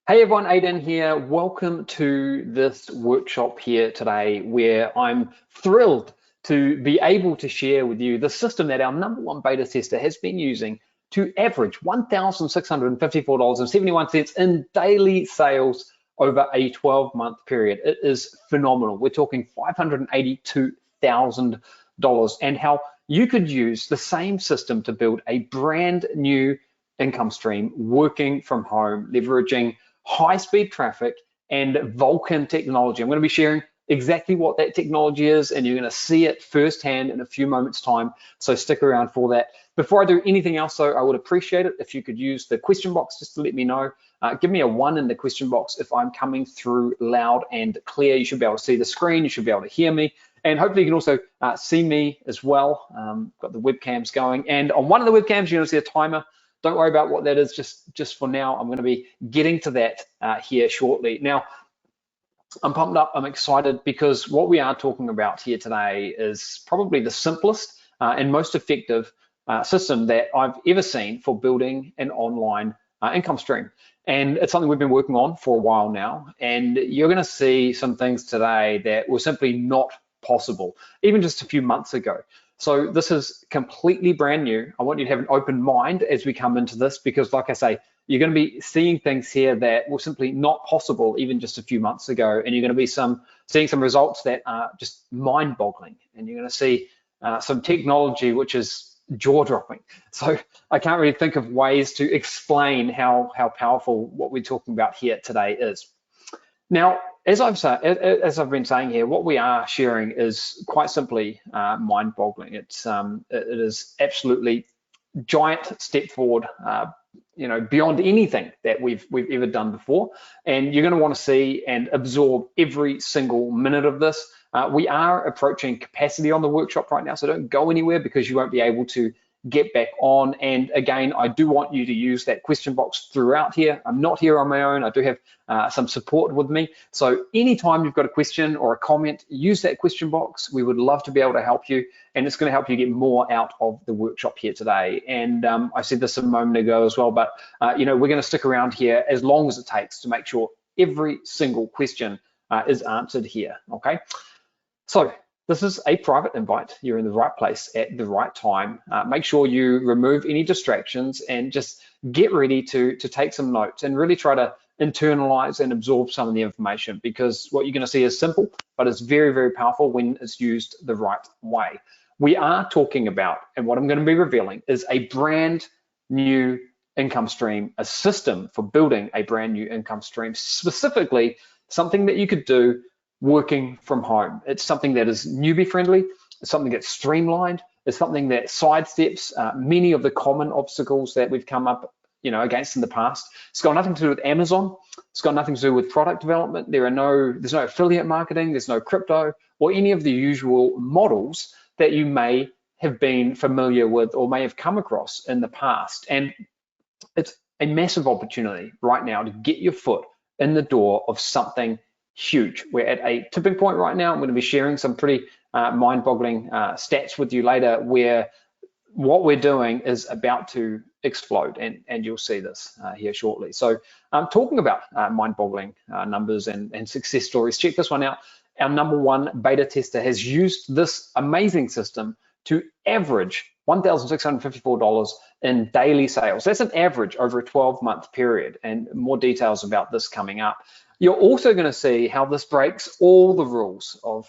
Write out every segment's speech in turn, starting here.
Hey everyone, Aidan here. Welcome to this workshop here today where I'm thrilled to be able to share with you the system that our number one beta tester has been using to average $1,654.71 in daily sales over a 12-month period. It is phenomenal. We're talking $582,000 and how you could use the same system to build a brand new income stream working from home, leveraging high-speed traffic and Vulcan technology. I'm going to be sharing exactly what that technology is, and you're going to see it firsthand in a few moments' time. So stick around for that. Before I do anything else, though, I would appreciate it if you could use the question box just to let me know. Give me a 1 in the question box if I'm coming through loud and clear. You should be able to see the screen. You should be able to hear me. And hopefully you can also see me as well. Got the webcams going. And on one of the webcams, you're going to see a timer. Don't worry about what that is just for now. I'm going to be getting to that here shortly. Now, I'm pumped up, I'm excited because what we are talking about here today is probably the simplest and most effective system that I've ever seen for building an online income stream. And it's something we've been working on for a while now. And you're going to see some things today that were simply not possible, even just a few months ago. So this is completely brand new. I want you to have an open mind as we come into this because, like I say, you're going to be seeing things here that were simply not possible even just a few months ago, and you're going to be seeing some results that are just mind-boggling, and you're going to see some technology which is jaw-dropping. So I can't really think of ways to explain how powerful what we're talking about here today is. Now, as I've been saying here, what we are sharing is quite simply mind-boggling. It is absolutely giant step forward, beyond anything that we've ever done before. And you're going to want to see and absorb every single minute of this. We are approaching capacity on the workshop right now, so don't go anywhere because you won't be able to get back on. And again, I do want you to use that question box throughout here. I'm not here on my own. I do have some support with me. So anytime you've got a question or a comment, use that question box. We would love to be able to help you, and it's going to help you get more out of the workshop here today. And I said this a moment ago as well, but we're going to stick around here as long as it takes to make sure every single question is answered here, okay? So this is a private invite. You're in the right place at the right time. Make sure you remove any distractions and just get ready to take some notes and really try to internalize and absorb some of the information, because what you're going to see is simple, but it's very, very powerful when it's used the right way. We are talking about, and what I'm going to be revealing is a brand new income stream, a system for building a brand new income stream, specifically something that you could do working from home. It's something that is newbie friendly, it's something that's streamlined, it's something that sidesteps many of the common obstacles that we've come up against in the past. It's got nothing to do with Amazon, it's got nothing to do with product development. There's no affiliate marketing, there's no crypto or any of the usual models that you may have been familiar with or may have come across in the past. And it's a massive opportunity right now to get your foot in the door of something huge. We're at a tipping point right now. I'm going to be sharing some pretty mind-boggling stats with you later, where what we're doing is about to explode, and you'll see this here shortly. So I'm talking about mind-boggling numbers and success stories. Check this one out. Our number one beta tester has used this amazing system to average $1,654 in daily sales. That's an average over a 12-month period, and more details about this coming up. You're also going to see how this breaks all the rules of,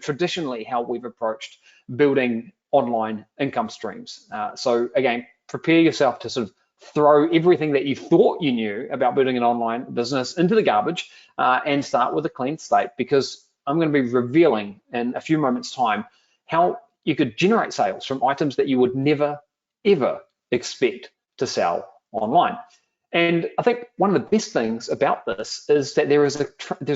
traditionally how we've approached building online income streams. So again, prepare yourself to sort of throw everything that you thought you knew about building an online business into the garbage and start with a clean slate, because I'm going to be revealing in a few moments' time how you could generate sales from items that you would never, ever expect to sell online. And I think one of the best things about this is that there's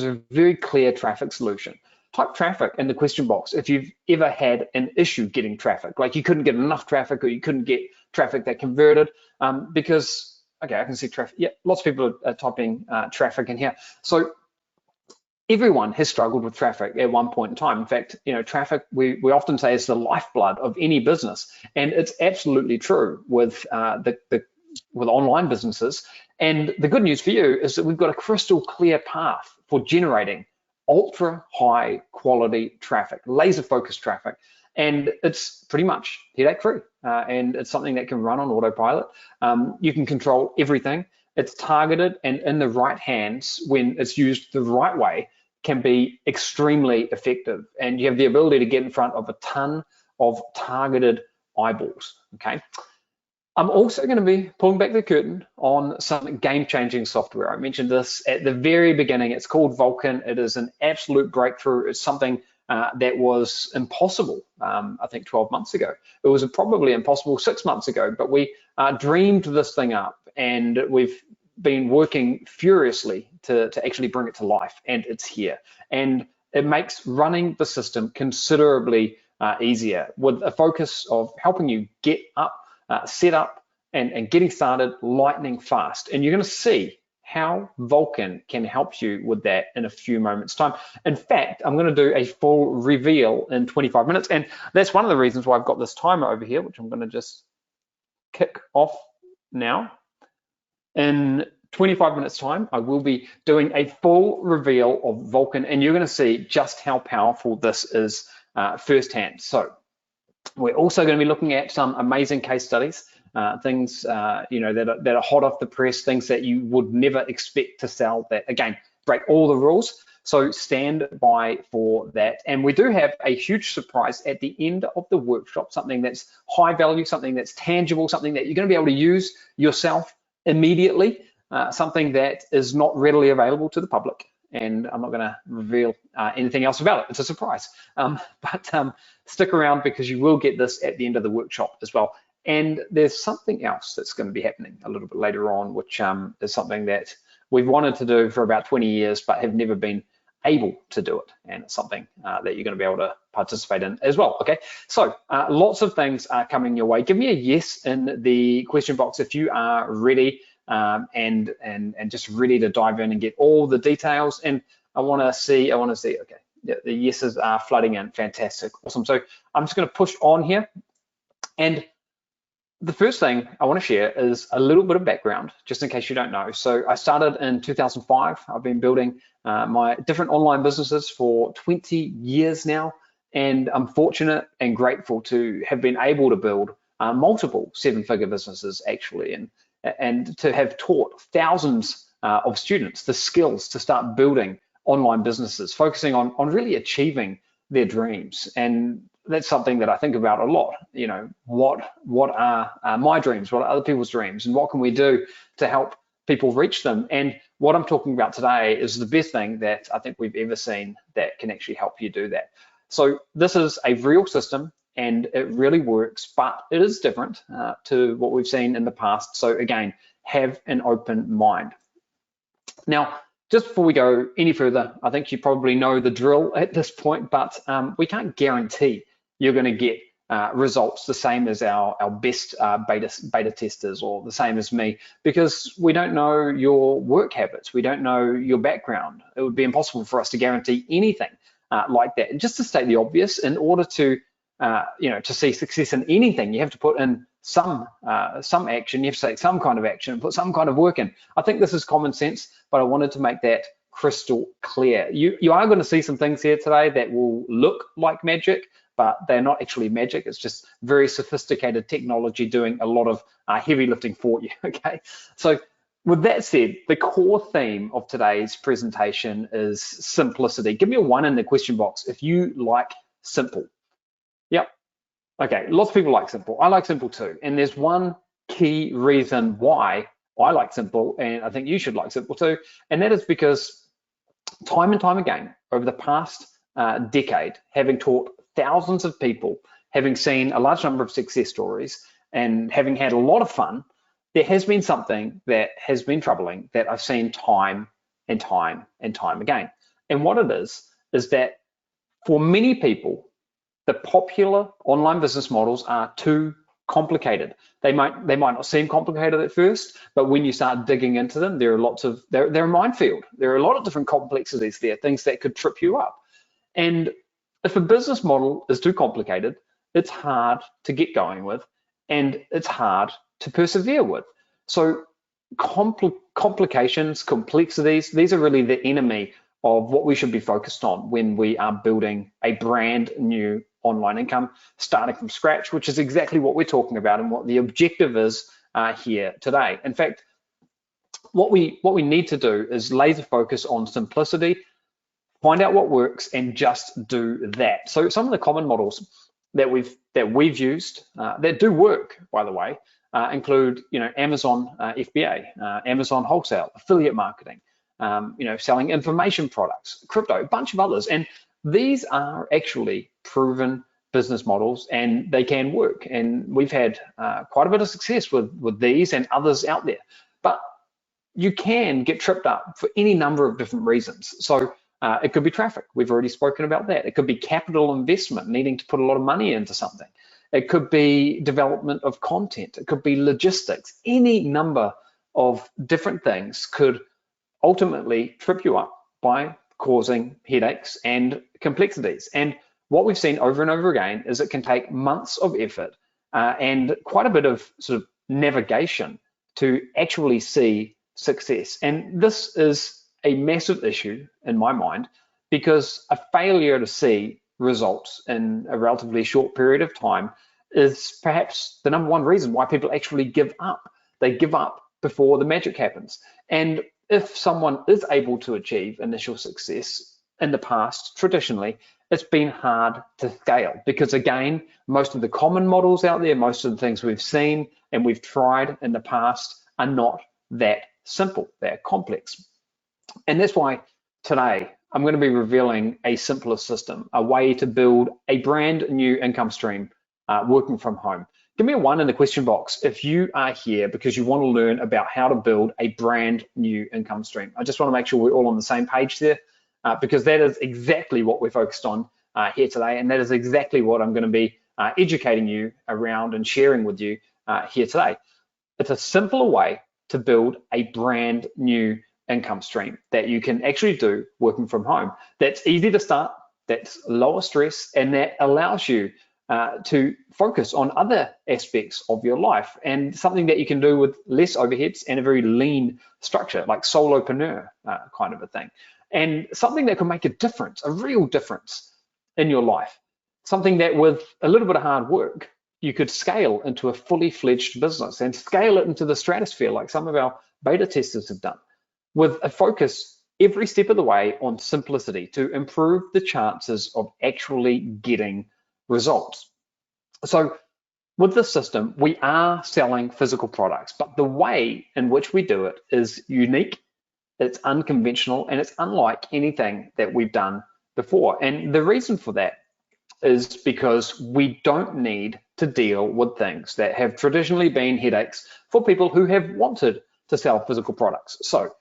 a very clear traffic solution. Type traffic in the question box if you've ever had an issue getting traffic, like you couldn't get enough traffic or you couldn't get traffic that converted, because, okay, I can see traffic. Yeah, lots of people are typing traffic in here. So everyone has struggled with traffic at one point in time. In fact, traffic, we often say, is the lifeblood of any business. And it's absolutely true with with online businesses. And the good news for you is that we've got a crystal clear path for generating ultra high quality traffic, laser focused traffic. And it's pretty much headache free. And it's something that can run on autopilot. You can control everything. It's targeted, and in the right hands, when it's used the right way, can be extremely effective. And you have the ability to get in front of a ton of targeted eyeballs, okay? I'm also going to be pulling back the curtain on some game-changing software. I mentioned this at the very beginning. It's called Vulcan. It is an absolute breakthrough. It's something that was impossible, I think 12 months ago. It was probably impossible 6 months ago, but we dreamed this thing up, and we've been working furiously to actually bring it to life, and it's here. And it makes running the system considerably easier, with a focus of helping you get up, set up, and getting started lightning fast. And you're going to see how Vulcan can help you with that in a few moments time. In fact, I'm going to do a full reveal in 25 minutes. And that's one of the reasons why I've got this timer over here, which I'm going to just kick off now. In 25 minutes time, I will be doing a full reveal of Vulcan, and you're going to see just how powerful this is firsthand. So we're also going to be looking at some amazing case studies, things you know, that are hot off the press, things that you would never expect to sell, that again break all the rules. So stand by for that. And we do have a huge surprise at the end of the workshop, something that's high value, something that's tangible, something that you're going to be able to use yourself immediately, something that is not readily available to the public. And I'm not going to reveal anything else about it. It's a surprise. But stick around, because you will get this at the end of the workshop as well. And there's something else that's going to be happening a little bit later on, which is something that we've wanted to do for about 20 years, but have never been able to do it. And it's something that you're going to be able to participate in as well. Okay, so lots of things are coming your way. Give me a yes in the question box if you are ready. And just ready to dive in and get all the details. And I want to see, okay, yeah, the yeses are flooding in. Fantastic, awesome. So I'm just going to push on here. And the first thing I want to share is a little bit of background, just in case you don't know. So I started in 2005. I've been building my different online businesses for 20 years now. And I'm fortunate and grateful to have been able to build multiple seven-figure businesses, actually. And to have taught thousands of students the skills to start building online businesses, focusing on really achieving their dreams. And that's something that I think about a lot. You know, what are my dreams? What are other people's dreams? And what can we do to help people reach them? And what I'm talking about today is the best thing that I think we've ever seen that can actually help you do that. So this is a real system, and it really works, but it is different to what we've seen in the past. So again, have an open mind. Now, just before we go any further, I think you probably know the drill at this point, but we can't guarantee you're going to get results the same as our best beta testers, or the same as me, because we don't know your work habits. We don't know your background. It would be impossible for us to guarantee anything like that. And just to state the obvious, in order to you know, to see success in anything, you have to put in some action. You have to take some kind of action, put some kind of work in. I think this is common sense, but I wanted to make that crystal clear. You are going to see some things here today that will look like magic, but they're not actually magic. It's just very sophisticated technology doing a lot of heavy lifting for you. Okay, so with that said, the core theme of today's presentation is simplicity. Give me a 1 in the question box if you like simple. Yep. Okay, lots of people like simple. I like simple too. And there's one key reason why I like simple, and I think you should like simple too. And that is because time and time again, over the past decade, having taught thousands of people, having seen a large number of success stories, and having had a lot of fun, there has been something that has been troubling that I've seen time and time and time again. And what it is that for many people, the popular online business models are too complicated. They might not seem complicated at first, but when you start digging into them, they're a minefield. There are a lot of different complexities there, things that could trip you up. And if a business model is too complicated, it's hard to get going with, and it's hard to persevere with. So complications, complexities, these are really the enemy of what we should be focused on when we are building a brand new online income, starting from scratch, which is exactly what we're talking about and what the objective is here today. In fact, what we need to do is laser focus on simplicity, find out what works, and just do that. So some of the common models that we've used that do work, by the way, include Amazon FBA, Amazon wholesale, affiliate marketing, selling information products, crypto, a bunch of others, and these are actually proven business models, and they can work. And we've had quite a bit of success with these and others out there. But you can get tripped up for any number of different reasons. So it could be traffic. We've already spoken about that. It could be capital investment, needing to put a lot of money into something. It could be development of content. It could be logistics. Any number of different things could ultimately trip you up by causing headaches and complexities. And what we've seen over and over again is it can take months of effort and quite a bit of sort of navigation to actually see success. And this is a massive issue in my mind, because a failure to see results in a relatively short period of time is perhaps the number one reason why people actually give up. They give up before the magic happens. And if someone is able to achieve initial success in the past, traditionally, it's been hard to scale, because again, most of the common models out there, most of the things we've seen and we've tried in the past are not that simple. They're complex. And that's why today I'm going to be revealing a simpler system, a way to build a brand new income stream working from home. Give me a 1 in the question box if you are here because you want to learn about how to build a brand new income stream. I just want to make sure we're all on the same page there, because that is exactly what we're focused on here today, and that is exactly what I'm going to be educating you around and sharing with you here today. It's a simpler way to build a brand new income stream that you can actually do working from home. That's easy to start, that's lower stress, and that allows you to focus on other aspects of your life, and something that you can do with less overheads and a very lean structure, like solopreneur kind of a thing, and something that can make a difference, a real difference in your life, something that with a little bit of hard work you could scale into a fully fledged business and scale it into the stratosphere like some of our beta testers have done, with a focus every step of the way on simplicity to improve the chances of actually getting results. So with this system, we are selling physical products, but the way in which we do it is unique, it's unconventional, and it's unlike anything that we've done before. And the reason for that is because we don't need to deal with things that have traditionally been headaches for people who have wanted to sell physical products. So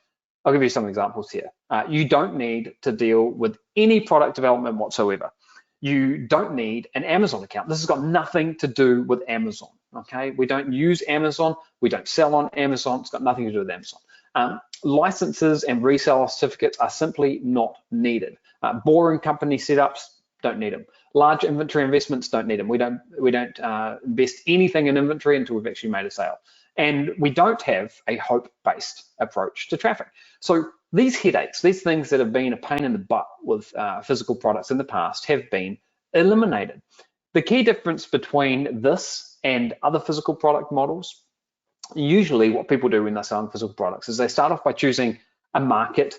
I'll give you some examples here. You don't need to deal with any product development whatsoever. You don't need an Amazon account. This has got nothing to do with Amazon, okay? We don't use Amazon. We don't sell on Amazon. It's got nothing to do with Amazon. Licenses and reseller certificates are simply not needed. Boring company setups, don't need them. Large inventory investments, don't need them. We don't invest anything in inventory until we've actually made a sale. And we don't have a hope-based approach to traffic. So these headaches, these things that have been a pain in the butt with physical products in the past have been eliminated. The key difference between this and other physical product models, usually what people do when they're selling physical products is they start off by choosing a market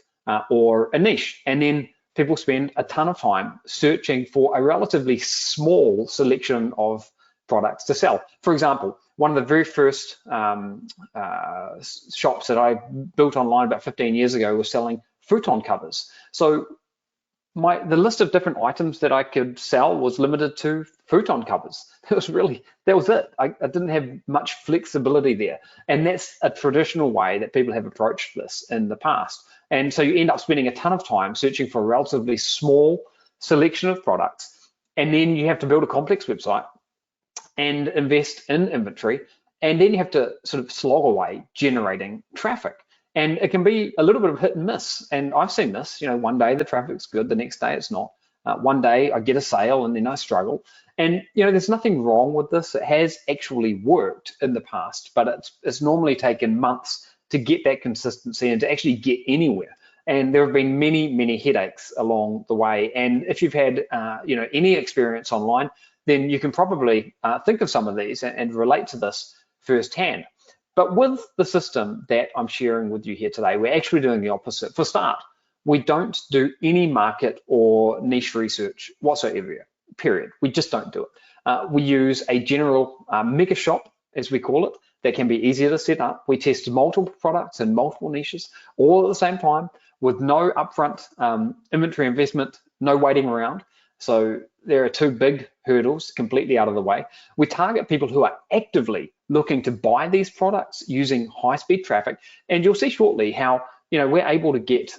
or a niche, and then people spend a ton of time searching for a relatively small selection of products to sell. For example, one of the very first shops that I built online about 15 years ago was selling futon covers. So the list of different items that I could sell was limited to futon covers. That was it. I didn't have much flexibility there. And that's a traditional way that people have approached this in the past. And so you end up spending a ton of time searching for a relatively small selection of products. And then you have to build a complex website and invest in inventory. And then you have to sort of slog away generating traffic. And it can be a little bit of hit and miss. And I've seen this, one day the traffic's good, the next day it's not. One day I get a sale and then I struggle. And there's nothing wrong with this. It has actually worked in the past, but it's normally taken months to get that consistency and to actually get anywhere. And there have been many headaches along the way. And if you've had any experience online, then you can probably think of some of these and relate to this firsthand. But with the system that I'm sharing with you here today, we're actually doing the opposite. For start, we don't do any market or niche research whatsoever, period. We just don't do it. We use a general mega shop, as we call it, that can be easier to set up. We test multiple products in multiple niches all at the same time with no upfront inventory investment, no waiting around. So there are two big hurdles completely out of the way. We target people who are actively looking to buy these products using high-speed traffic, and you'll see shortly how we're able to get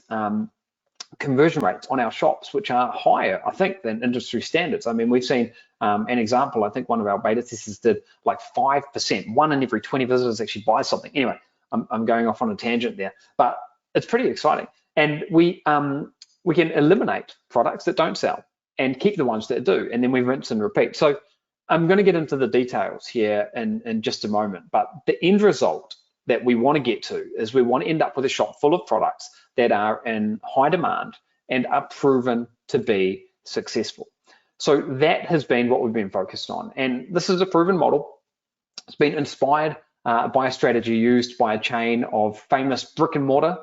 conversion rates on our shops which are higher, I think, than industry standards. I mean, we've seen an example. I think one of our beta testers did like 5%. 1 in every 20 visitors actually buys something. Anyway, I'm going off on a tangent there, but it's pretty exciting. And we can eliminate products that don't sell and keep the ones that do, and then we rinse and repeat. So I'm going to get into the details here in just a moment, but the end result that we want to get to is we want to end up with a shop full of products that are in high demand and are proven to be successful. So that has been what we've been focused on, and this is a proven model. It's been inspired by a strategy used by a chain of famous brick and mortar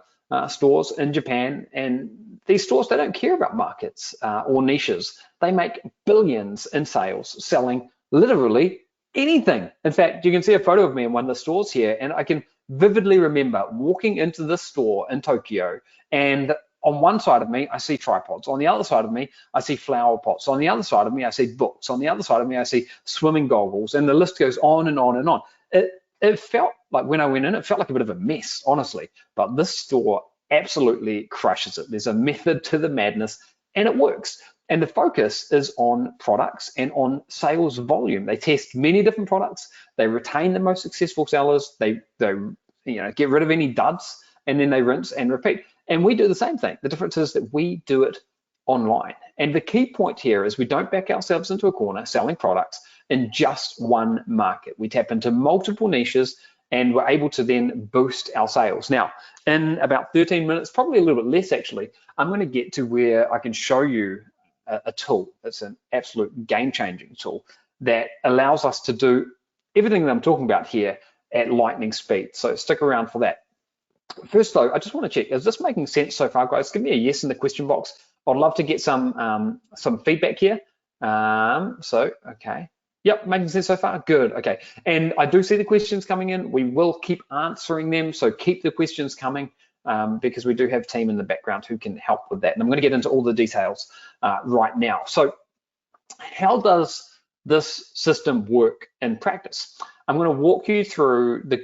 stores in Japan, and these stores, they don't care about markets or niches. They make billions in sales selling literally anything. In fact, you can see a photo of me in one of the stores here, and I can vividly remember walking into this store in Tokyo, and on one side of me, I see tripods. On the other side of me, I see flower pots. On the other side of me, I see books. On the other side of me, I see swimming goggles, and the list goes on and on and on. It felt like, when I went in, it felt like a bit of a mess, honestly, but this store absolutely crushes it. There's a method to the madness, and it works. And the focus is on products and on sales volume. They test many different products. They retain the most successful sellers. They get rid of any duds, and then they rinse and repeat. And we do the same thing. The difference is that we do it online. And the key point here is we don't back ourselves into a corner selling products in just one market. We tap into multiple niches, and we're able to then boost our sales. Now, in about 13 minutes, probably a little bit less actually, I'm going to get to where I can show you a tool. It's an absolute game-changing tool that allows us to do everything that I'm talking about here at lightning speed. So stick around for that. First though, I just want to check, is this making sense so far, guys? Give me a yes in the question box. I'd love to get some feedback here. Okay. Yep, making sense so far? Good, okay. And I do see the questions coming in. We will keep answering them, so keep the questions coming because we do have a team in the background who can help with that. And I'm gonna get into all the details right now. So how does this system work in practice? I'm gonna walk you through the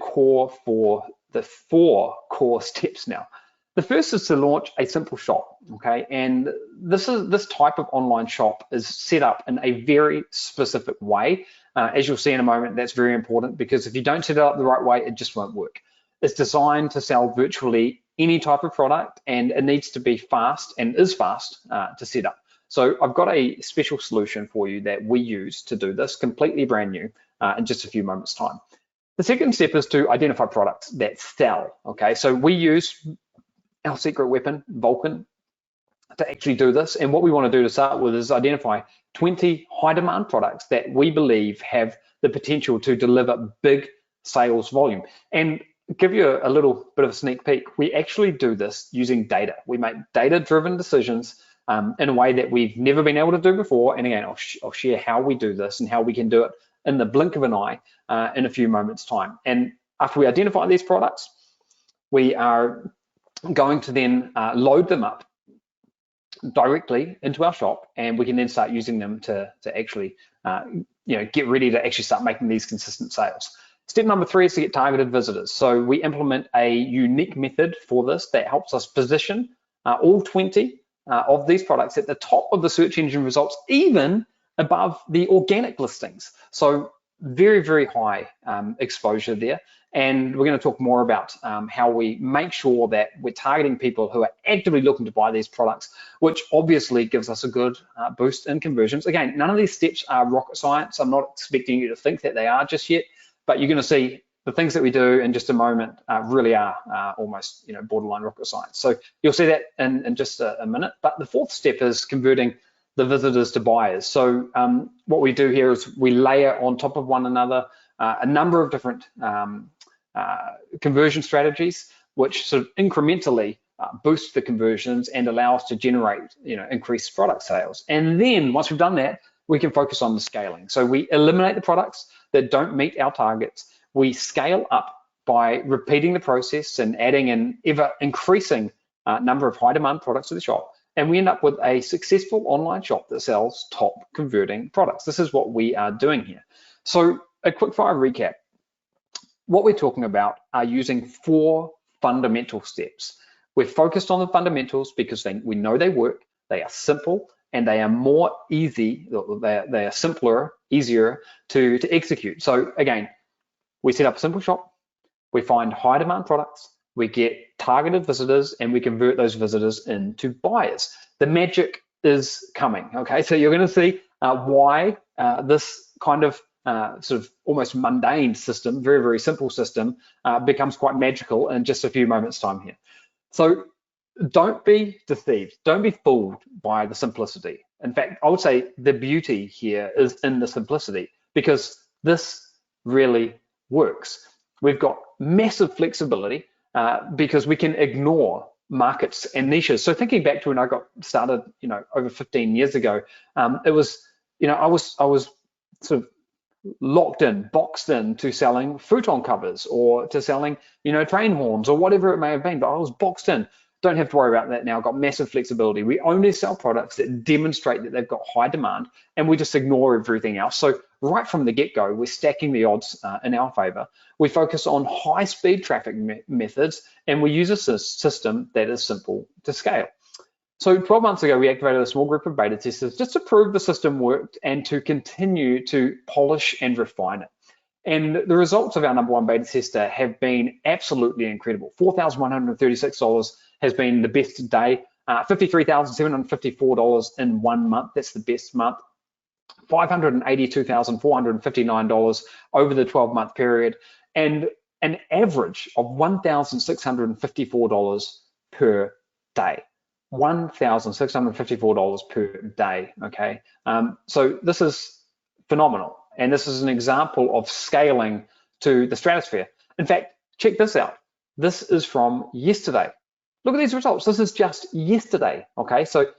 four core steps now. The first is to launch a simple shop, okay? And this type of online shop is set up in a very specific way. As you'll see in a moment, that's very important, because if you don't set it up the right way, it just won't work. It's designed to sell virtually any type of product, and it needs to be fast, and is fast to set up. So I've got a special solution for you that we use to do this, completely brand new, in just a few moments' time. The second step is to identify products that sell, okay? So we use our secret weapon, Vulcan, to actually do this. And what we want to do to start with is identify 20 high demand products that we believe have the potential to deliver big sales volume. And give you a little bit of a sneak peek, we actually do this using data. We make data-driven decisions in a way that we've never been able to do before. And again, I'll share how we do this and how we can do it in the blink of an eye in a few moments' time. And after we identify these products, we are going to then load them up directly into our shop, and we can then start using them to actually get ready to actually start making these consistent sales. Step number 3 is to get targeted visitors. So we implement a unique method for this that helps us position all 20 of these products at the top of the search engine results, even above the organic listings. So very, very high exposure there. And we're going to talk more about how we make sure that we're targeting people who are actively looking to buy these products, which obviously gives us a good boost in conversions. Again, none of these steps are rocket science. I'm not expecting you to think that they are just yet, but you're going to see the things that we do in just a moment really are almost borderline rocket science. So you'll see that in just a minute. But the fourth step is converting the visitors to buyers. So what we do here is we layer on top of one another a number of different conversion strategies, which sort of incrementally boost the conversions and allow us to generate increased product sales. And then once we've done that, we can focus on the scaling. So we eliminate the products that don't meet our targets. We scale up by repeating the process and adding an ever increasing number of high demand products to the shop. And we end up with a successful online shop that sells top converting products. This is what we are doing here. So a quick fire recap. What we're talking about are using 4 fundamental steps. We're focused on the fundamentals because we know they work, they are simple, and they are more easy, they are simpler, easier to execute. So again, we set up a simple shop, we find high demand products, we get targeted visitors, and we convert those visitors into buyers. The magic is coming, okay? So you're gonna see why this kind of sort of almost mundane system, very, very simple system, becomes quite magical in just a few moments time here. So don't be deceived, don't be fooled by the simplicity. In fact, I would say the beauty here is in the simplicity, because this really works. We've got massive flexibility because we can ignore markets and niches. So thinking back to when I got started, over 15 years ago, it was, I was sort of locked in, boxed in to selling futon covers or to selling, train horns or whatever it may have been, but I was boxed in. Don't have to worry about that now. I've got massive flexibility. We only sell products that demonstrate that they've got high demand, and we just ignore everything else. So right from the get-go, we're stacking the odds in our favor. We focus on high-speed traffic methods, and we use a system that is simple to scale. So 12 months ago, we activated a small group of beta testers just to prove the system worked and to continue to polish and refine it. And the results of our #1 beta tester have been absolutely incredible. $4,136 has been the best day, $53,754 in 1 month. That's the best month. $582,459 over the 12-month period, and an average of $1,654 per day. $1,654 per day, okay? So this is phenomenal. And this is an example of scaling to the stratosphere. In fact, check this out. This is from yesterday. Look at these results. This is just yesterday, okay? So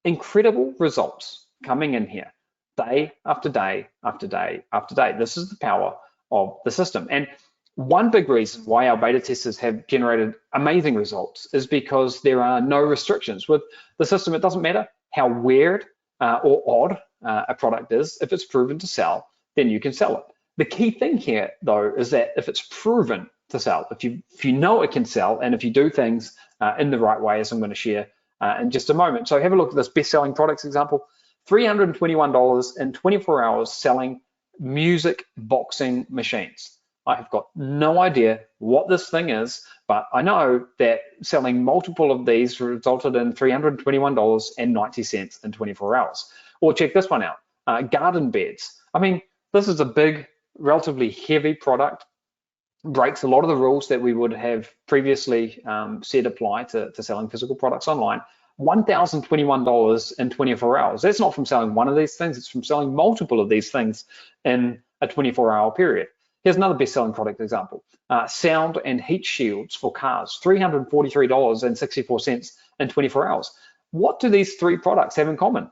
incredible results coming in here, day after day after day after day. This is the power of the system. And one big reason why our beta testers have generated amazing results is because there are no restrictions. With the system, it doesn't matter how weird or odd a product is. If it's proven to sell, then you can sell it. The key thing here, though, is that if it's proven to sell, if you know it can sell, and if you do things in the right way, as I'm going to share in just a moment. So have a look at this best-selling products example. $321 in 24 hours selling music boxing machines. I have got no idea what this thing is, but I know that selling multiple of these resulted in $321.90 in 24 hours. Or check this one out, garden beds. I mean, this is a big, relatively heavy product, breaks a lot of the rules that we would have previously said apply to selling physical products online. $1,021 in 24 hours. That's not from selling one of these things, it's from selling multiple of these things in a 24-hour period. Here's another best-selling product example. Sound and heat shields for cars, $343.64 in 24 hours. What do these 3 products have in common?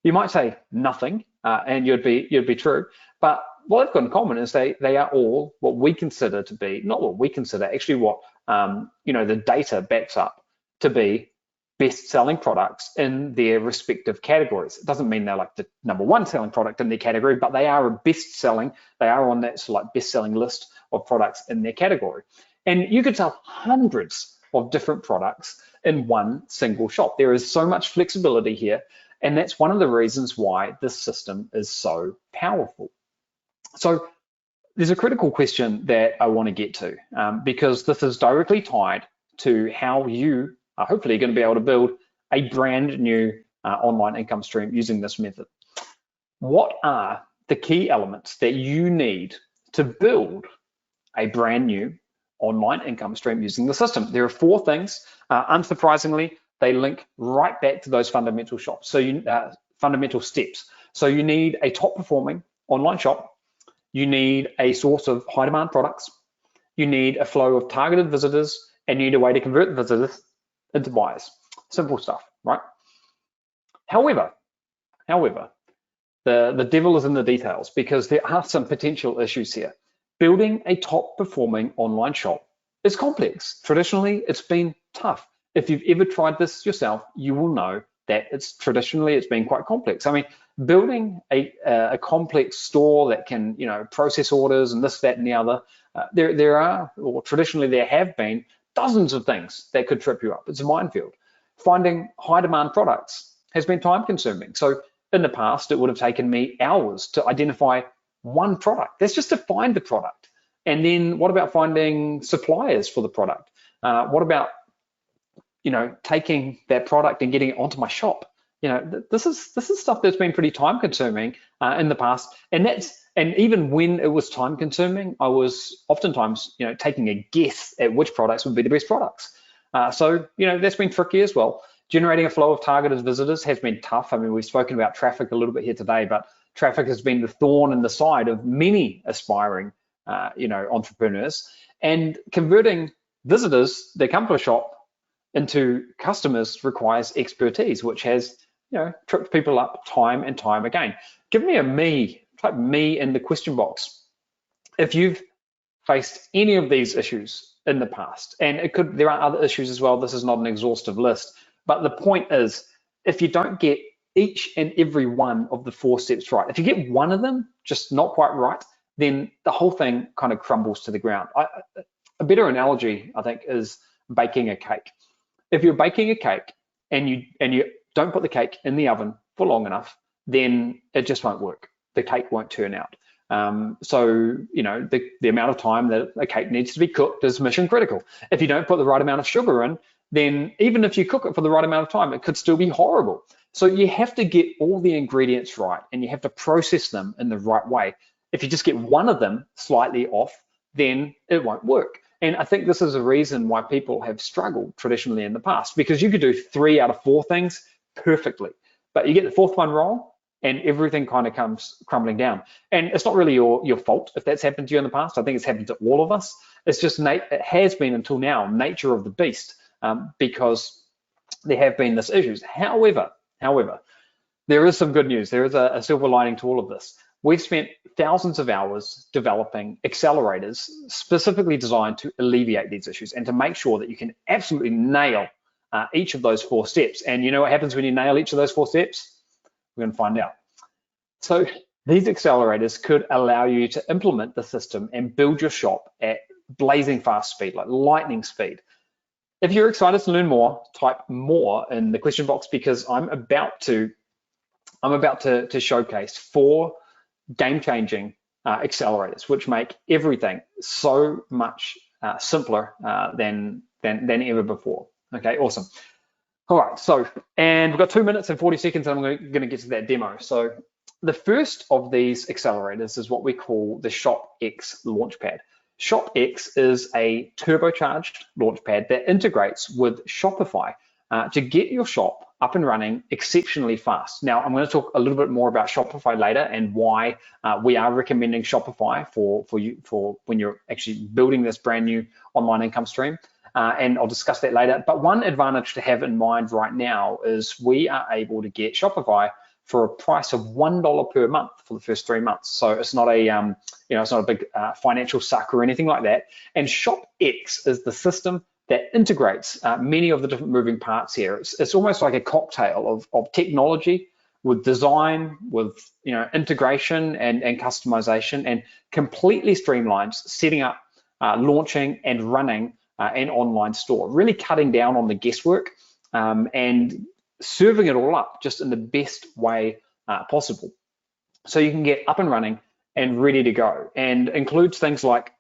You might say nothing, and you'd be true, but what they've got in common is they are all what we consider to be, not what we consider, actually what the data backs up to be best-selling products in their respective categories. It doesn't mean they're like the #1 selling product in their category, but they are they are on that sort of like best-selling list of products in their category. And you could sell hundreds of different products in one single shop. There is so much flexibility here, and that's one of the reasons why this system is so powerful. So there's a critical question that I want to get to because this is directly tied to how you are hopefully going to be able to build a brand new online income stream using this method. What are the key elements that you need to build a brand new online income stream using the system. There are 4 things. Unsurprisingly, they link right back to those fundamental shops. So fundamental steps. So you need a top performing online shop. You need a source of high demand products. You need a flow of targeted visitors, and you need a way to convert the visitors into buyers. Simple stuff, right? However, the devil is in the details, because there are some potential issues here. Building a top performing online shop is complex. Traditionally, it's been tough. If you've ever tried this yourself, you will know that it's been quite complex. I mean, building a complex store that can, process orders and this, that, and the other, there are, or traditionally there have been, dozens of things that could trip you up. It's a minefield. Finding high demand products has been time consuming. So in the past, it would have taken me hours to identify one product. That's just to find the product. And then what about finding suppliers for the product? What about, taking that product and getting it onto my shop? This is stuff that's been pretty time consuming in the past. And even when it was time consuming, I was oftentimes, taking a guess at which products would be the best products. So that's been tricky as well. Generating a flow of targeted visitors has been tough. I mean, we've spoken about traffic a little bit here today, but traffic has been the thorn in the side of many aspiring, entrepreneurs. And converting visitors that come to a shop into customers requires expertise, which has, tripped people up time and time again. Give me a me, type me in the question box if you've faced any of these issues in the past. And there are other issues as well. This is not an exhaustive list. But the point is, if you don't get each and every one of the 4 steps right, if you get one of them just not quite right, then the whole thing kind of crumbles to the ground. A better analogy, I think, is baking a cake. If you're baking a cake and you don't put the cake in the oven for long enough, then it just won't work. The cake won't turn out. So the amount of time that a cake needs to be cooked is mission critical. If you don't put the right amount of sugar in, then even if you cook it for the right amount of time, it could still be horrible. So you have to get all the ingredients right, and you have to process them in the right way. If you just get one of them slightly off, then it won't work. And I think this is a reason why people have struggled traditionally in the past, because you could do 3 out of 4 things perfectly, but you get the 4th one wrong and everything kind of comes crumbling down. And it's not really your fault if that's happened to you in the past. I think it's happened to all of us. It's just, it has been until now, nature of the beast, because there have been these issues. However, there is some good news. There is a silver lining to all of this. We've spent thousands of hours developing accelerators specifically designed to alleviate these issues and to make sure that you can absolutely nail each of those 4 steps. And you know what happens when you nail each of those 4 steps? We're going to find out. So these accelerators could allow you to implement the system and build your shop at blazing fast speed, like lightning speed. If you're excited to learn more, type more in the question box, because I'm about to showcase 4 game-changing accelerators, which make everything so much simpler than ever before. Okay, awesome. All right, and we've got 2 minutes and 40 seconds, and I'm going to get to that demo. So the first of these accelerators is what we call the ShopX Launchpad. ShopX is a turbocharged launchpad that integrates with Shopify to get your shop up and running exceptionally fast. Now, I'm going to talk a little bit more about Shopify later and why we are recommending Shopify for when you're actually building this brand new online income stream. And I'll discuss that later. But one advantage to have in mind right now is we are able to get Shopify for a price of $1 per month for the first 3 months. So it's not a it's not a big financial suck or anything like that. And ShopX is the system that integrates many of the different moving parts here. It's almost like a cocktail of technology with design, with integration and customization, and completely streamlines setting up, launching and running an online store, really cutting down on the guesswork and serving it all up just in the best way possible. So you can get up and running and ready to go, and includes things like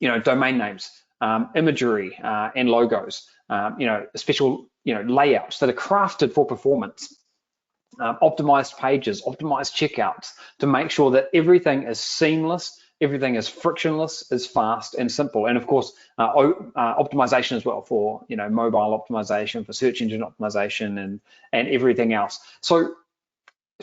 domain names, imagery and logos, special layouts that are crafted for performance, optimized pages, optimized checkouts to make sure that everything is seamless everything is frictionless, is fast and simple. And of course, optimization as well for, mobile optimization, for search engine optimization and everything else. So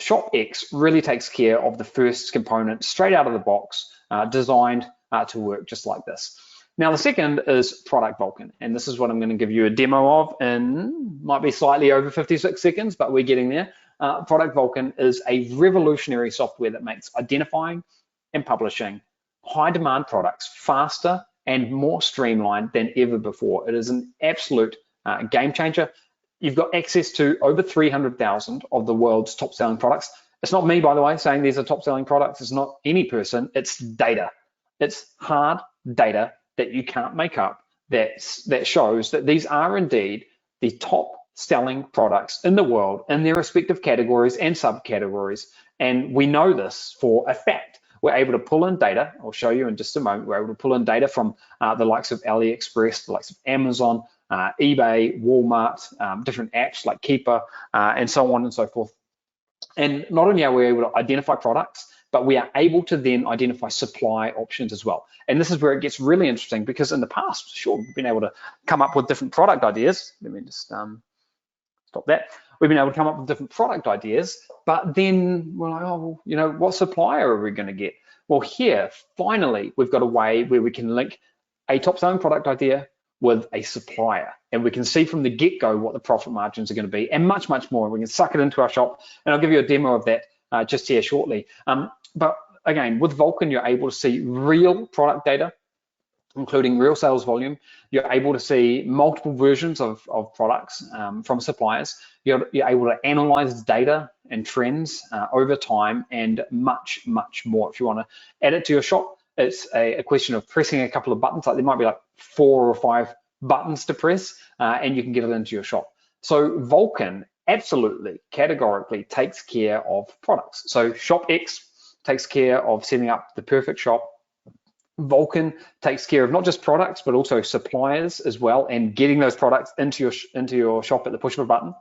ShopX really takes care of the first component straight out of the box, designed to work just like this. Now, the second is Product Vulcan, and this is what I'm going to give you a demo of in, might be slightly over 56 seconds, but we're getting there. Product Vulcan is a revolutionary software that makes identifying and publishing high demand products faster and more streamlined than ever before. It is an absolute game changer. You've got access to over 300,000 of the world's top selling products. It's not me, by the way, saying these are top selling products. It's not any person, it's data. It's hard data that you can't make up that shows that these are indeed the top selling products in the world in their respective categories and subcategories. And we know this for a fact. We're able to pull in data. I'll show you in just a moment. We're able to pull in data from the likes of AliExpress, the likes of Amazon, eBay, Walmart, different apps like Keeper, and so on and so forth. And not only are we able to identify products, but we are able to then identify supply options as well. And this is where it gets really interesting, because in the past, sure, we've been able to come up with different product ideas. Let me just stop that. We've been able to come up with different product ideas, but then we're like, oh, well, what supplier are we going to get? Well, here, finally, we've got a way where we can link a top selling product idea with a supplier, and we can see from the get-go what the profit margins are going to be, and much, much more. We can suck it into our shop, and I'll give you a demo of that just here shortly. But again, with Vulcan, you're able to see real product data, including real sales volume. You're able to see multiple versions of products from suppliers. You're able to analyze data and trends over time, and much, much more. If you want to add it to your shop, it's a question of pressing a couple of buttons. Like there might be like 4 or 5 buttons to press, and you can get it into your shop. So Vulcan absolutely, categorically takes care of products. So ShopX takes care of setting up the perfect shop. Vulcan takes care of not just products, but also suppliers as well, and getting those products into your shop at the push of a button.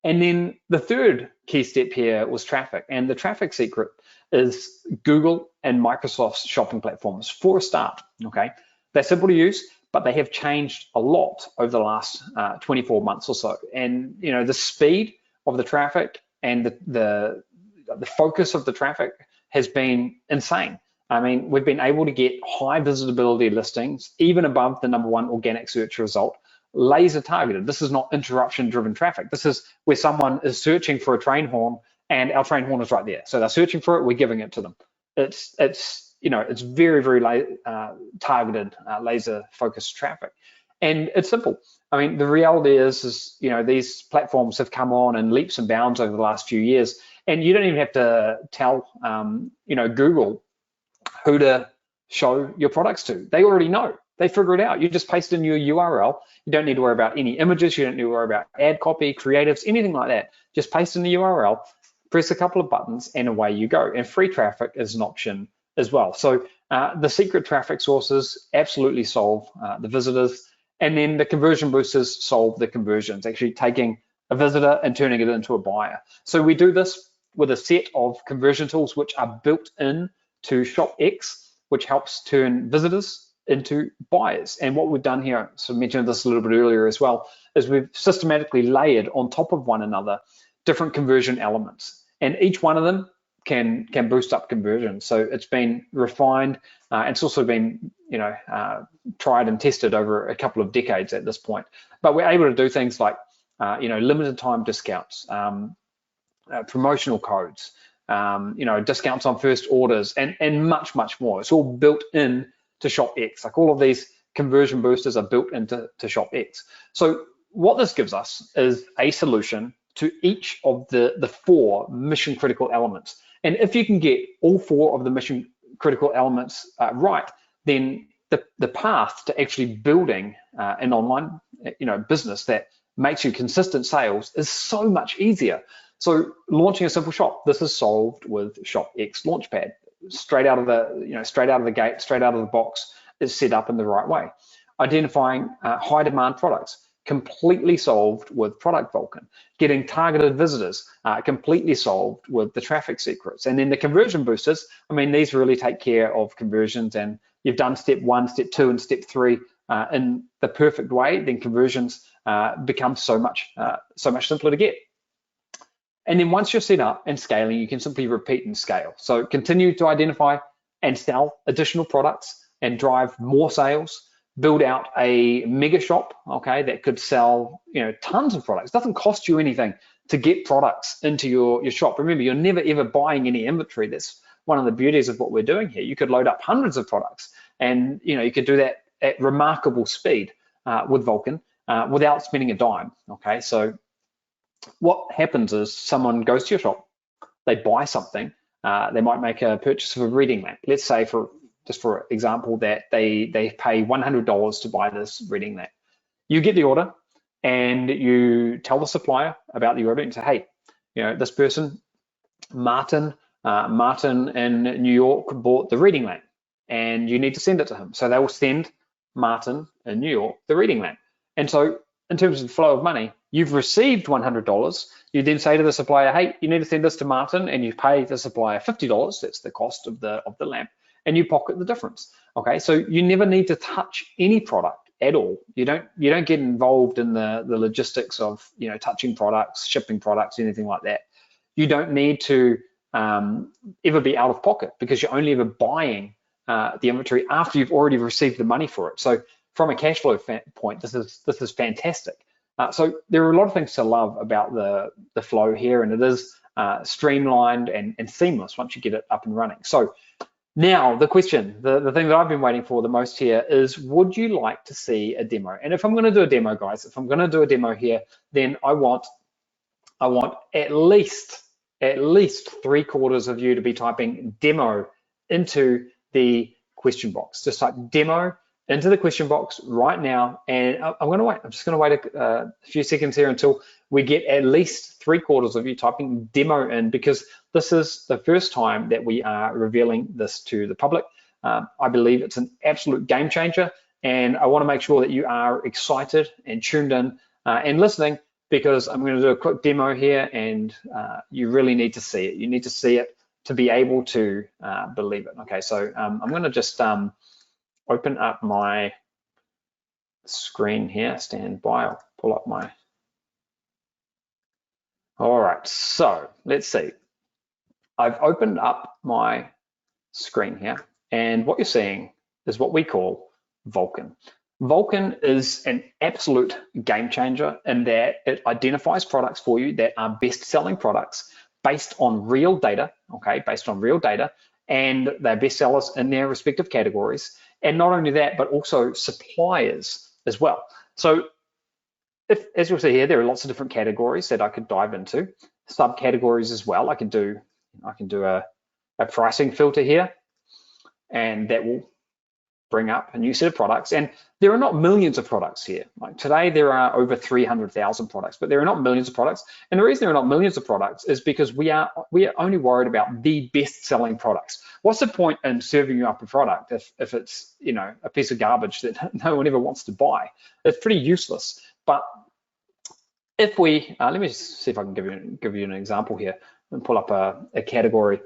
And then the third key step here was traffic, and the traffic secret is Google and Microsoft's shopping platforms for a start. Okay, they're simple to use, but they have changed a lot over the last 24 months or so. And the speed of the traffic and the focus of the traffic has been insane. I mean, we've been able to get high visibility listings, even above the #1 organic search result, laser targeted. This is not interruption driven traffic. This is where someone is searching for a train horn and our train horn is right there. So they're searching for it, we're giving it to them. It's very, very targeted, laser focused traffic. And it's simple. I mean, the reality is these platforms have come on in leaps and bounds over the last few years, and you don't even have to tell, Google who to show your products to. They already know. They figure it out. You just paste in your URL. You don't need to worry about any images. You don't need to worry about ad copy, creatives, anything like that. Just paste in the URL, press a couple of buttons, and away you go. And free traffic is an option as well. So the secret traffic sources absolutely solve the visitors, and then the conversion boosters solve the conversions, actually taking a visitor and turning it into a buyer. So we do this with a set of conversion tools which are built in to ShopX, which helps turn visitors into buyers. And what we've done here, so I mentioned this a little bit earlier as well, is we've systematically layered on top of one another different conversion elements, and each one of them can boost up conversion. So it's been refined, and it's also been tried and tested over a couple of decades at this point. But we're able to do things like limited time discounts, promotional codes, discounts on first orders, and much, much more. It's all built in to ShopX. Like all of these conversion boosters are built into ShopX. So what this gives us is a solution to each of the 4 mission critical elements. And if you can get all 4 of the mission critical elements right, then the path to actually building an online business that makes you consistent sales is so much easier. So launching a simple shop, this is solved with ShopX Launchpad. Straight out of the gate, straight out of the box, is set up in the right way. Identifying high demand products. completely solved with Product Vulcan. Getting targeted visitors, completely solved with the traffic secrets. And then the conversion boosters, I mean, these really take care of conversions, and you've done step 1, step 2, and step 3 in the perfect way, then conversions become so much simpler to get. And then once you're set up and scaling, you can simply repeat and scale. So continue to identify and sell additional products and drive more sales. Build out a mega shop, okay, that could sell, tons of products. It doesn't cost you anything to get products into your shop. Remember, you're never ever buying any inventory. That's one of the beauties of what we're doing here. You could load up hundreds of products, and you could do that at remarkable speed with Vulcan without spending a dime. Okay, so what happens is someone goes to your shop, they buy something, they might make a purchase of a reading lamp. Let's say, for example, that they pay $100 to buy this reading lamp. You get the order and you tell the supplier about the order and say, hey, this person, Martin in New York bought the reading lamp and you need to send it to him. So they will send Martin in New York the reading lamp. And so in terms of the flow of money, you've received $100. You then say to the supplier, hey, you need to send this to Martin, and you pay the supplier $50. That's the cost of the lamp, and you pocket the difference. Okay, so you never need to touch any product at all. You don't get involved in the logistics of touching products, shipping products, anything like that. You don't need to ever be out of pocket, because you're only ever buying the inventory after you've already received the money for it. So from a cash flow point, this is fantastic. So there are a lot of things to love about the flow here, and it is streamlined and seamless once you get it up and running. So now the question, the thing that I've been waiting for the most here is, would you like to see a demo? And if I'm going to do a demo, guys, if I'm going to do a demo here, then I want at least 3/4 of you to be typing demo into the question box. Just type demo into the question box right now, and I'm going to wait. I'm just going to wait a few seconds here until we get at least 3/4 of you typing demo in, because this is the first time that we are revealing this to the public. I believe it's an absolute game changer, and I want to make sure that you are excited and tuned in and listening, because I'm going to do a quick demo here, and you really need to see it. You need to see it to be able to believe it. Okay, so I'm going to just open up my screen here. Stand by, I'll pull up my. All right, so let's see. I've opened up my screen here, and what you're seeing is what we call Vulcan. Vulcan is an absolute game changer in that it identifies products for you that are best-selling products based on real data, okay, based on real data, and they're bestsellers in their respective categories. And not only that, but also suppliers as well. So as you'll see here, there are lots of different categories that I could dive into, subcategories as well. I can do a pricing filter here, and that will bring up a new set of products. And there are not millions of products here. Like today, there are over 300,000 products, but there are not millions of products. And the reason there are not millions of products is because we are only worried about the best-selling products. What's the point in serving you up a product if it's a piece of garbage that no one ever wants to buy? It's pretty useless. But if we let me just see if I can give you an example here and pull up a category.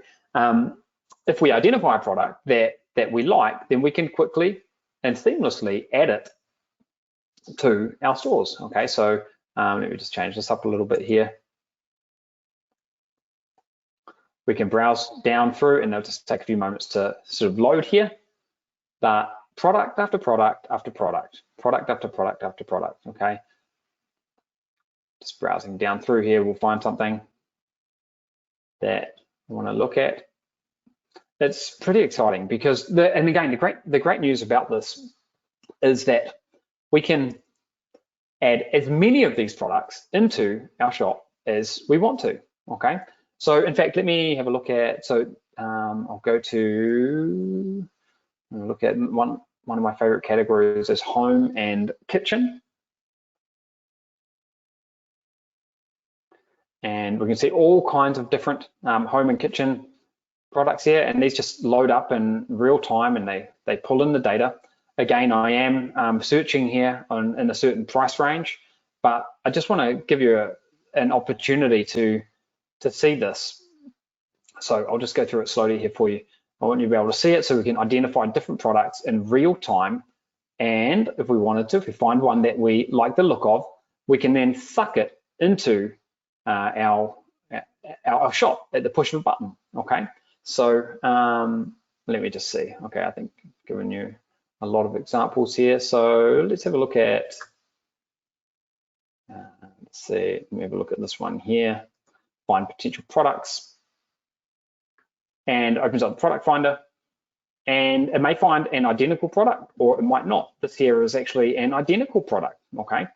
If we identify a product that we like, then we can quickly and seamlessly add it to our stores. Okay, so let me just change this up a little bit here. We can browse down through, and it'll just take a few moments to sort of load here. But product after product after product, product after product after product, okay? Just browsing down through here, we'll find something that I want to look at. It's pretty exciting because, and again, the great news about this is that we can add as many of these products into our shop as we want to, okay? So in fact, let me have a look at, I'll go to, look at one of my favorite categories is home and kitchen. And we can see all kinds of different home and kitchen products here, and these just load up in real time, and they pull in the data. Again, I am searching here in a certain price range, but I just want to give you an opportunity to see this. So I'll just go through it slowly here for you. I want you to be able to see it so we can identify different products in real time. And if we wanted to, if we find one that we like the look of, we can then suck it into our shop at the push of a button. Okay, so let me just see. Okay, I think I've given you a lot of examples here. So let's have a look at, let's see, let me have a look at this one here. Find potential products, and opens up the product finder, and it may find an identical product or it might not. This here is actually an identical product, okay?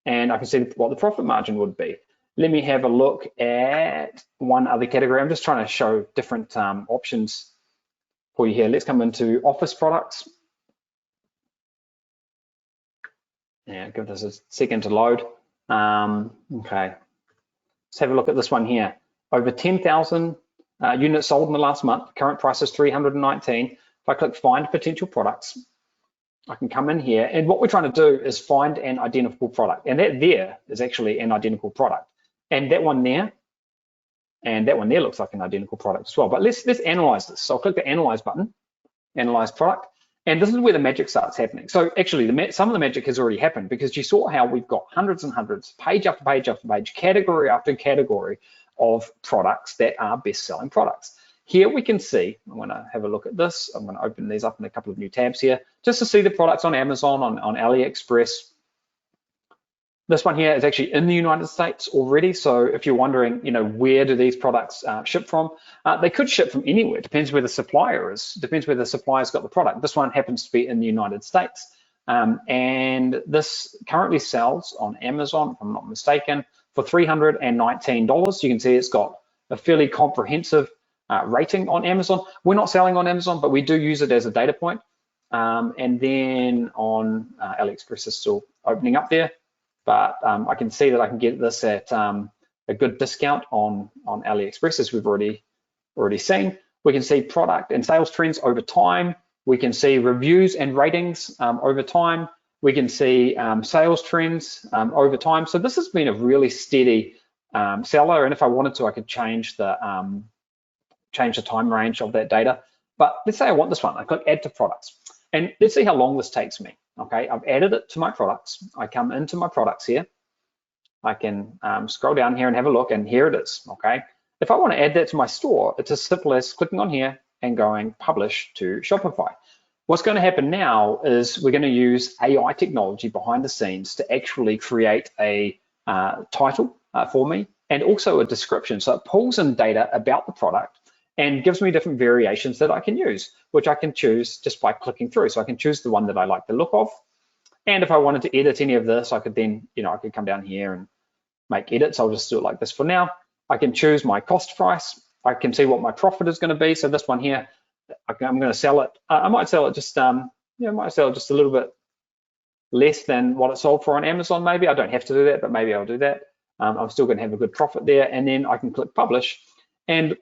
And I can see what the profit margin would be. Let me have a look at one other category. I'm just trying to show different options for you here. Let's come into office products. Yeah, give this a second to load. Okay, let's have a look at this one here. Over 10,000 units sold in the last month. Current price is 319. If I click find potential products, I can come in here, and what we're trying to do is find an identical product, and that there is actually an identical product, and that one there, and that one there looks like an identical product as well. But let's analyze this. So I'll click the analyze button, analyze product, and this is where the magic starts happening. So actually, some of the magic has already happened, because you saw how we've got hundreds and hundreds, page after page after page, category after category of products that are best-selling products. Here we can see, I'm going to have a look at this. I'm going to open these up in a couple of new tabs here, just to see the products on Amazon, on AliExpress. This one here is actually in the United States already. So if you're wondering, where do these products ship from? They could ship from anywhere. Depends where the supplier is. Depends where the supplier's got the product. This one happens to be in the United States. And this currently sells on Amazon, if I'm not mistaken, for $319. You can see it's got a fairly comprehensive rating on Amazon. We're not selling on Amazon, but we do use it as a data point. And then on AliExpress is still opening up there, but I can see that I can get this at a good discount on AliExpress, as we've already seen. We can see product and sales trends over time. We can see reviews and ratings over time. We can see sales trends over time. So this has been a really steady seller, and if I wanted to, I could change the time range of that data. But let's say I want this one. I click add to products, and let's see how long this takes me. Okay, I've added it to my products. I come into my products here. I can scroll down here and have a look, and here it is. Okay, if I want to add that to my store, it's as simple as clicking on here and going publish to Shopify. What's going to happen now is we're going to use AI technology behind the scenes to actually create a title for me, and also a description. So it pulls in data about the product and gives me different variations that I can use, which I can choose just by clicking through. So I can choose the one that I like the look of. And if I wanted to edit any of this, I could then, I could come down here and make edits. I'll just do it like this for now. I can choose my cost price. I can see what my profit is going to be. So this one here, I'm going to sell it. I might sell it just, I might sell it just a little bit less than what it sold for on Amazon. Maybe I don't have to do that, but maybe I'll do that. I'm still going to have a good profit there, and then I can click publish, and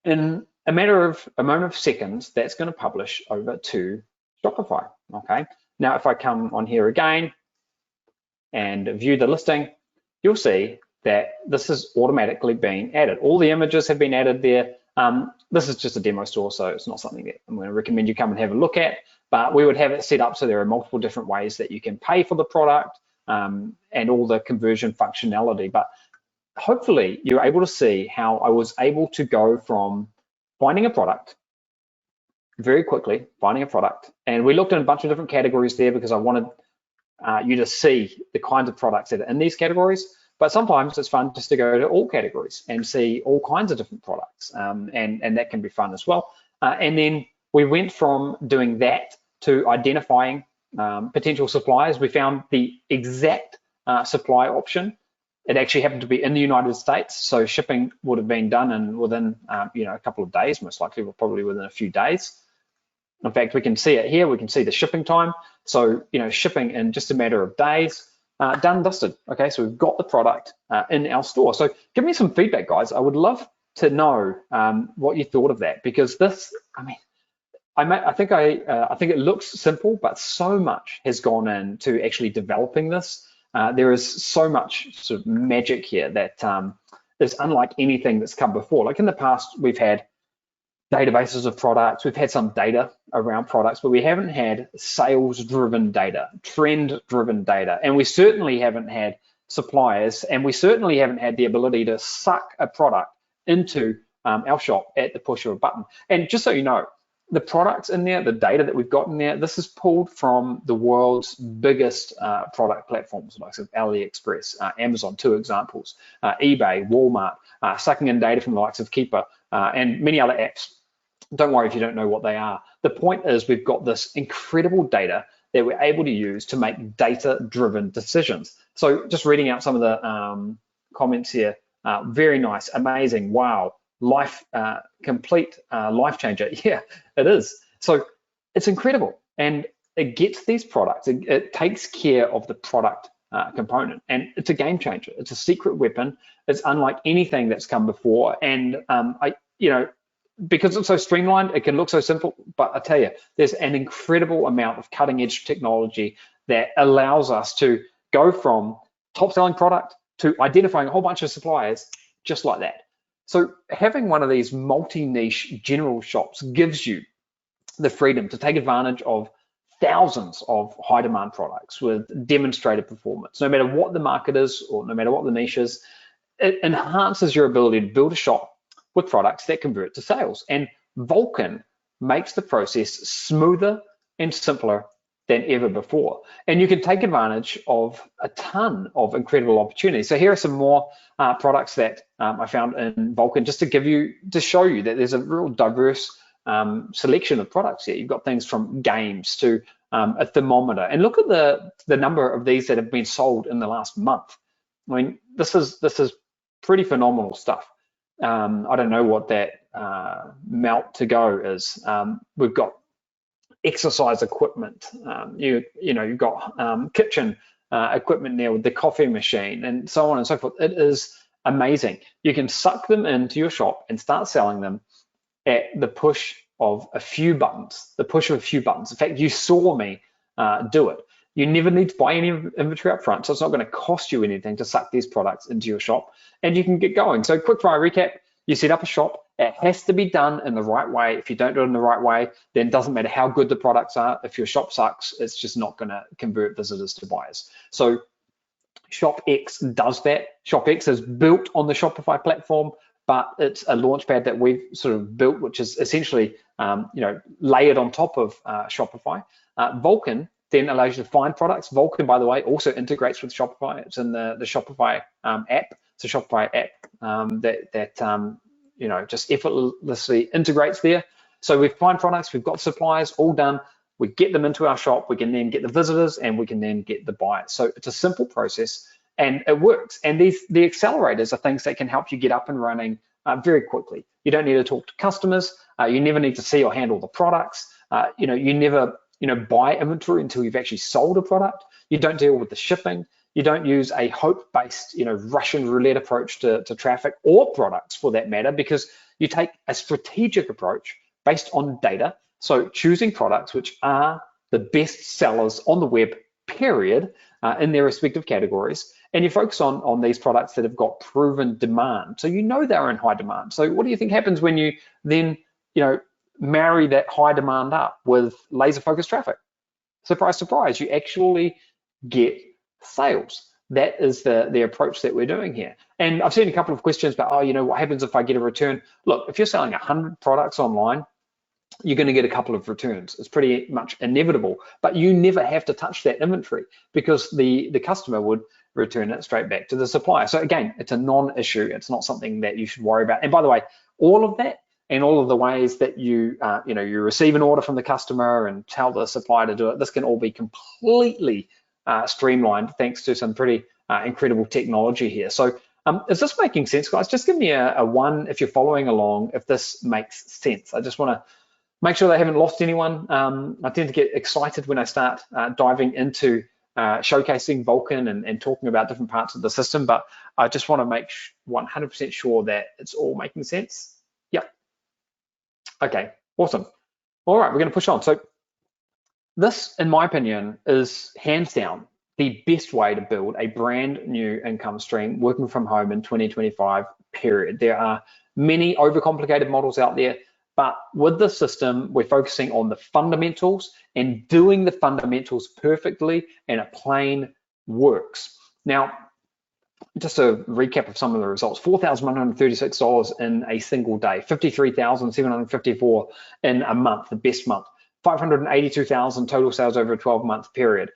in a matter of seconds, that's going to publish over to Shopify. Okay. Now, if I come on here again and view the listing, you'll see that this has automatically been added. All the images have been added there. This is just a demo store, so it's not something that I'm going to recommend you come and have a look at, but we would have it set up so there are multiple different ways that you can pay for the product, and all the conversion functionality. But hopefully you're able to see how I was able to go from finding a product very quickly, finding a product, and we looked at a bunch of different categories there because I wanted you to see the kinds of products that are in these categories. But sometimes it's fun just to go to all categories and see all kinds of different products, and that can be fun as well. And then we went from doing that to identifying potential suppliers. We found the exact supply option. It actually happened to be in the United States, so shipping would have been done within a couple of days, most likely, probably within a few days. In fact, we can see it here. We can see the shipping time. So shipping in just a matter of days. Done, dusted. Okay, so we've got the product in our store. So give me some feedback, guys. I would love to know what you thought of that, because this, I think it looks simple, but so much has gone into actually developing this. There is so much sort of magic here that is unlike anything that's come before. Like in the past, we've had databases of products, we've had some data around products, but we haven't had sales-driven data, trend-driven data, and we certainly haven't had suppliers, and we certainly haven't had the ability to suck a product into our shop at the push of a button. And just so you know, the products in there, the data that we've got in there, this is pulled from the world's biggest product platforms, like AliExpress, Amazon, two examples, eBay, Walmart, sucking in data from the likes of Keeper, and many other apps. Don't worry if you don't know what they are. The point is we've got this incredible data that we're able to use to make data-driven decisions. So just reading out some of the comments here, very nice, amazing, wow, complete life changer. Yeah, it is. So it's incredible, and it gets these products. It takes care of the product component, and it's a game changer. It's a secret weapon. It's unlike anything that's come before, and because it's so streamlined, it can look so simple, but I tell you, there's an incredible amount of cutting edge technology that allows us to go from top selling product to identifying a whole bunch of suppliers just like that. So having one of these multi-niche general shops gives you the freedom to take advantage of thousands of high demand products with demonstrated performance. No matter what the market is or no matter what the niche is, it enhances your ability to build a shop with products that convert to sales. And Vulcan makes the process smoother and simpler than ever before. And you can take advantage of a ton of incredible opportunities. So here are some more products that I found in Vulcan, just to show you that there's a real diverse selection of products here. You've got things from games to a thermometer. And look at the number of these that have been sold in the last month. I mean, this is pretty phenomenal stuff. I don't know what that melt to go is. We've got exercise equipment. You've got kitchen equipment there with the coffee machine and so on and so forth. It is amazing. You can suck them into your shop and start selling them at the push of a few buttons. The push of a few buttons. In fact, you saw me do it. You never need to buy any inventory up front, so it's not going to cost you anything to suck these products into your shop, and you can get going. So quick fire recap, you set up a shop. It has to be done in the right way. If you don't do it in the right way, then it doesn't matter how good the products are. If your shop sucks, it's just not going to convert visitors to buyers. So ShopX does that. ShopX is built on the Shopify platform, but it's a launchpad that we've sort of built, which is essentially layered on top of Shopify. Vulcan then allows you to find products. Vulcan, by the way, also integrates with Shopify. It's in the Shopify app. It's a Shopify app that just effortlessly integrates there. So we find products, we've got suppliers all done. We get them into our shop. We can then get the visitors, and we can then get the buyers. So it's a simple process, and it works. And the accelerators are things that can help you get up and running very quickly. You don't need to talk to customers. You never need to see or handle the products. You never buy inventory until you've actually sold a product. You don't deal with the shipping. You don't use a hope-based, Russian roulette approach to traffic or products for that matter, because you take a strategic approach based on data. So choosing products which are the best sellers on the web, period, in their respective categories. And you focus on these products that have got proven demand. So they're in high demand. So what do you think happens when you then, marry that high demand up with laser focused traffic? Surprise, surprise, you actually get sales. That is the approach that we're doing here. And I've seen a couple of questions about, what happens if I get a return? Look, if you're selling 100 products online, you're going to get a couple of returns. It's pretty much inevitable, but you never have to touch that inventory because the customer would return it straight back to the supplier. So again, it's a non-issue. It's not something that you should worry about. And by the way, all of that and all of the ways that you receive an order from the customer and tell the supplier to do it, this can all be completely streamlined thanks to some pretty incredible technology here. So is this making sense, guys? Just give me a one if you're following along, if this makes sense. I just want to make sure they haven't lost anyone. I tend to get excited when I start diving into showcasing Vulcan and talking about different parts of the system, but I just want to make 100% sure that it's all making sense. Yep. Okay, awesome. All right, we're going to push on. So this, in my opinion, is hands down the best way to build a brand new income stream working from home in 2025, period. There are many overcomplicated models out there, but with this system, we're focusing on the fundamentals and doing the fundamentals perfectly, and it plain works. Now, just a recap of some of the results: $4,136 in a single day, $53,754 in a month, the best month, 582,000 total sales over a 12-month period,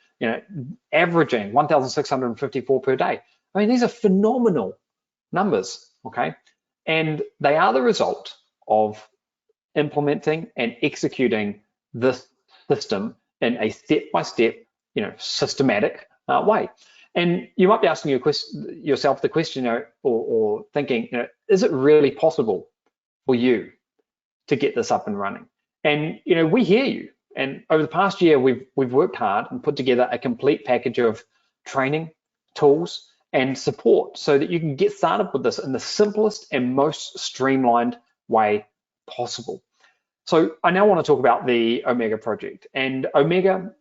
averaging 1,654 per day. I mean, these are phenomenal numbers, okay? And they are the result of implementing and executing this system in a step-by-step, systematic way. And you might be asking yourself the question, or thinking, is it really possible for you to get this up and running? And we hear you. And over the past year, we've worked hard and put together a complete package of training, tools, and support so that you can get started with this in the simplest and most streamlined way possible. So I now want to talk about the Omega project. And Omega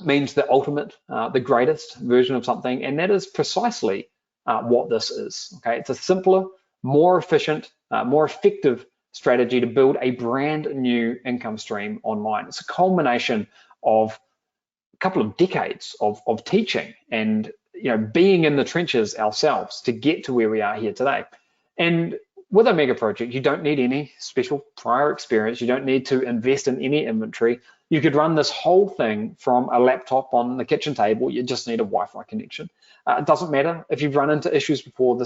means the ultimate, the greatest version of something, and that is precisely what this is. Okay, it's a simpler, more efficient, more effective strategy to build a brand new income stream online. It's a culmination of a couple of decades of teaching and being in the trenches ourselves to get to where we are here today. And with Omega project, you don't need any special prior experience. You don't need to invest in any inventory. You could run this whole thing from a laptop on the kitchen table. You just need a Wi-Fi connection. It doesn't matter if you've run into issues before.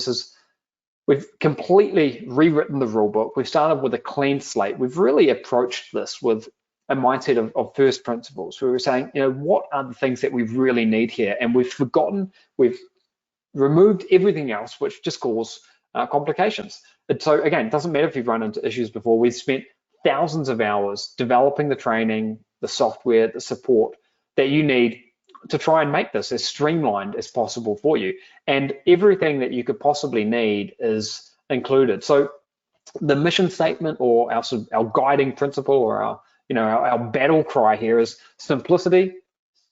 We've completely rewritten the rule book. We've started with a clean slate. We've really approached this with a mindset of first principles. We were saying, what are the things that we really need here? And we've removed everything else, which just cause complications. And so again, it doesn't matter if you've run into issues before. We've spent thousands of hours developing the training, the software, the support that you need to try and make this as streamlined as possible for you. And everything that you could possibly need is included. So the mission statement, or our guiding principle, or our battle cry here is simplicity,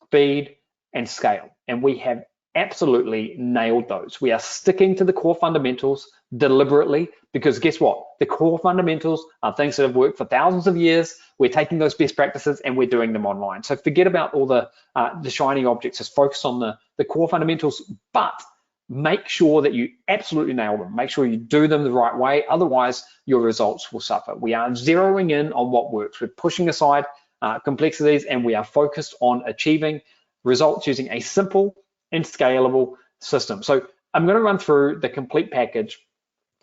speed, and scale. And we have absolutely nailed those. We are sticking to the core fundamentals deliberately, because guess what? The core fundamentals are things that have worked for thousands of years. We're taking those best practices and we're doing them online. So forget about all the shiny objects. Just focus on the core fundamentals, but make sure that you absolutely nail them. Make sure you do them the right way. Otherwise, your results will suffer. We are zeroing in on what works. We're pushing aside complexities, and we are focused on achieving results using a simple and scalable system. So I'm going to run through the complete package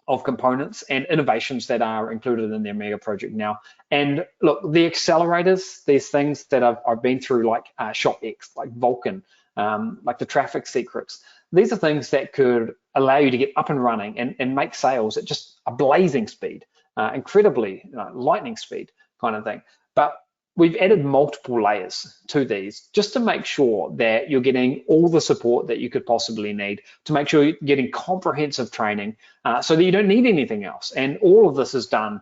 of components and innovations that are included in the Omega project now. And look, the accelerators, these things that I've been through, like ShopX, like Vulcan, like the traffic secrets, these are things that could allow you to get up and running and make sales at just a blazing speed, incredibly lightning speed kind of thing. But we've added multiple layers to these just to make sure that you're getting all the support that you could possibly need, to make sure you're getting comprehensive training so that you don't need anything else. And all of this is done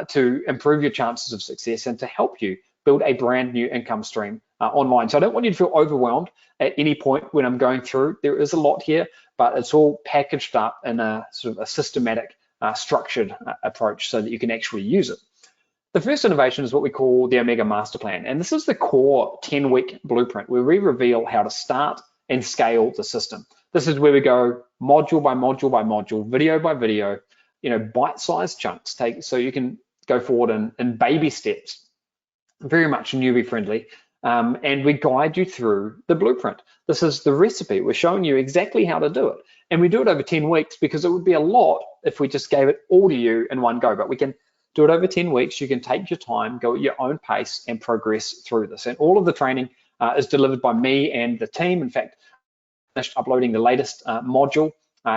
to improve your chances of success and to help you build a brand new income stream online. So I don't want you to feel overwhelmed at any point when I'm going through. There is a lot here, but it's all packaged up in a sort of a systematic, structured approach so that you can actually use it. The first innovation is what we call the Omega Master Plan. And this is the core 10-week bluept where we reveal how to start and scale the system. This is where we go module by module by module, video by video, bite-sized chunks, so you can go forward in baby steps, very much newbie friendly. And we guide you through the blueprint. This is the recipe. We're showing you exactly how to do it. And we do it over 10 weeks because it would be a lot if we just gave it all to you in one go, but we can do it over 10 weeks. You can take your time, go at your own pace, and progress through this. And all of the training is delivered by me and the team. In fact, I finished uploading the latest module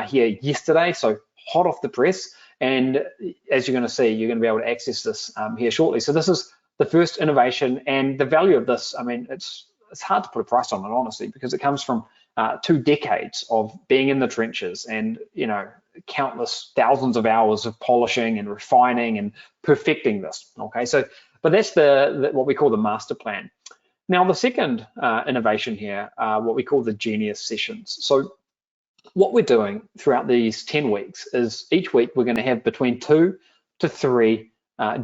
here yesterday, so hot off the press. And as you're going to see, you're going to be able to access this here shortly. So this is the first innovation, and the value of this, I mean, it's hard to put a price on it, honestly, because it comes from 2 decades of being in the trenches and, countless thousands of hours of polishing and refining and perfecting this. Okay, so, but that's what we call the master plan. Now, the second innovation here are what we call the Genius Sessions. So what we're doing throughout these 10 weeks is each week we're going to have between 2 to 3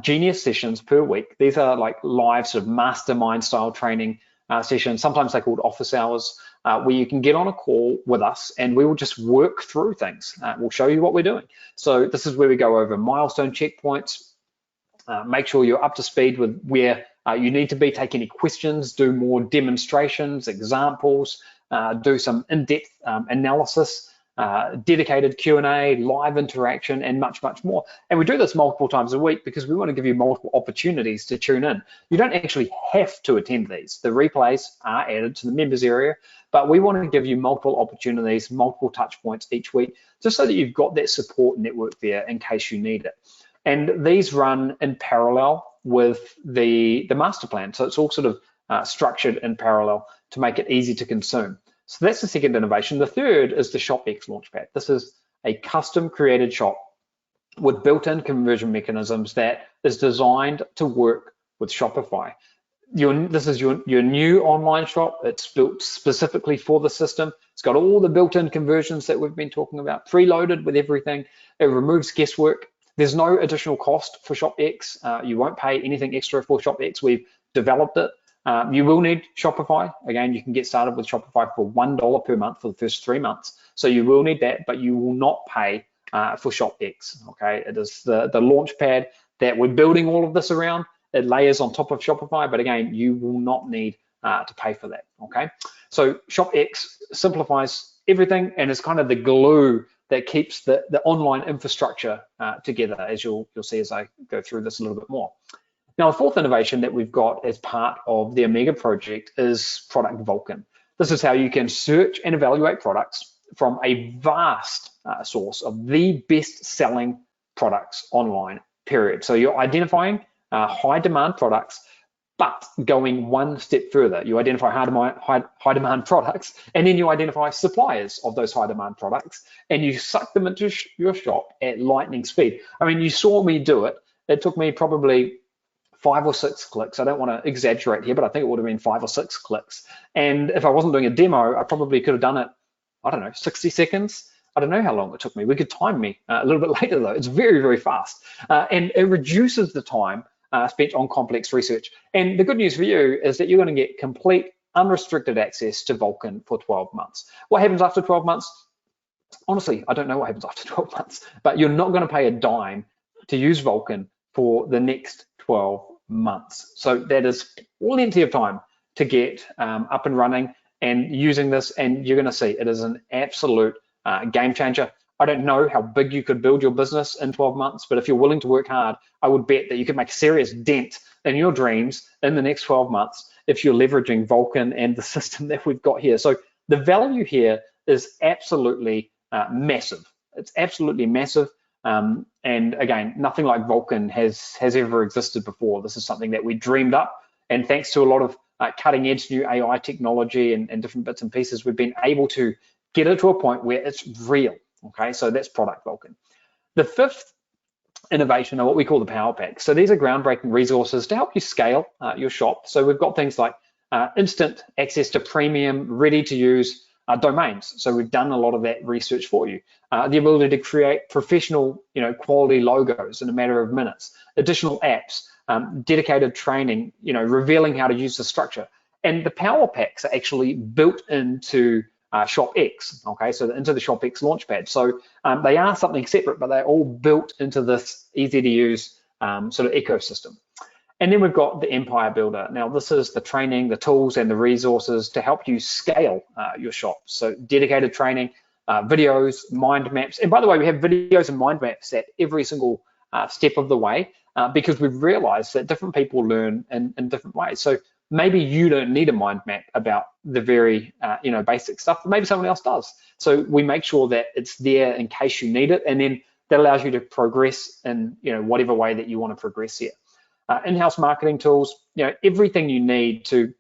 Genius sessions per week. These are like live sort of mastermind style training sessions. Sometimes they're called office hours, where you can get on a call with us and we will just work through things. We'll show you what we're doing. So this is where we go over milestone checkpoints, make sure you're up to speed with where you need to be, take any questions, do more demonstrations, examples, do some in-depth analysis, dedicated Q&A, live interaction, and much, much more. And we do this multiple times a week because we want to give you multiple opportunities to tune in. You don't actually have to attend these. The replays are added to the members area, but we want to give you multiple opportunities, multiple touch points each week, just so that you've got that support network there in case you need it. And these run in parallel with the master plan. So it's all sort of structured in parallel to make it easy to consume. So that's the second innovation. The third is the ShopX Launchpad. This is a custom created shop with built-in conversion mechanisms that is designed to work with Shopify. This is your new online shop. It's built specifically for the system. It's got all the built-in conversions that we've been talking about, preloaded with everything. It removes guesswork. There's no additional cost for ShopX. You won't pay anything extra for ShopX. We've developed it. You will need Shopify. Again, you can get started with Shopify for $1 per month for the first 3 months. So you will need that, but you will not pay for ShopX, okay? It is the Launchpad that we're building all of this around. It layers on top of Shopify, but again, you will not need to pay for that, okay? So ShopX simplifies everything and is kind of the glue that keeps the online infrastructure together, as you'll see as I go through this a little bit more. Now, the fourth innovation that we've got as part of the Omega project is Product Vulcan. This is how you can search and evaluate products from a vast source of the best-selling products online, period. So you're identifying high-demand products, but going one step further. You identify high-demand products, and then you identify suppliers of those high-demand products, and you suck them into your shop at lightning speed. I mean, you saw me do it. It took me probably 5 or 6 clicks. I don't want to exaggerate here, but I think it would have been 5 or 6 clicks. And if I wasn't doing a demo, I probably could have done it, I don't know, 60 seconds. I don't know how long it took me. We could time me a little bit later though. It's very, very fast. And it reduces the time spent on complex research. And the good news for you is that you're going to get complete unrestricted access to Vulcan for 12 months. What happens after 12 months? Honestly, I don't know what happens after 12 months, but you're not going to pay a dime to use Vulcan for the next 12 months. So that is plenty of time to get up and running and using this, and you're going to see it is an absolute game changer. I don't know how big you could build your business in 12 months, but if you're willing to work hard, I would bet that you could make a serious dent in your dreams in the next 12 months if you're leveraging Vulcan and the system that we've got here. So the value here is absolutely massive. It's absolutely massive. And again, nothing like Vulcan has ever existed before. This is something that we dreamed up, and thanks to a lot of cutting edge new AI technology and different bits and pieces, we've been able to get it to a point where it's real. Okay, so that's Product Vulcan. The fifth innovation are what we call the Power Packs. So these are groundbreaking resources to help you scale your shop. So we've got things like instant access to premium, ready to use domains. So we've done a lot of that research for you. The ability to create professional, quality logos in a matter of minutes, additional apps, dedicated training, revealing how to use the structure. And the Power Packs are actually built into ShopX, okay, so into the ShopX Launchpad. So they are something separate, but they're all built into this easy to use sort of ecosystem. And then we've got the Empire Builder. Now, this is the training, the tools, and the resources to help you scale your shop. So dedicated training, videos, mind maps. And by the way, we have videos and mind maps at every single step of the way because we've realized that different people learn in different ways. So maybe you don't need a mind map about the very basic stuff, but maybe someone else does. So we make sure that it's there in case you need it, and then that allows you to progress in whatever way that you want to progress here. In-house marketing tools, everything you need to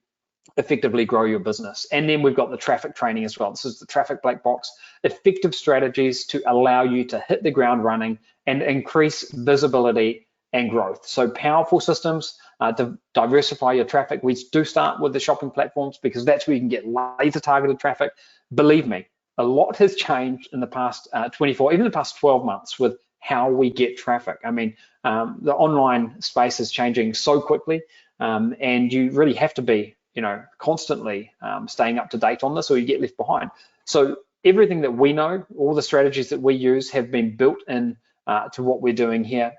effectively grow your business. And then we've got the traffic training as well. This is the traffic black box, effective strategies to allow you to hit the ground running and increase visibility and growth. So powerful systems to diversify your traffic. We do start with the shopping platforms because that's where you can get laser targeted traffic. Believe me, a lot has changed in the past 24, even the past 12 months with how we get traffic. I mean, the online space is changing so quickly, and you really have to be, constantly staying up to date on this, or you get left behind. So everything that we know, all the strategies that we use have been built in to what we're doing here.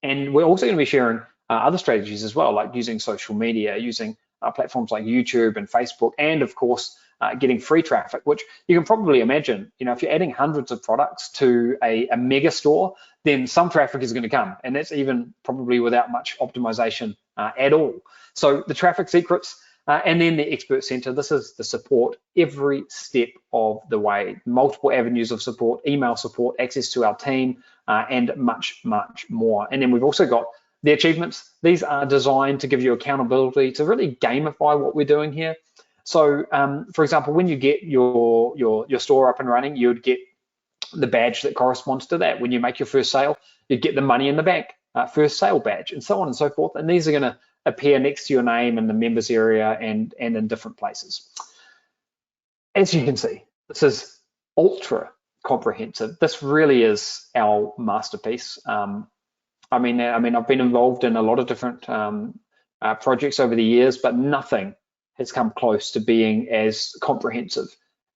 And we're also going to be sharing other strategies as well, like using social media, using platforms like YouTube and Facebook, and of course, getting free traffic, which you can probably imagine, if you're adding hundreds of products to a mega store, then some traffic is going to come. And that's even probably without much optimization at all. So the traffic secrets, and then the expert center, this is the support every step of the way, multiple avenues of support, email support, access to our team, and much, much more. And then we've also got the achievements. These are designed to give you accountability, to really gamify what we're doing here. So, for example, when you get your store up and running, you'd get the badge that corresponds to that. When you make your first sale, you'd get the money in the bank, first sale badge, and so on and so forth. And these are going to appear next to your name in the members area and in different places. As you can see, this is ultra comprehensive. This really is our masterpiece. I mean, I've been involved in a lot of different projects over the years, but nothing has come close to being as comprehensive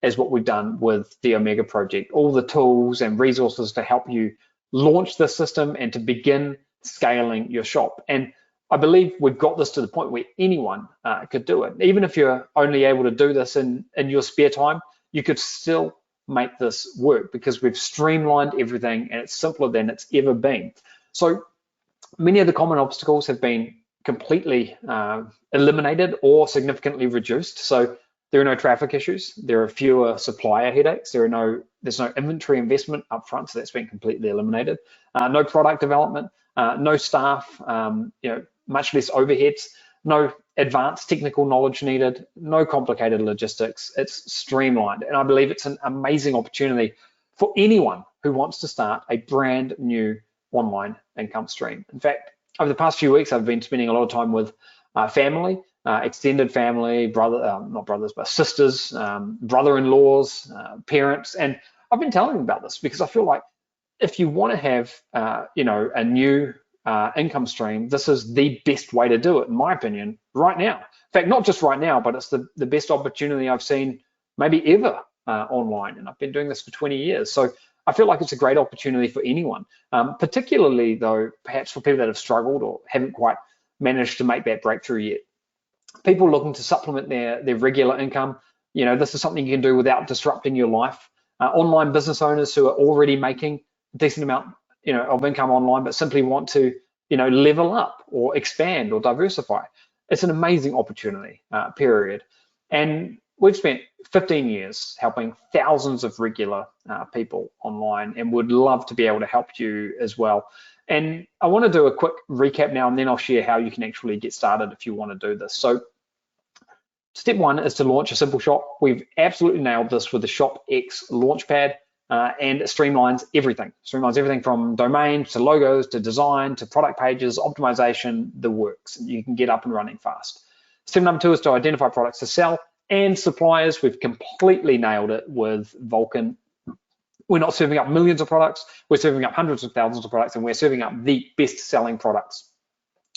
as what we've done with the Omega project. All the tools and resources to help you launch the system and to begin scaling your shop. And I believe we've got this to the point where anyone could do it. Even if you're only able to do this in your spare time, you could still make this work because we've streamlined everything and it's simpler than it's ever been. So many of the common obstacles have been completely eliminated or significantly reduced. So there are no traffic issues. There are fewer supplier headaches. There's no inventory investment up front, so that's been completely eliminated. No product development, no staff, much less overheads, no advanced technical knowledge needed, no complicated logistics. It's streamlined, and I believe it's an amazing opportunity for anyone who wants to start a brand new online income stream. In fact, over the past few weeks, I've been spending a lot of time with family, extended family, not brothers, but sisters, brother-in-laws, parents, and I've been telling them about this because I feel like if you want to have, a new income stream, this is the best way to do it, in my opinion, right now. In fact, not just right now, but it's the best opportunity I've seen maybe ever online, and I've been doing this for 20 years. So I feel like it's a great opportunity for anyone, particularly though, perhaps for people that have struggled or haven't quite managed to make that breakthrough yet. People looking to supplement their regular income, this is something you can do without disrupting your life. Online business owners who are already making a decent amount, of income online, but simply want to, level up or expand or diversify. It's an amazing opportunity, period. And we've spent 15 years helping thousands of regular people online and would love to be able to help you as well. And I want to do a quick recap now, and then I'll share how you can actually get started if you want to do this. So step one is to launch a simple shop. We've absolutely nailed this with the Shop X Launchpad, and it streamlines everything. Streamlines everything from domains to logos to design to product pages, optimization, the works. You can get up and running fast. Step number two is to identify products to sell and suppliers. We've completely nailed it with Vulcan. We're not serving up millions of products, we're serving up hundreds of thousands of products, and we're serving up the best selling products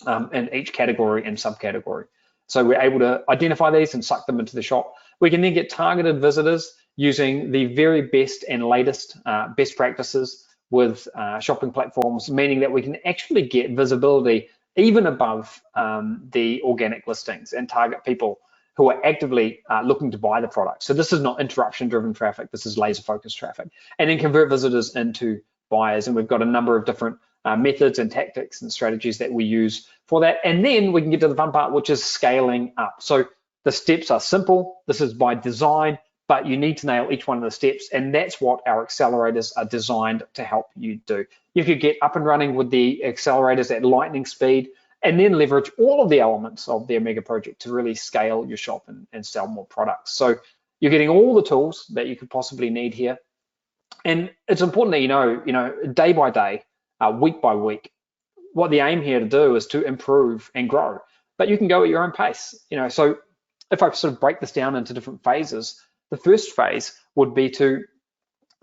in each category and subcategory. So we're able to identify these and suck them into the shop. We can then get targeted visitors using the very best and latest best practices with shopping platforms, meaning that we can actually get visibility even above the organic listings and target people who are actively looking to buy the product. So this is not interruption-driven traffic, this is laser-focused traffic. And then convert visitors into buyers. And we've got a number of different methods and tactics and strategies that we use for that. And then we can get to the fun part, which is scaling up. So the steps are simple, this is by design, but you need to nail each one of the steps, and that's what our accelerators are designed to help you do. You could get up and running with the accelerators at lightning speed, and then leverage all of the elements of the Omega project to really scale your shop and sell more products. So you're getting all the tools that you could possibly need here. And it's important that you know, day by day, week by week, what the aim here to do is to improve and grow, but you can go at your own pace. So if I sort of break this down into different phases, the first phase would be to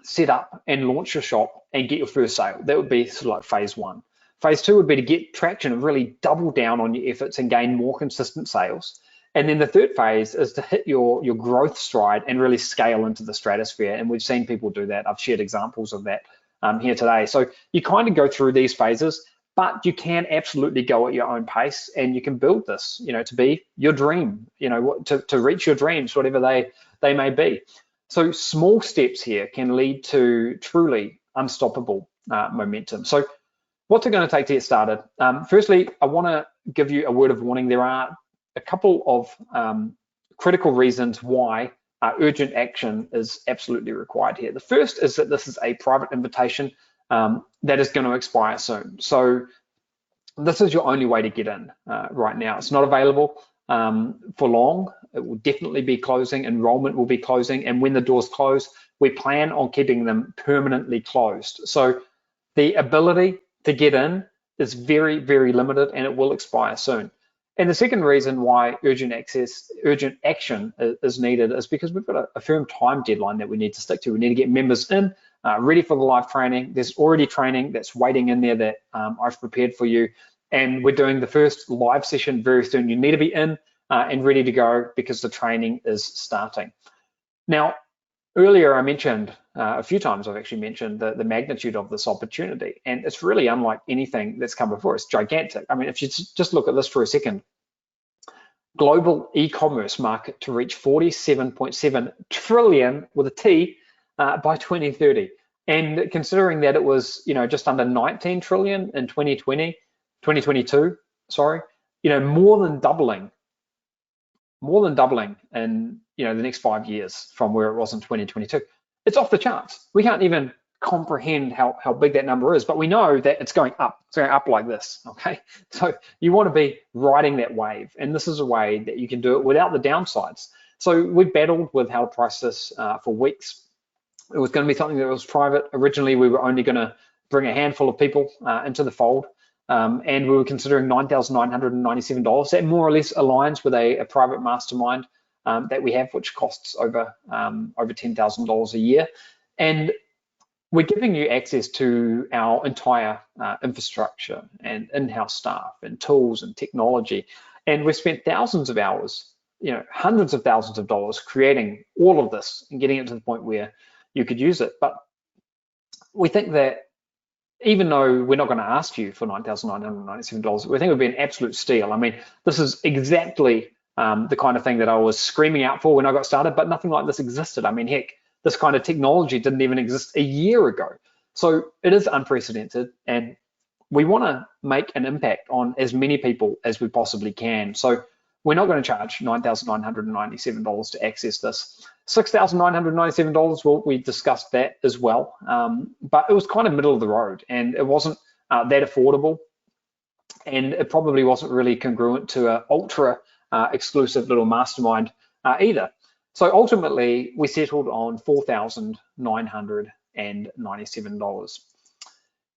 set up and launch your shop and get your first sale. That would be sort of like phase one. Phase two would be to get traction and really double down on your efforts and gain more consistent sales. And then the third phase is to hit your growth stride and really scale into the stratosphere. And we've seen people do that. I've shared examples of that here today. So you kind of go through these phases, but you can absolutely go at your own pace, and you can build this, to be your dream, to reach your dreams, whatever they may be. So small steps here can lead to truly unstoppable momentum. So what's it going to take to get started? Firstly, I want to give you a word of warning. There are a couple of critical reasons why urgent action is absolutely required here. The first is that this is a private invitation that is going to expire soon. So this is your only way to get in right now. It's not available for long. It will definitely be closing. Enrollment will be closing. And when the doors close, we plan on keeping them permanently closed. So the ability to get in is very, very limited, and it will expire soon. And the second reason why urgent action is needed is because we've got a firm time deadline that we need to stick to. We need to get members in, ready for the live training. There's already training that's waiting in there that I've prepared for you. And we're doing the first live session very soon. You need to be in and ready to go because the training is starting. Now, earlier I mentioned, a few times I've actually mentioned the magnitude of this opportunity, and it's really unlike anything that's come before. It's gigantic. I mean, if you just look at this for a second, global e-commerce market to reach 47.7 trillion with a T by 2030. And considering that it was, just under 19 trillion in 2022, sorry, more than doubling in the next 5 years from where it was in 2022. It's off the charts. We can't even comprehend how big that number is, but we know that it's going up. It's going up like this, okay? So you want to be riding that wave, and this is a way that you can do it without the downsides. So we battled with how to price this for weeks. It was going to be something that was private. Originally, we were only going to bring a handful of people into the fold. And we were considering $9,997. That more or less aligns with a private mastermind that we have, which costs over $10,000 a year. And we're giving you access to our entire infrastructure and in-house staff and tools and technology. And we've spent thousands of hours, hundreds of thousands of dollars creating all of this and getting it to the point where you could use it. But we think that even though we're not going to ask you for $9,997, we think it would be an absolute steal. I mean, this is exactly the kind of thing that I was screaming out for when I got started, but nothing like this existed. I mean, heck, this kind of technology didn't even exist a year ago. So it is unprecedented, and we want to make an impact on as many people as we possibly can. So we're not going to charge $9,997 to access this. $6,997, well, we discussed that as well, but it was kind of middle of the road, and it wasn't that affordable, and it probably wasn't really congruent to an ultra exclusive little mastermind either. So ultimately, we settled on $4,997.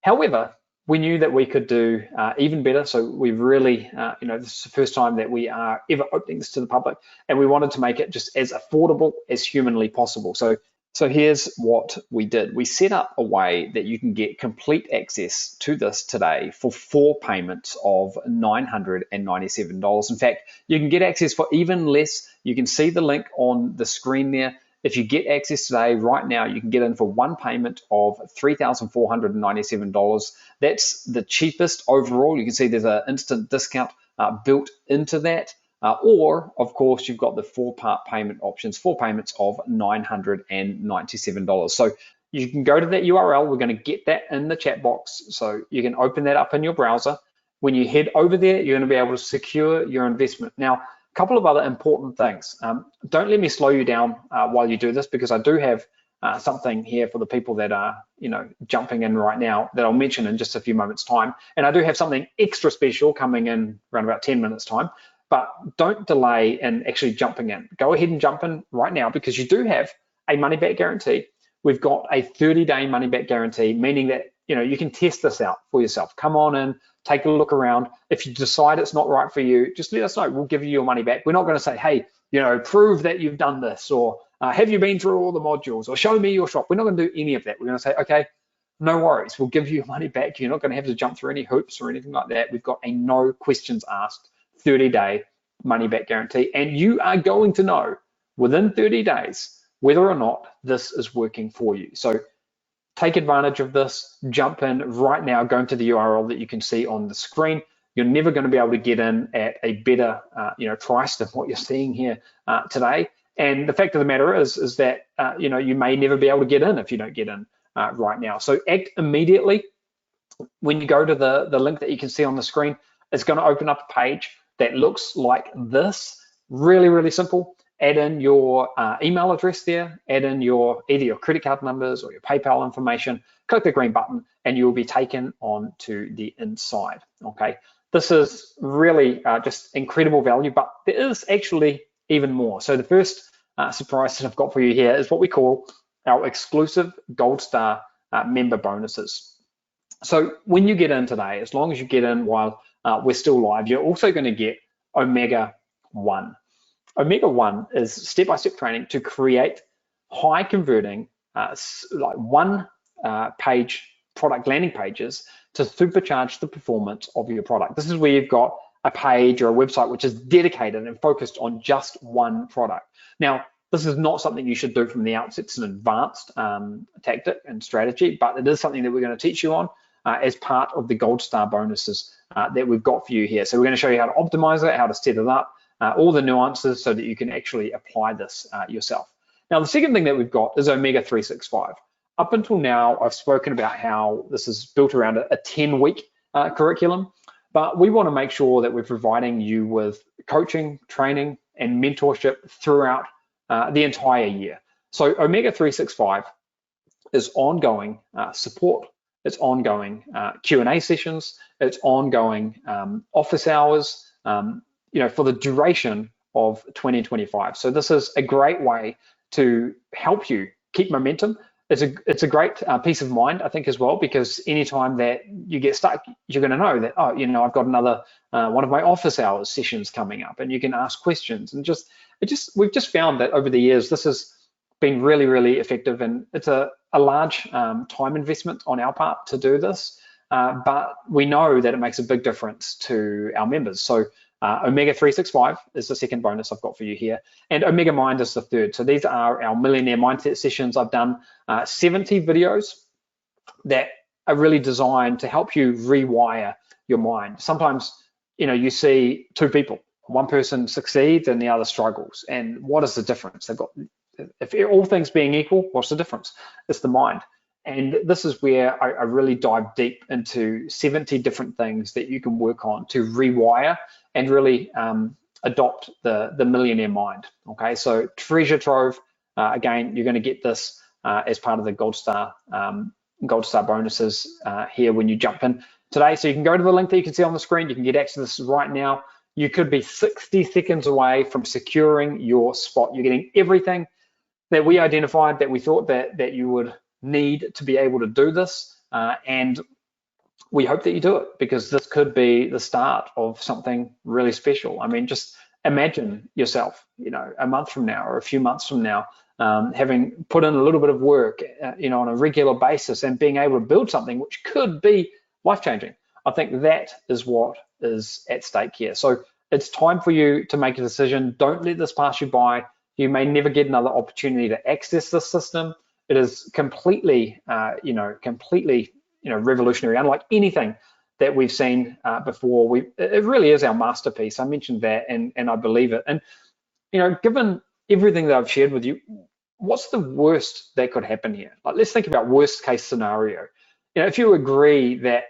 However, we knew that we could do even better. So we really, this is the first time that we are ever opening this to the public, and we wanted to make it just as affordable as humanly possible. So here's what we did. We set up a way that you can get complete access to this today for 4 payments of $997. In fact, you can get access for even less. You can see the link on the screen there. If you get access today, right now, you can get in for 1 payment of $3,497. That's the cheapest overall. You can see there's an instant discount built into that. Or, of course, you've got the 4-part payment options, 4 payments of $997. So you can go to that URL. We're going to get that in the chat box. So you can open that up in your browser. When you head over there, you're going to be able to secure your investment. Now, couple of other important things. Don't let me slow you down while you do this, because I do have something here for the people that are, jumping in right now that I'll mention in just a few moments' time. And I do have something extra special coming in around about 10 minutes' time. But don't delay in actually jumping in. Go ahead and jump in right now, because you do have a money-back guarantee. We've got a 30-day money-back guarantee, meaning that you can test this out for yourself. Come on in, take a look around. If you decide it's not right for you, just let us know. We'll give you your money back. We're not going to say, hey, prove that you've done this, or have you been through all the modules, or show me your shop. We're not going to do any of that. We're going to say, okay, no worries. We'll give you your money back. You're not going to have to jump through any hoops or anything like that. We've got a no questions asked 30-day money back guarantee, and you are going to know within 30 days whether or not this is working for you. So take advantage of this. Jump in right now, going to the URL that you can see on the screen. You're never going to be able to get in at a better price than what you're seeing here today. And the fact of the matter is that you may never be able to get in if you don't get in right now. So act immediately. When you go to the link that you can see on the screen, it's going to open up a page that looks like this. Really, really simple. Add in your email address there, add in either your credit card numbers or your PayPal information, click the green button, and you will be taken on to the inside, okay? This is really just incredible value, but there is actually even more. So the first surprise that I've got for you here is what we call our exclusive Gold Star member bonuses. So when you get in today, as long as you get in while we're still live, you're also going to get Omega 1. Omega 1 is step-by-step training to create high converting like one-page product landing pages to supercharge the performance of your product. This is where you've got a page or a website which is dedicated and focused on just one product. Now, this is not something you should do from the outset. It's an advanced tactic and strategy, but it is something that we're going to teach you on as part of the Gold Star bonuses that we've got for you here. So we're going to show you how to optimize it, how to set it up, all the nuances so that you can actually apply this yourself. Now, the second thing that we've got is Omega 365. Up until now, I've spoken about how this is built around a 10-week curriculum, but we want to make sure that we're providing you with coaching, training, and mentorship throughout the entire year. So Omega 365 is ongoing support, it's ongoing Q&A sessions, it's ongoing office hours, for the duration of 2025. So this is a great way to help you keep momentum. It's a great peace of mind, I think, as well, because anytime that you get stuck, you're going to know that, I've got another one of my office hours sessions coming up, and you can ask questions. And we've just found that over the years, this has been really, really effective, and it's a large time investment on our part to do this, but we know that it makes a big difference to our members. So Omega 365 is the second bonus I've got for you here, and Omega Mind is the third. So these are our millionaire mindset sessions. I've done 70 videos that are really designed to help you rewire your mind. Sometimes, you see two people, one person succeeds and the other struggles, and what is the difference? If all things being equal, what's the difference? It's the mind. And this is where I really dive deep into 70 different things that you can work on to rewire and really adopt the millionaire mind. Okay, so treasure trove. Again, you're going to get this as part of the Gold Star bonuses here when you jump in today. So you can go to the link that you can see on the screen. You can get access to this right now. You could be 60 seconds away from securing your spot. You're getting everything that we identified that we thought that you would need to be able to do this, and we hope that you do it, because this could be the start of something really special. I mean, just imagine yourself, a month from now or a few months from now, having put in a little bit of work, on a regular basis, and being able to build something which could be life-changing. I think that is what is at stake here. So it's time for you to make a decision. Don't let this pass you by. You may never get another opportunity to access this system. It is completely, revolutionary, unlike anything that we've seen before. It really is our masterpiece. I mentioned that, and I believe it. And given everything that I've shared with you, what's the worst that could happen here? Like, let's think about worst case scenario. If you agree that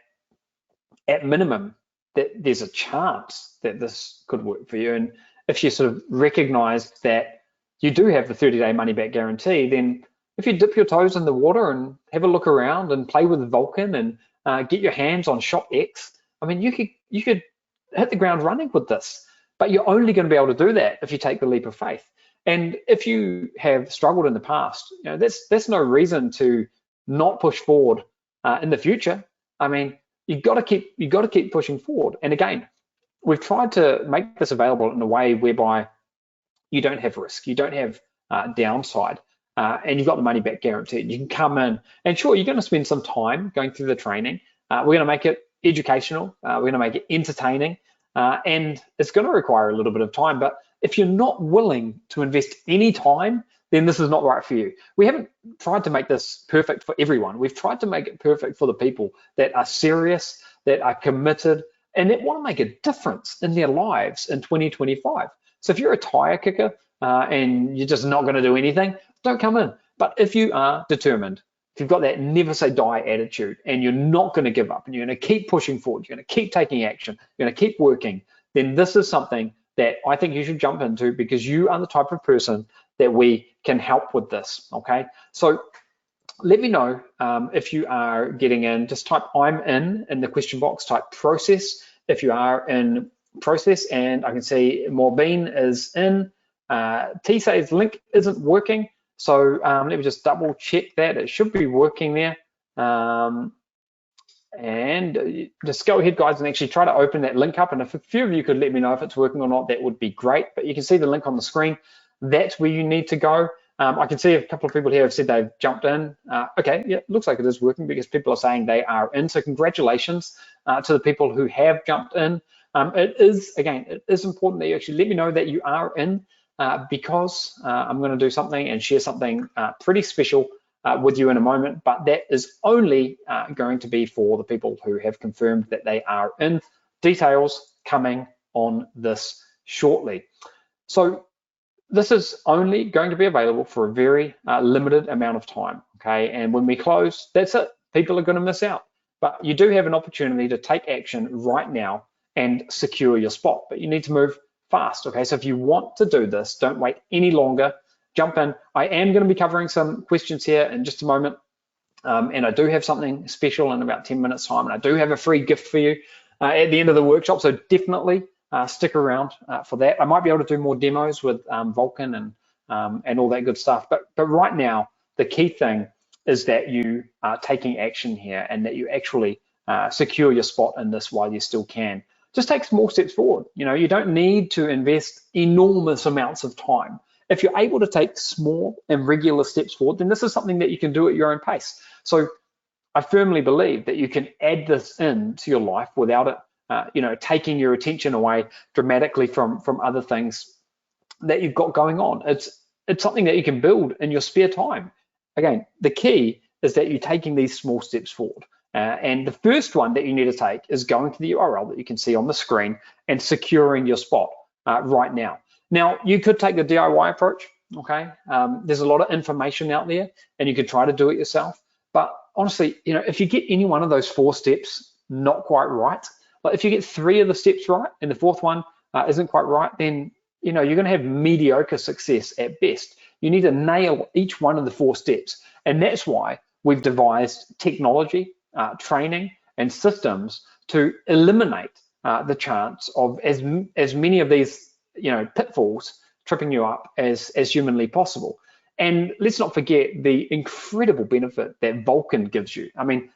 at minimum that there's a chance that this could work for you, and if you sort of recognize that you do have the 30-day money back guarantee, then if you dip your toes in the water and have a look around and play with Vulcan and get your hands on Shop X, I mean, you could hit the ground running with this, but you're only going to be able to do that if you take the leap of faith. And if you have struggled in the past, that's no reason to not push forward in the future, I mean, you've got to keep pushing forward. And again, we've tried to make this available in a way whereby you don't have risk, you don't have downside, and you've got the money back guaranteed. You can come in, and sure, you're going to spend some time going through the training. We're going to make it educational, we're going to make it entertaining, and it's going to require a little bit of time. But if you're not willing to invest any time, then this is not right for you. We haven't tried to make this perfect for everyone. We've tried to make it perfect for the people that are serious, that are committed, and that want to make a difference in their lives in 2025. So if you're a tire kicker and you're just not going to do anything, don't come in. But if you are determined, if you've got that never say die attitude and you're not going to give up and you're going to keep pushing forward, you're going to keep taking action, you're going to keep working, then this is something that I think you should jump into, because you are the type of person that we can help with this, okay? So let me know if you are getting in. Just type I'm in the question box, type process if you are in process, and I can see Morbeen is in. T says link isn't working, so let me just double check that. It should be working there. And just go ahead, guys, and actually try to open that link up. And if a few of you could let me know if it's working or not, that would be great. But you can see the link on the screen. That's where you need to go. I can see a couple of people here have said they've jumped in. Okay, yeah, looks like it is working, because people are saying they are in. So congratulations to the people who have jumped in. It is important that you actually let me know that you are in, because I'm going to do something and share something pretty special with you in a moment, but that is only going to be for the people who have confirmed that they are in. Details coming on this shortly. So this is only going to be available for a very limited amount of time, okay? And when we close, that's it. People are going to miss out. But you do have an opportunity to take action right now and secure your spot, but you need to move fast, okay? So if you want to do this, don't wait any longer. Jump in. I am going to be covering some questions here in just a moment, and I do have something special in about 10 minutes time, and I do have a free gift for you at the end of the workshop, so definitely stick around for that. I might be able to do more demos with Vulcan and all that good stuff, but right now the key thing is that you are taking action here, and that you actually secure your spot in this while you still can. Just take small steps forward. You know, you don't need to invest enormous amounts of time. If you're able to take small and regular steps forward, then this is something that you can do at your own pace. So I firmly believe that you can add this into your life without it, taking your attention away dramatically from other things that you've got going on. It's something that you can build in your spare time. Again, the key is that you're taking these small steps forward. And the first one that you need to take is going to the URL that you can see on the screen and securing your spot right now. Now, you could take the DIY approach, okay? There's a lot of information out there, and you could try to do it yourself. But honestly, if you get any one of those 4 steps not quite right, but if you get 3 of the steps right and the 4th one isn't quite right, then you're going to have mediocre success at best. You need to nail each one of the 4 steps, and that's why we've devised technology, training, and systems to eliminate the chance of as many of these pitfalls tripping you up as humanly possible. And let's not forget the incredible benefit that Vulcan gives you. I mean,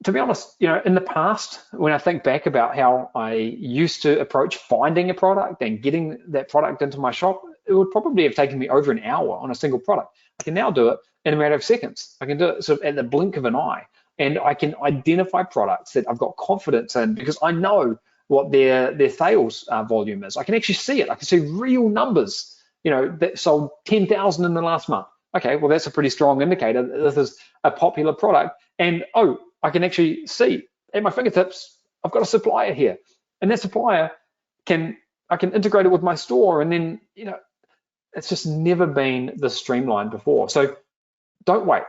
to be honest, in the past, when I think back about how I used to approach finding a product and getting that product into my shop, it would probably have taken me over an hour on a single product. I can now do it in a matter of seconds. I can do it sort of at the blink of an eye, and I can identify products that I've got confidence in because I know what their sales volume is. I can actually see it. I can see real numbers, that sold 10,000 in the last month. Okay, well, that's a pretty strong indicator that this is a popular product. And I can actually see at my fingertips, I've got a supplier here, and that supplier I can integrate it with my store, and then it's just never been this streamlined before. So don't wait.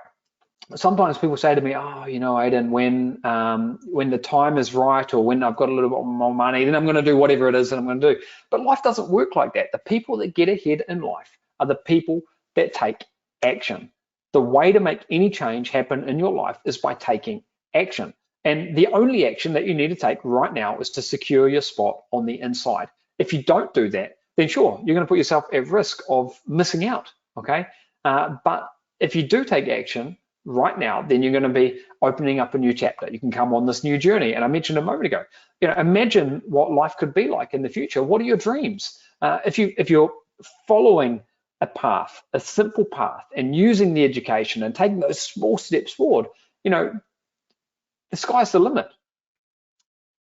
Sometimes people say to me, Aidan, when the time is right, or when I've got a little bit more money, then I'm going to do whatever it is that I'm going to do. But life doesn't work like that. The people that get ahead in life are the people that take action. The way to make any change happen in your life is by taking action. And the only action that you need to take right now is to secure your spot on the inside. If you don't do that, then sure, you're going to put yourself at risk of missing out, okay? But if you do take action, right now, then you're going to be opening up a new chapter. You can come on this new journey. And I mentioned a moment ago, imagine what life could be like in the future. What are your dreams? If you're following a path, a simple path, and using the education and taking those small steps forward, the sky's the limit.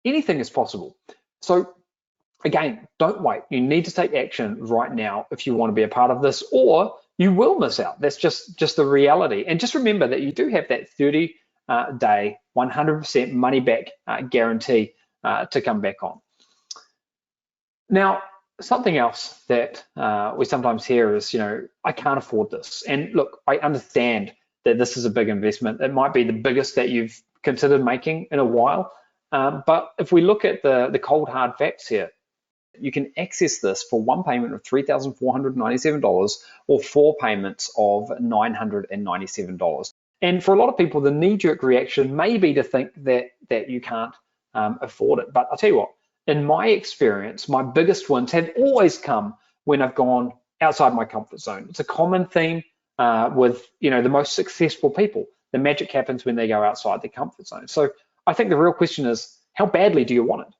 Anything is possible. So again, don't wait. You need to take action right now if you want to be a part of this, or you will miss out. That's just the reality. And just remember that you do have that 30-day, 100% money back guarantee to come back on. Now, something else that we sometimes hear is, I can't afford this. And look, I understand that this is a big investment. It might be the biggest that you've considered making in a while. But if we look at the cold hard facts here, you can access this for one payment of $3,497 or 4 payments of $997. And for a lot of people, the knee-jerk reaction may be to think that you can't afford it. But I'll tell you what, in my experience, my biggest wins have always come when I've gone outside my comfort zone. It's a common theme with the most successful people. The magic happens when they go outside their comfort zone. So I think the real question is, how badly do you want it?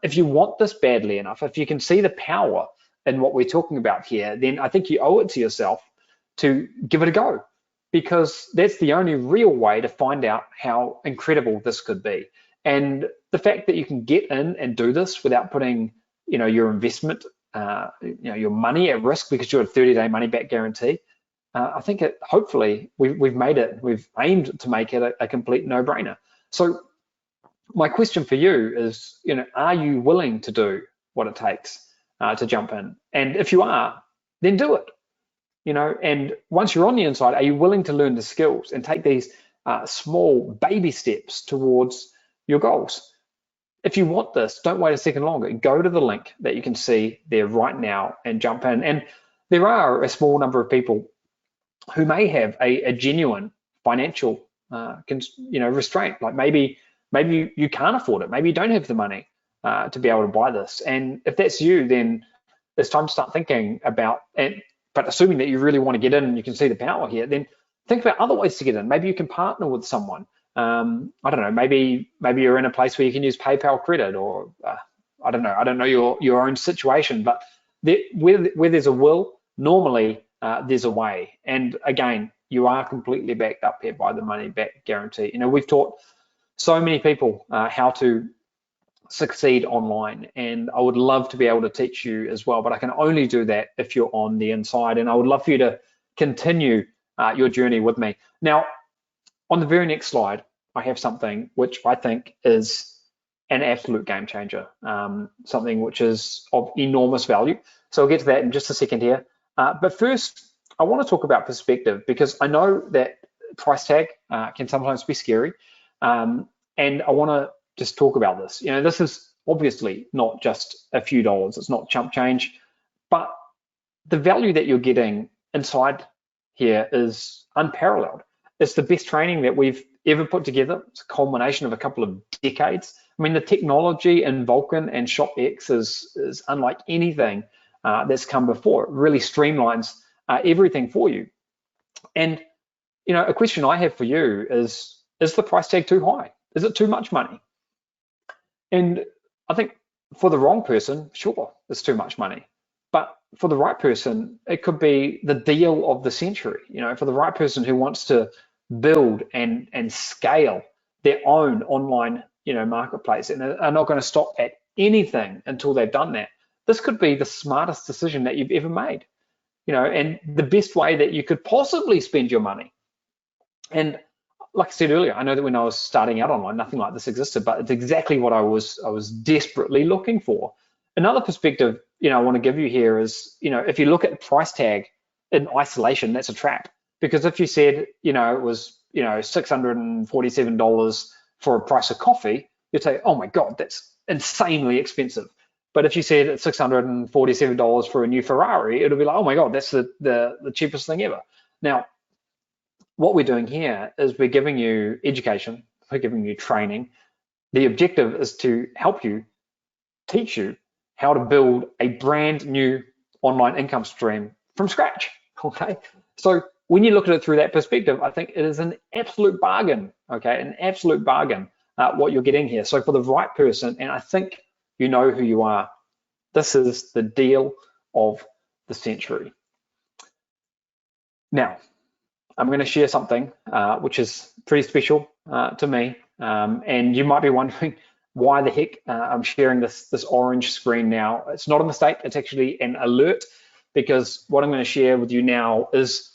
If you want this badly enough, if you can see the power in what we're talking about here, then I think you owe it to yourself to give it a go, because that's the only real way to find out how incredible this could be. And the fact that you can get in and do this without putting, your investment, your money at risk because you're a 30-day money back guarantee, I think hopefully we've aimed to make it a complete no-brainer. So my question for you is, are you willing to do what it takes to jump in? And if you are, then do it. And once you're on the inside, are you willing to learn the skills and take these small baby steps towards your goals? If you want this, don't wait a second longer. Go to the link that you can see there right now and jump in. And there are a small number of people who may have a genuine financial restraint. Like maybe you can't afford it. Maybe you don't have the money to be able to buy this. And if that's you, then it's time to start thinking about, but assuming that you really want to get in and you can see the power here, then think about other ways to get in. Maybe you can partner with someone. I don't know, maybe you're in a place where you can use PayPal credit, or I don't know your own situation, but where there's a will, normally there's a way. And again, you are completely backed up here by the money back guarantee. We've taught so many people how to succeed online, and I would love to be able to teach you as well, but I can only do that if you're on the inside, and I would love for you to continue your journey with me. Now, on the very next slide, I have something which I think is an absolute game changer, something which is of enormous value. So I'll get to that in just a second here. But first, I want to talk about perspective, because I know that price tag can sometimes be scary. And I want to just talk about this. This is obviously not just a few dollars. It's not chump change, but the value that you're getting inside here is unparalleled. It's the best training that we've ever put together. It's a culmination of a couple of decades. I mean, the technology in Vulcan and ShopX is unlike anything that's come before. It really streamlines everything for you. And, a question I have for you is the price tag too high? Is it too much money? And I think for the wrong person, sure, it's too much money. But for the right person, it could be the deal of the century. For the right person who wants to build and scale their own online, marketplace, and are not going to stop at anything until they've done that, this could be the smartest decision that you've ever made. And the best way that you could possibly spend your money. And like I said earlier, I know that when I was starting out online, nothing like this existed, but it's exactly what I was desperately looking for. Another perspective, I want to give you here is, if you look at the price tag in isolation, that's a trap. Because if you said, it was, $647 for a price of coffee, you'd say, oh my God, that's insanely expensive. But if you said it's $647 for a new Ferrari, it'll be like, oh my God, that's the cheapest thing ever. Now, what we're doing here is we're giving you education, we're giving you training. The objective is to help you, teach you how to build a brand new online income stream from scratch, okay? So when you look at it through that perspective, I think it is an absolute bargain, okay? An absolute bargain, what you're getting here. So for the right person, and I think you know who you are, this is the deal of the century. Now, I'm going to share something which is pretty special to me, and you might be wondering why the heck I'm sharing this orange screen now. It's not a mistake, it's actually an alert, because what I'm going to share with you now is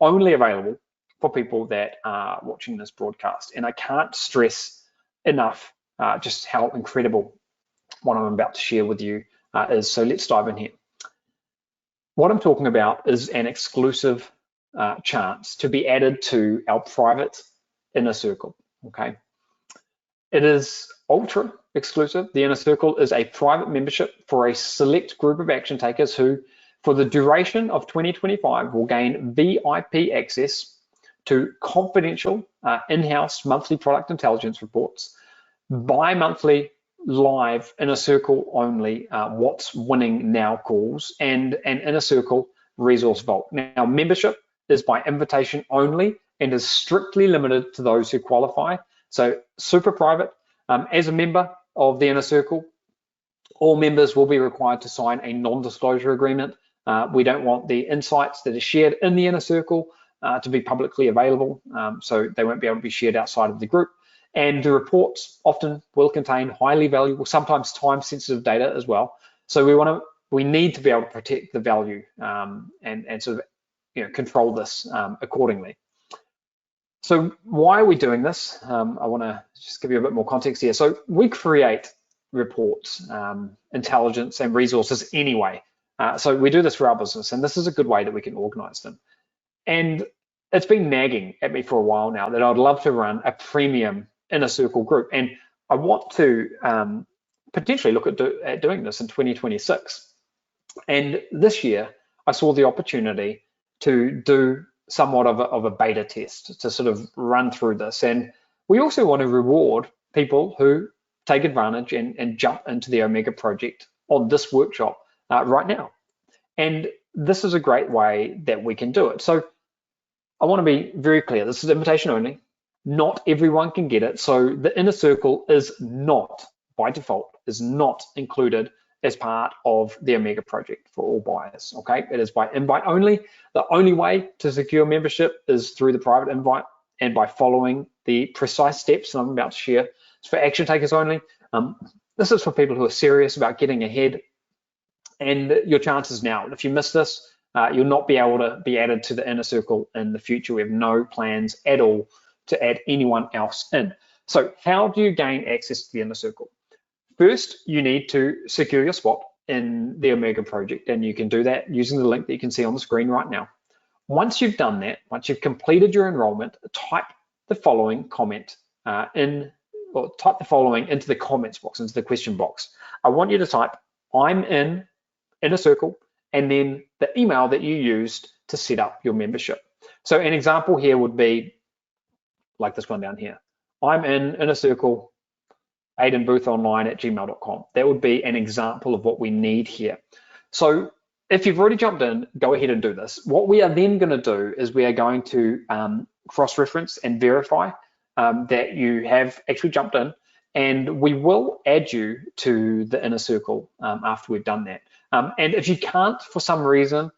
only available for people that are watching this broadcast. And I can't stress enough just how incredible what I'm about to share with you is. So let's dive in here. What I'm talking about is an exclusive chance to be added to our private inner circle, okay? It is ultra exclusive. The inner circle is a private membership for a select group of action takers who, for the duration of 2025, will gain VIP access to confidential in-house monthly product intelligence reports, bi-monthly live inner circle only what's winning now calls, and an inner circle resource vault. Now, membership is by invitation only and is strictly limited to those who qualify. So super private. As a member of the inner circle, all members will be required to sign a non-disclosure agreement. We don't want the insights that are shared in the inner circle to be publicly available, so they won't be able to be shared outside of the group. And the reports often will contain highly valuable, sometimes time-sensitive data as well. So we need to be able to protect the value and sort of control this accordingly. So why are we doing this? I want to just give you a bit more context here. So we create reports, intelligence, and resources anyway. So we do this for our business, and this is a good way that we can organize them. And it's been nagging at me for a while now that I'd love to run a premium inner circle group, and I want to potentially look at doing this in 2026. And this year, I saw the opportunity to do somewhat of a beta test to sort of run through this. And we also want to reward people who take advantage and jump into the Omega project on this workshop right now. And this is a great way that we can do it. So I want to be very clear, this is invitation only. Not everyone can get it. So the inner circle is not, by default, is not included as part of the Omega project for all buyers, okay? It is by invite only. The only way to secure membership is through the private invite and by following the precise steps that I'm about to share. It's for action takers only. This is for people who are serious about getting ahead, and your chances now. If you miss this, you'll not be able to be added to the inner circle in the future. We have no plans at all to add anyone else in. So how do you gain access to the inner circle? First, you need to secure your spot in the Omega project, and you can do that using the link that you can see on the screen right now. Once you've done that, once you've completed your enrollment, type the following comment type the following into the comments box, into the question box. I want you to type, I'm in inner circle, and then the email that you used to set up your membership. So an example here would be like this one down here. I'm in inner circle, aidanboothonline@gmail.com. That would be an example of what we need here. So if you've already jumped in, go ahead and do this. What we are then going to do is we are going to cross-reference and verify that you have actually jumped in, and we will add you to the inner circle after we've done that. And if you can't, for some reason,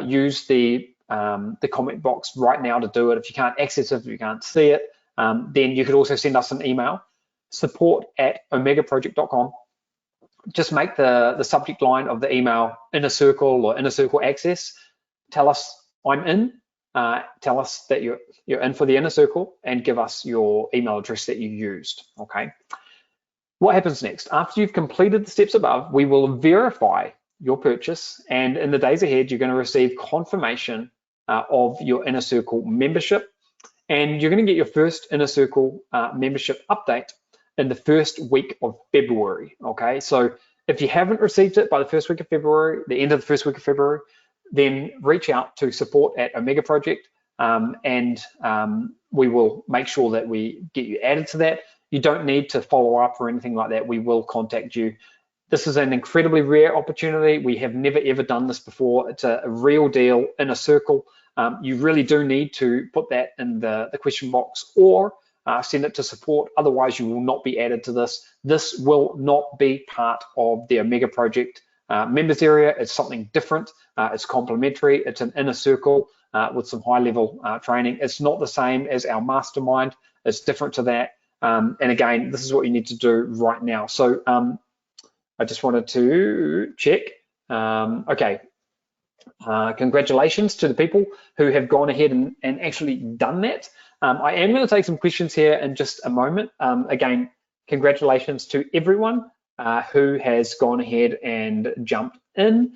use the comment box right now to do it, if you can't access it, if you can't see it, then you could also send us an email, support@omegaproject.com. Just make the subject line of the email inner circle or inner circle access. Tell us I'm in, tell us that you're in for the inner circle, and give us your email address that you used, okay? What happens next? After you've completed the steps above, we will verify your purchase, and in the days ahead, you're going to receive confirmation of your inner circle membership, and you're going to get your first inner circle membership update in the first week of February, okay? So if you haven't received it by the first week of February, the end of the first week of February, then reach out to support@Omega Project, and we will make sure that we get you added to that. You don't need to follow up or anything like that. We will contact you. This is an incredibly rare opportunity. We have never ever done this before. It's a real deal inner circle you really do need to put that in the question box or send it to support. Otherwise, you will not be added to this. This will not be part of the Omega Project members area. It's something different. It's complementary. It's an inner circle with some high-level training. It's not the same as our mastermind. It's different to that. And again, this is what you need to do right now. So I just wanted to check. Okay. Congratulations to the people who have gone ahead and actually done that. I am going to take some questions here in just a moment. Again, congratulations to everyone who has gone ahead and jumped in.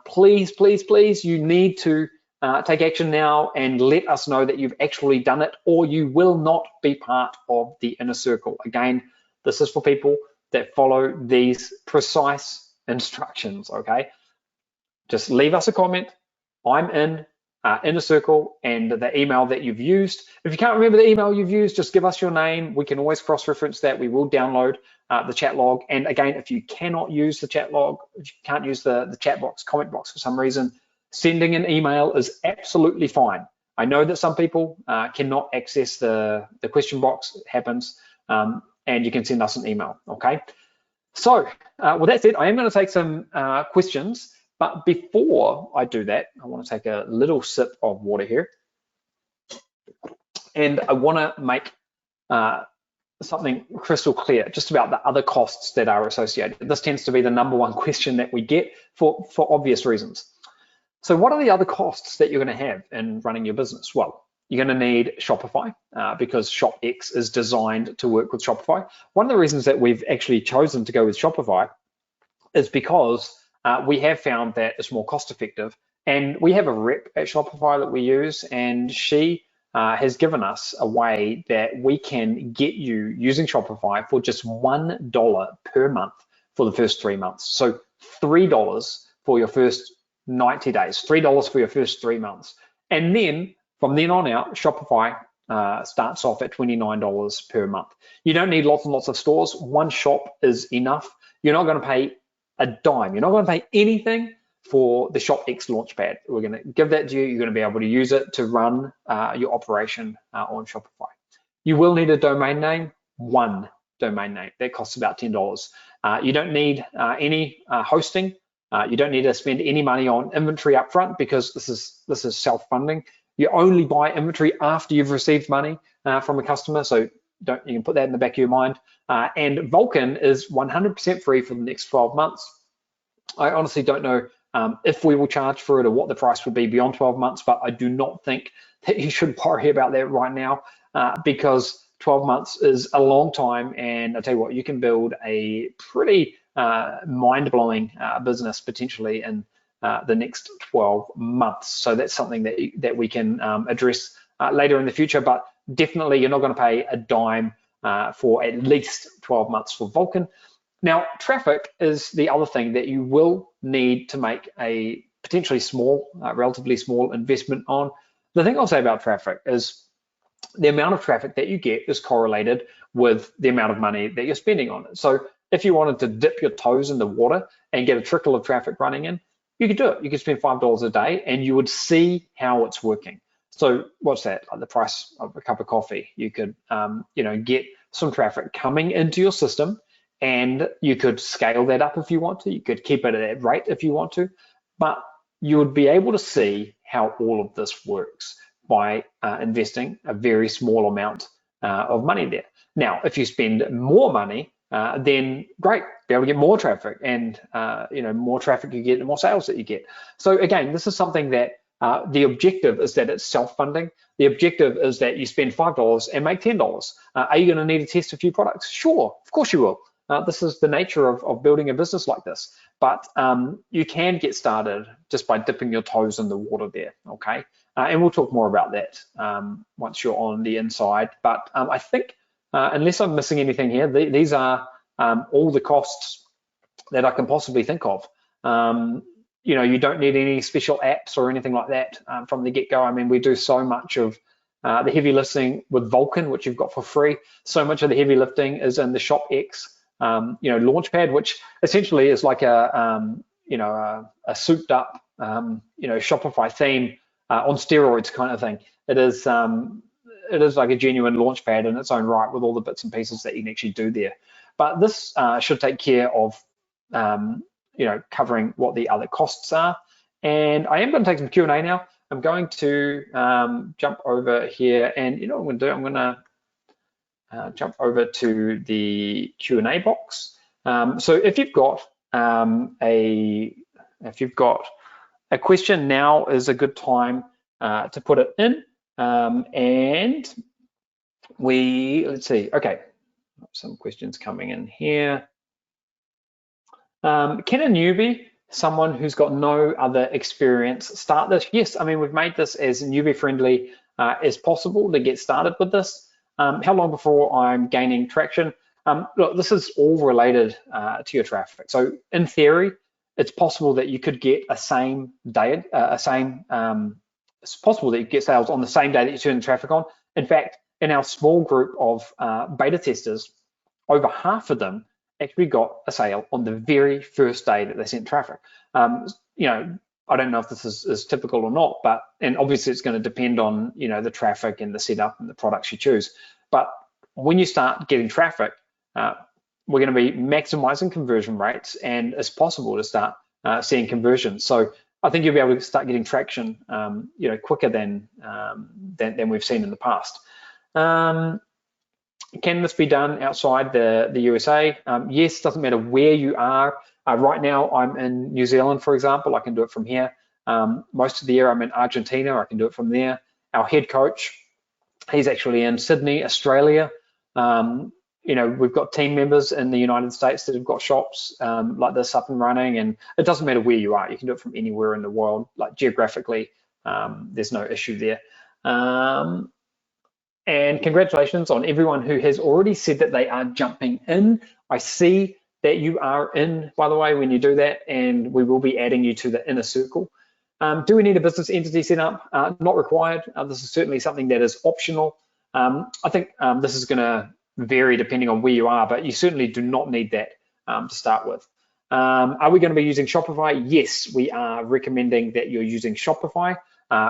Please, please, please, you need to take action now and let us know that you've actually done it, or you will not be part of the inner circle. Again, this is for people that follow these precise instructions, okay? Just leave us a comment. I'm in inner circle and the email that you've used. If you can't remember the email you've used, just give us your name. We can always cross-reference that. We will download the chat log. And again, if you cannot use the chat log, if you can't use the chat box, comment box for some reason, sending an email is absolutely fine. I know that some people cannot access the question box. It happens, and you can send us an email, okay? So with that said, I am going to take some questions. But before I do that, I want to take a little sip of water here. And I want to make something crystal clear just about the other costs that are associated. This tends to be the #1 question that we get for obvious reasons. So what are the other costs that you're going to have in running your business? Well, you're going to need Shopify because ShopX is designed to work with Shopify. One of the reasons that we've actually chosen to go with Shopify is because we have found that it's more cost effective, and we have a rep at Shopify that we use, and she has given us a way that we can get you using Shopify for just $1 per month for the first 3 months. So $3 for your first 90 days, $3 for your first 3 months. And then from then on out, Shopify starts off at $29 per month. You don't need lots and lots of stores. One shop is enough. You're not going to pay a dime. You're not going to pay anything for the ShopX Launchpad. We're going to give that to you. You're going to be able to use it to run your operation on Shopify. You will need a domain name, one domain name. That costs about $10. You don't need any hosting. You don't need to spend any money on inventory up front because this is self-funding. You only buy inventory after you've received money from a customer. So you can put that in the back of your mind. And Vulcan is 100% free for the next 12 months. I honestly don't know if we will charge for it or what the price would be beyond 12 months, but I do not think that you should worry about that right now because 12 months is a long time. And I tell you what, you can build a pretty mind-blowing business potentially in the next 12 months. So that's something that we can address later in the future, but definitely you're not going to pay a dime for at least 12 months for Vulcan. Now, traffic is the other thing that you will need to make a potentially small, relatively small investment on. The thing I'll say about traffic is the amount of traffic that you get is correlated with the amount of money that you're spending on it. So if you wanted to dip your toes in the water and get a trickle of traffic running in, you could do it. You could spend $5 a day and you would see how it's working. So what's that? Like the price of a cup of coffee. You could, get some traffic coming into your system, and you could scale that up if you want to. You could keep it at that rate if you want to, but you would be able to see how all of this works by investing a very small amount of money there. Now, if you spend more money, then great, be able to get more traffic, and more traffic you get, the more sales that you get. So again, this is something that the objective is that it's self-funding. The objective is that you spend $5 and make $10. Are you going to need to test a few products? Sure, of course you will. This is the nature of building a business like this. But you can get started just by dipping your toes in the water there, okay? And we'll talk more about that once you're on the inside. But I think, unless I'm missing anything here, these are all the costs that I can possibly think of. You don't need any special apps or anything like that from the get-go. I mean, we do so much of the heavy lifting with Vulcan, which you've got for free. So much of the heavy lifting is in the ShopX, Launchpad, which essentially is like a souped-up, Shopify theme on steroids kind of thing. It is like a genuine launch pad in its own right with all the bits and pieces that you can actually do there. But this should take care of covering what the other costs are. And I am going to take some Q&A now. I'm going to jump over here, and you know what I'm going to do? I'm going to jump over to the Q&A box. So if you've got a question, now is a good time to put it in. And let's see. Okay, some questions coming in here. Can a newbie, someone who's got no other experience, start this? Yes, I mean, we've made this as newbie friendly as possible to get started with this. How long before I'm gaining traction? Look, this is all related to your traffic. So in theory, it's possible that you could get it's possible that you get sales on the same day that you turn the traffic on. In fact, in our small group of beta testers, over half of them actually got a sale on the very first day that they sent traffic. I don't know if this is typical or not, and obviously it's going to depend on the traffic and the setup and the products you choose. But when you start getting traffic, we're going to be maximizing conversion rates, and it's possible to start seeing conversions. So I think you'll be able to start getting traction, quicker than we've seen in the past. Can this be done outside the USA? Yes, doesn't matter where you are. Right now, I'm in New Zealand, for example. I can do it from here. Most of the year, I'm in Argentina. I can do it from there. Our head coach, he's actually in Sydney, Australia. We've got team members in the United States that have got shops like this up and running, and it doesn't matter where you are. You can do it from anywhere in the world, like geographically. There's no issue there. And congratulations on everyone who has already said that they are jumping in. I see that you are in, by the way, when you do that, and we will be adding you to the inner circle. Do we need a business entity set up? Not required. This is certainly something that is optional. I think this is going to vary depending on where you are, but you certainly do not need that to start with. Are we going to be using Shopify? Yes, we are recommending that you're using Shopify.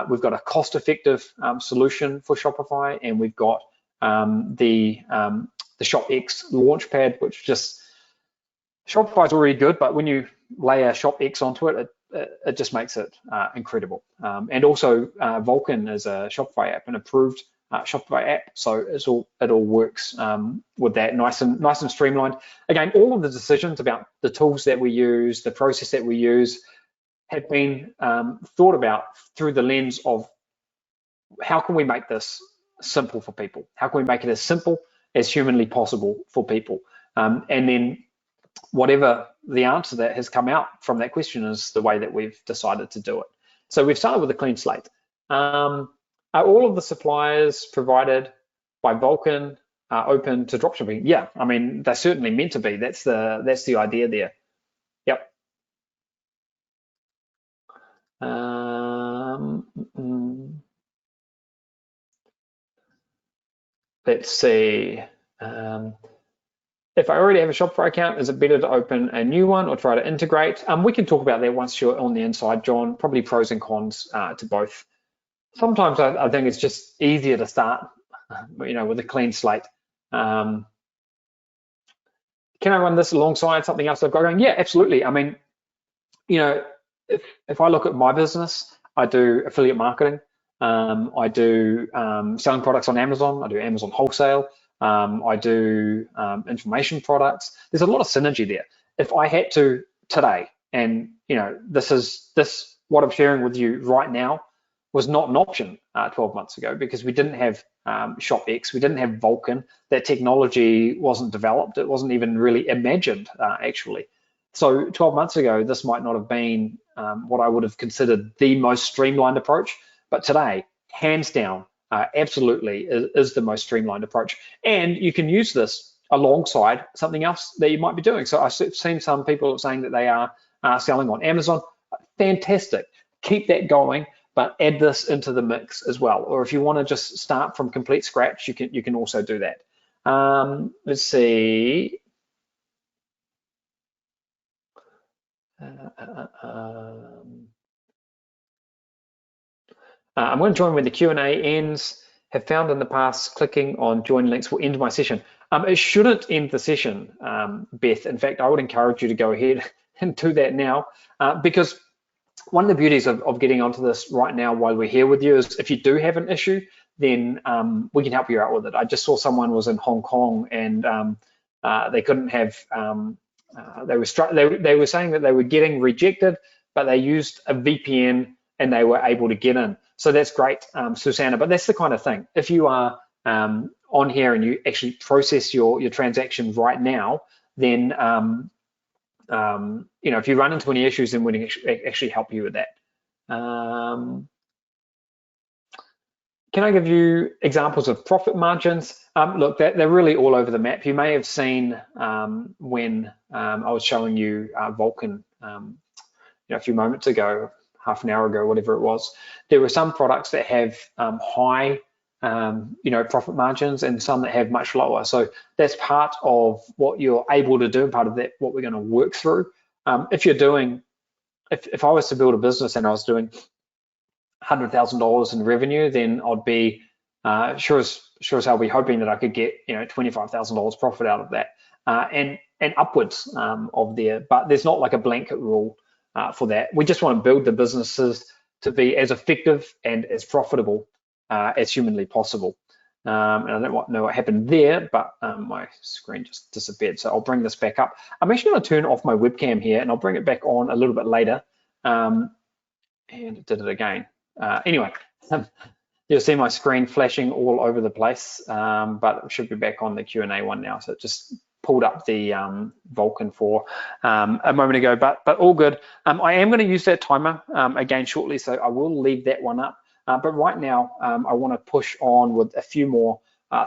We've got a cost-effective solution for Shopify, and we've got the ShopX Launchpad, which Shopify is already good, but when you layer ShopX onto it, it just makes it incredible. And also Vulcan is a Shopify app, an approved Shopify app, so it all works with that, nice and streamlined. Again, all of the decisions about the tools that we use, the process that we use, have been thought about through the lens of how can we make this simple for people? How can we make it as simple as humanly possible for people? And then whatever the answer that has come out from that question is the way that we've decided to do it. So we've started with a clean slate. Are all of the suppliers provided by Vulcan open to dropshipping? Yeah, I mean, they're certainly meant to be. That's the idea there. Yep. Let's see. If I already have a Shopify account, is it better to open a new one or try to integrate? We can talk about that once you're on the inside, John. Probably pros and cons to both. Sometimes I think it's just easier to start, with a clean slate. Can I run this alongside something else I've got going? Yeah, absolutely. I mean, if I look at my business, I do affiliate marketing. I do selling products on Amazon. I do Amazon wholesale. I do information products. There's a lot of synergy there. If I had to today, and this what I'm sharing with you right now was not an option 12 months ago, because we didn't have ShopX, we didn't have Vulcan. That technology wasn't developed. It wasn't even really imagined actually. So 12 months ago, this might not have been what I would have considered the most streamlined approach, but today, hands down, absolutely is the most streamlined approach. And you can use this alongside something else that you might be doing. So I've seen some people saying that they are selling on Amazon. Fantastic. Keep that going, but add this into the mix as well. Or if you want to just start from complete scratch, you can also do that. Let's see. I'm going to join when the Q&A ends. Have found in the past clicking on join links will end my session. It shouldn't end the session, Beth. In fact, I would encourage you to go ahead and do that now, because one of the beauties of getting onto this right now while we're here with you is if you do have an issue, then we can help you out with it. I just saw someone was in Hong Kong and they couldn't have, they were saying that they were getting rejected, but they used a VPN and they were able to get in. So that's great, Susanna, but that's the kind of thing. If you are on here and you actually process your transaction right now, then if you run into any issues, then we can actually help you with that. Can I give you examples of profit margins? Look, they're really all over the map. You may have seen when I was showing you Vulcan a few moments ago, half an hour ago, whatever it was. There were some products that have high profit margins and some that have much lower. So that's part of what you're able to do, part of that what we're going to work through. If I was to build a business and I was doing $100,000 in revenue, then I'd be sure as hell be hoping that I could get $25,000 profit out of that and upwards of there. But there's not like a blanket rule for that. We just want to build the businesses to be as effective and as profitable as humanly possible. And I don't know what happened there, but my screen just disappeared. So I'll bring this back up. I'm actually going to turn off my webcam here and I'll bring it back on a little bit later. And it did it again. Anyway, you'll see my screen flashing all over the place, but it should be back on the Q&A one now. So it just pulled up the Vulcan for a moment ago, but all good. I am going to use that timer again shortly, so I will leave that one up. But right now, I want to push on with a few more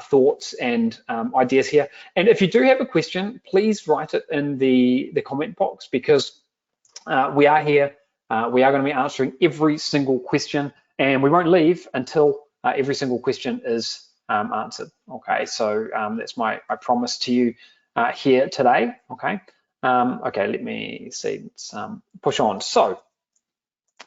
thoughts and ideas here. And if you do have a question, please write it in the comment box, because we are here. We are going to be answering every single question, and we won't leave until every single question is answered. Okay, so that's my promise to you here today. Okay, okay. Let me see. Let's push on. So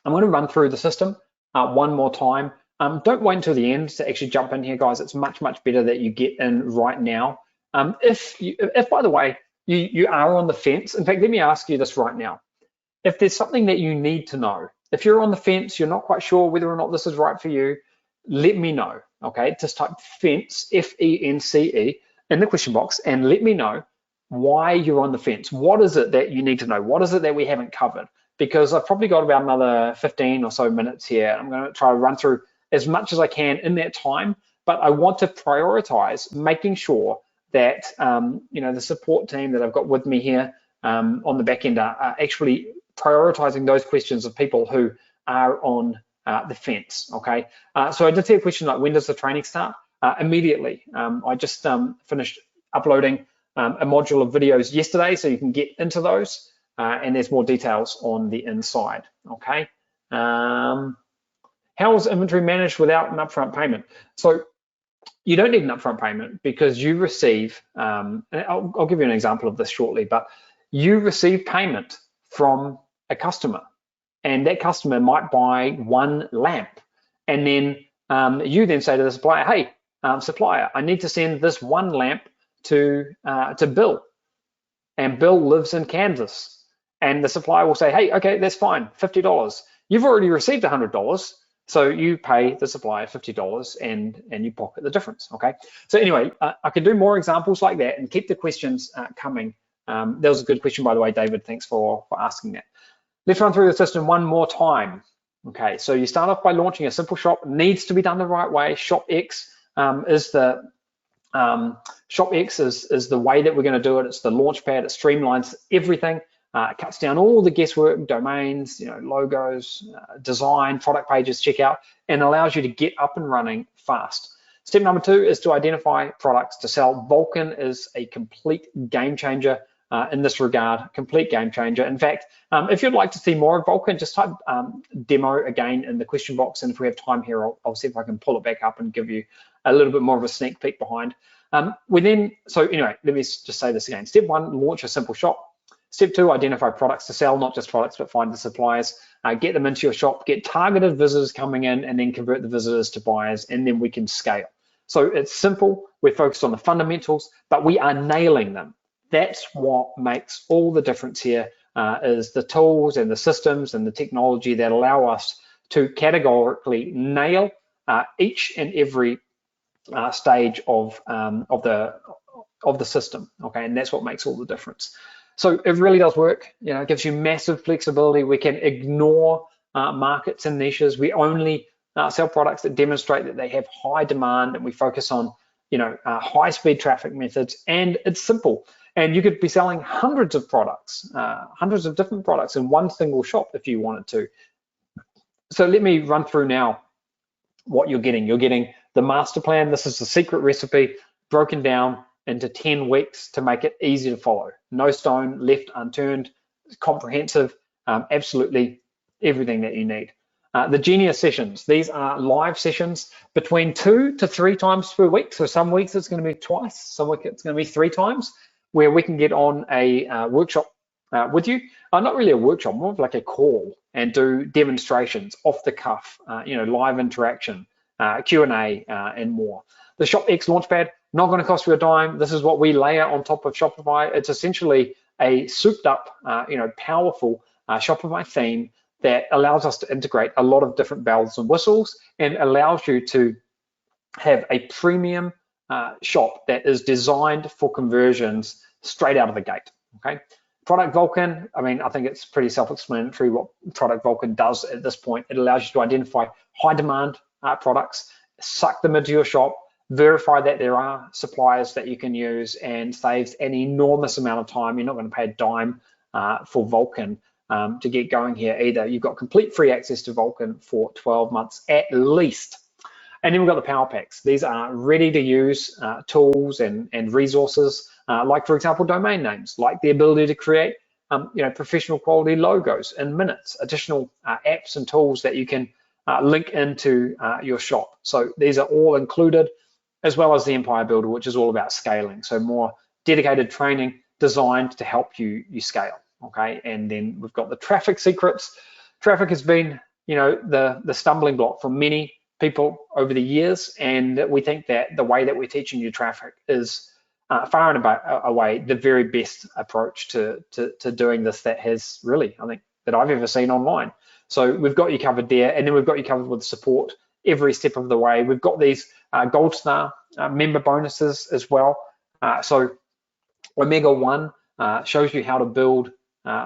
I'm going to run through the system one more time. Don't wait until the end to actually jump in here, guys. It's much better that you get in right now. If by the way you are on the fence, in fact, let me ask you this right now. If there's something that you need to know, if you're on the fence, you're not quite sure whether or not this is right for you, let me know, okay? Just type fence, F-E-N-C-E, in the question box and let me know why you're on the fence. What is it that you need to know? What is it that we haven't covered? Because I've probably got about another 15 or so minutes here. I'm going to try to run through as much as I can in that time, but I want to prioritize making sure that the support team that I've got with me here on the back end are actually prioritizing those questions of people who are on the fence. Okay, so I did see a question like, when does the training start? Immediately. I just finished uploading a module of videos yesterday, so you can get into those, and there's more details on the inside. Okay, how is inventory managed without an upfront payment? So you don't need an upfront payment because you receive, and I'll give you an example of this shortly, but you receive payment from a customer, and that customer might buy one lamp, and then you then say to the supplier, hey, supplier, I need to send this one lamp to Bill, and Bill lives in Kansas, and the supplier will say, hey, okay, that's fine, $50. You've already received $100, so you pay the supplier $50 and you pocket the difference. Okay, so anyway, I could do more examples like that and keep the questions coming. That was a good question, by the way, David. Thanks for asking that. Let's run through the system one more time. Okay, so you start off by launching a simple shop. Needs to be done the right way. ShopX is the way that we're going to do it. It's the launch pad. It streamlines everything. It cuts down all the guesswork, domains, logos, design, product pages, checkout, and allows you to get up and running fast. Step number 2 is to identify products to sell. Vulcan is a complete game changer in this regard, complete game changer. In fact, if you'd like to see more of Vulcan, just type demo again in the question box, and if we have time here, I'll see if I can pull it back up and give you a little bit more of a sneak peek behind. So anyway, let me just say this again. Step 1, launch a simple shop. Step 2, identify products to sell, not just products, but find the suppliers, get them into your shop, get targeted visitors coming in, and then convert the visitors to buyers, and then we can scale. So it's simple. We're focused on the fundamentals, but we are nailing them. That's what makes all the difference here, is the tools and the systems and the technology that allow us to categorically nail each and every stage of the system. Okay, and that's what makes all the difference. So it really does work. You know, it gives you massive flexibility. We can ignore markets and niches. We only sell products that demonstrate that they have high demand, and we focus on, you know, high-speed traffic methods. And it's simple. And you could be selling hundreds of products, hundreds of different products in one single shop if you wanted to. So let me run through now what you're getting. You're getting the master plan. This is the secret recipe broken down into 10 weeks to make it easy to follow. No stone left unturned, comprehensive, absolutely everything that you need. The Genius sessions, these are live sessions between 2 to 3 times per week. So some weeks it's going to be twice, some weeks it's going to be 3 times, where we can get on a workshop with you. Not really a workshop, more of like a call, and do demonstrations off the cuff, you know, live interaction, Q&A, and more. The ShopX Launchpad, not going to cost you a dime. This is what we layer on top of Shopify. It's essentially a souped up, you know, powerful Shopify theme that allows us to integrate a lot of different bells and whistles, and allows you to have a premium shop that is designed for conversions straight out of the gate. Okay. Product Vulcan, I mean, I think it's pretty self-explanatory what Product Vulcan does at this point. It allows you to identify high demand products, suck them into your shop, verify that there are suppliers that you can use, and saves an enormous amount of time. You're not going to pay a dime for Vulcan to get going here either. You've got complete free access to Vulcan for 12 months at least. And then we've got the Power Packs. These are ready to use tools and resources, like, for example, domain names, like the ability to create you know, professional quality logos in minutes, additional apps and tools that you can link into your shop. So these are all included, as well as the Empire Builder, which is all about scaling. So more dedicated training designed to help you scale. Okay, and then we've got the traffic secrets. Traffic has been, you know, the stumbling block for many people over the years, and we think that the way that we're teaching you traffic is far and away the very best approach to doing this that has really, I think, that I've ever seen online. So we've got you covered there, and then we've got you covered with support every step of the way. We've got these Gold Star member bonuses as well. So Omega 1 shows you how to build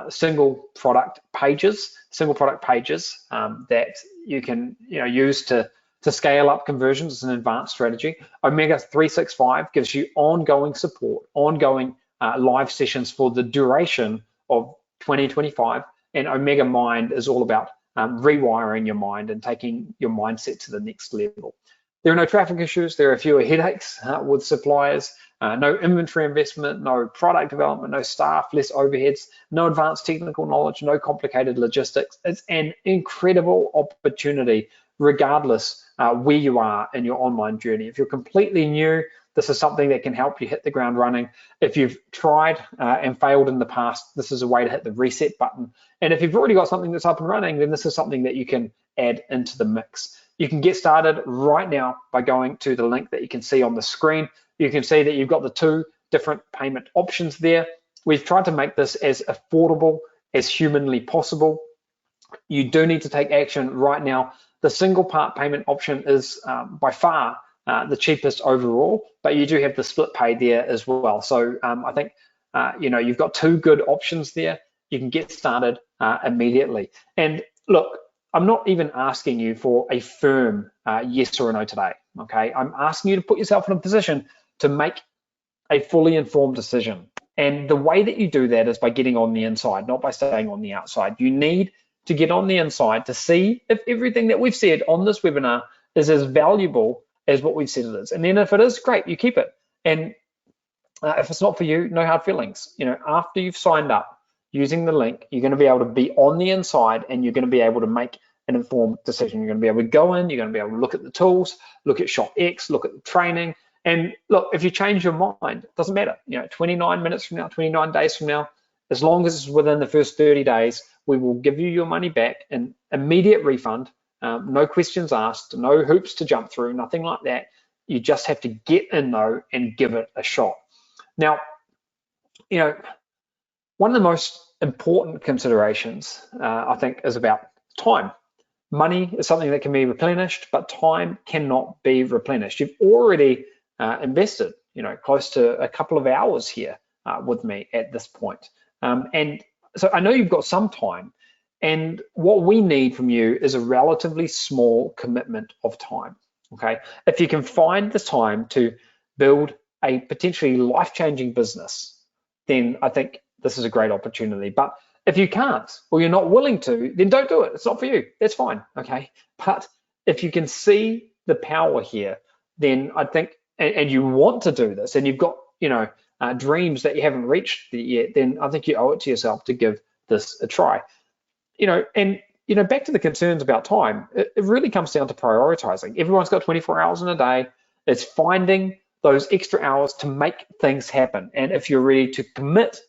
single product pages that you can, you know, use to scale up conversions as an advanced strategy. Omega 365 gives you ongoing support, ongoing live sessions for the duration of 2025. And Omega Mind is all about rewiring your mind and taking your mindset to the next level. There are no traffic issues. There are fewer headaches with suppliers, no inventory investment, no product development, no staff, less overheads, no advanced technical knowledge, no complicated logistics. It's an incredible opportunity, regardless where you are in your online journey. If you're completely new, this is something that can help you hit the ground running. If you've tried and failed in the past, this is a way to hit the reset button. And if you've already got something that's up and running, then this is something that you can add into the mix. You can get started right now by going to the link that you can see on the screen. You can see that you've got the 2 different payment options there. We've tried to make this as affordable as humanly possible. You do need to take action right now. The single part payment option is by far the cheapest overall, but you do have the split pay there as well. So I think you know, you've got 2 good options there. You can get started immediately. And look, I'm not even asking you for a firm yes or a no today. Okay, I'm asking you to put yourself in a position to make a fully informed decision. And the way that you do that is by getting on the inside, not by staying on the outside. You need to get on the inside to see if everything that we've said on this webinar is as valuable as what we've said it is. And then if it is, great, you keep it. And if it's not for you, no hard feelings. You know, after you've signed up using the link, you're going to be able to be on the inside, and you're going to be able to make an informed decision. You're going to be able to go in, you're going to be able to look at the tools, look at ShopX, look at the training. And look, if you change your mind, it doesn't matter. You know, 29 minutes from now, 29 days from now, As long as it's within the first 30 days, we will give you your money back, an immediate refund, no questions asked, no hoops to jump through, nothing like that. You just have to get in though and give it a shot. Now, one of the most important considerations, I think, is about time. Money is something that can be replenished, but time cannot be replenished. You've already invested, close to a couple of hours here with me at this point. And so I know you've got some time, and what we need from you is a relatively small commitment of time, okay? If you can find the time to build a potentially life-changing business, then I think this is a great opportunity. But if you can't, or you're not willing to, then don't do it. It's not for you. That's fine, okay? But if you can see the power here, then I think, and you want to do this, and you've got, dreams that you haven't reached yet, then I think you owe it to yourself to give this a try. Back to the concerns about time, it really comes down to prioritizing. Everyone's got 24 hours in a day. It's finding those extra hours to make things happen. And if you're ready to commit,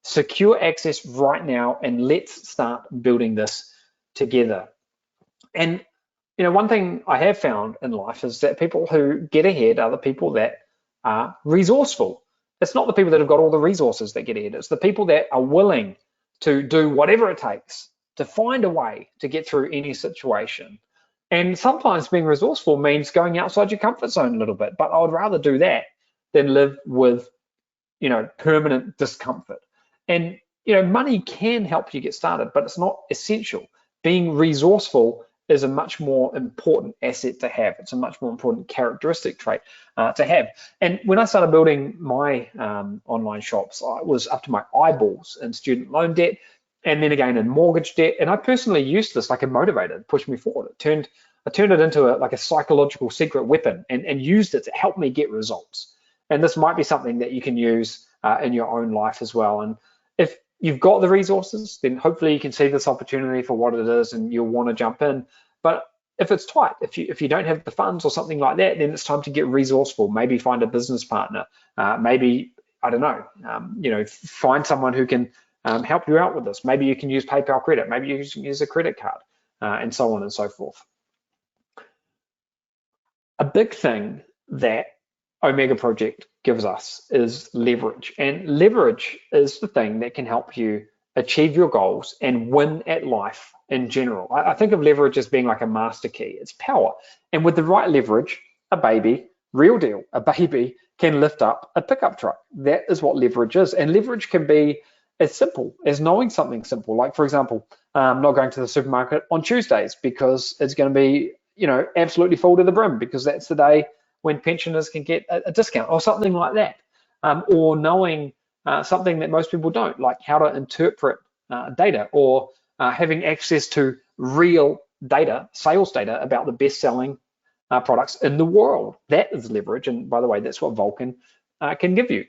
secure access right now, and let's start building this together. And one thing I have found in life is that people who get ahead are the people that are resourceful. It's not the people that have got all the resources that get ahead. It's the people that are willing to do whatever it takes to find a way to get through any situation. And sometimes being resourceful means going outside your comfort zone a little bit, but I would rather do that than live with, permanent discomfort. And, money can help you get started, but it's not essential. Being resourceful is a much more important asset to have. It's a much more important characteristic trait to have. And when I started building my online shops, I was up to my eyeballs in student loan debt, and then again in mortgage debt. And I personally used this like a motivator to push me forward. I turned it into a psychological secret weapon and used it to help me get results. And this might be something that you can use in your own life as well. And if you've got the resources, then hopefully you can see this opportunity for what it is and you'll want to jump in. But if it's tight, if you don't have the funds or something like that, then it's time to get resourceful. Maybe find a business partner. Maybe, I don't know, find someone who can help you out with this. Maybe you can use PayPal credit. Maybe you can use a credit card and so on and so forth. A big thing that Omega Project gives us is leverage, and leverage is the thing that can help you achieve your goals and win at life in general. I think of leverage as being like a master key. It's power, and with the right leverage, a baby, real deal, a baby can lift up a pickup truck. That is what leverage is, and leverage can be as simple as knowing something simple, like for example, not going to the supermarket on Tuesdays because it's going to be absolutely full to the brim because that's the day when pensioners can get a discount or something like that, or knowing something that most people don't, like how to interpret data, or having access to real data, sales data about the best-selling products in the world. That is leverage, and by the way, that's what Vulcan can give you.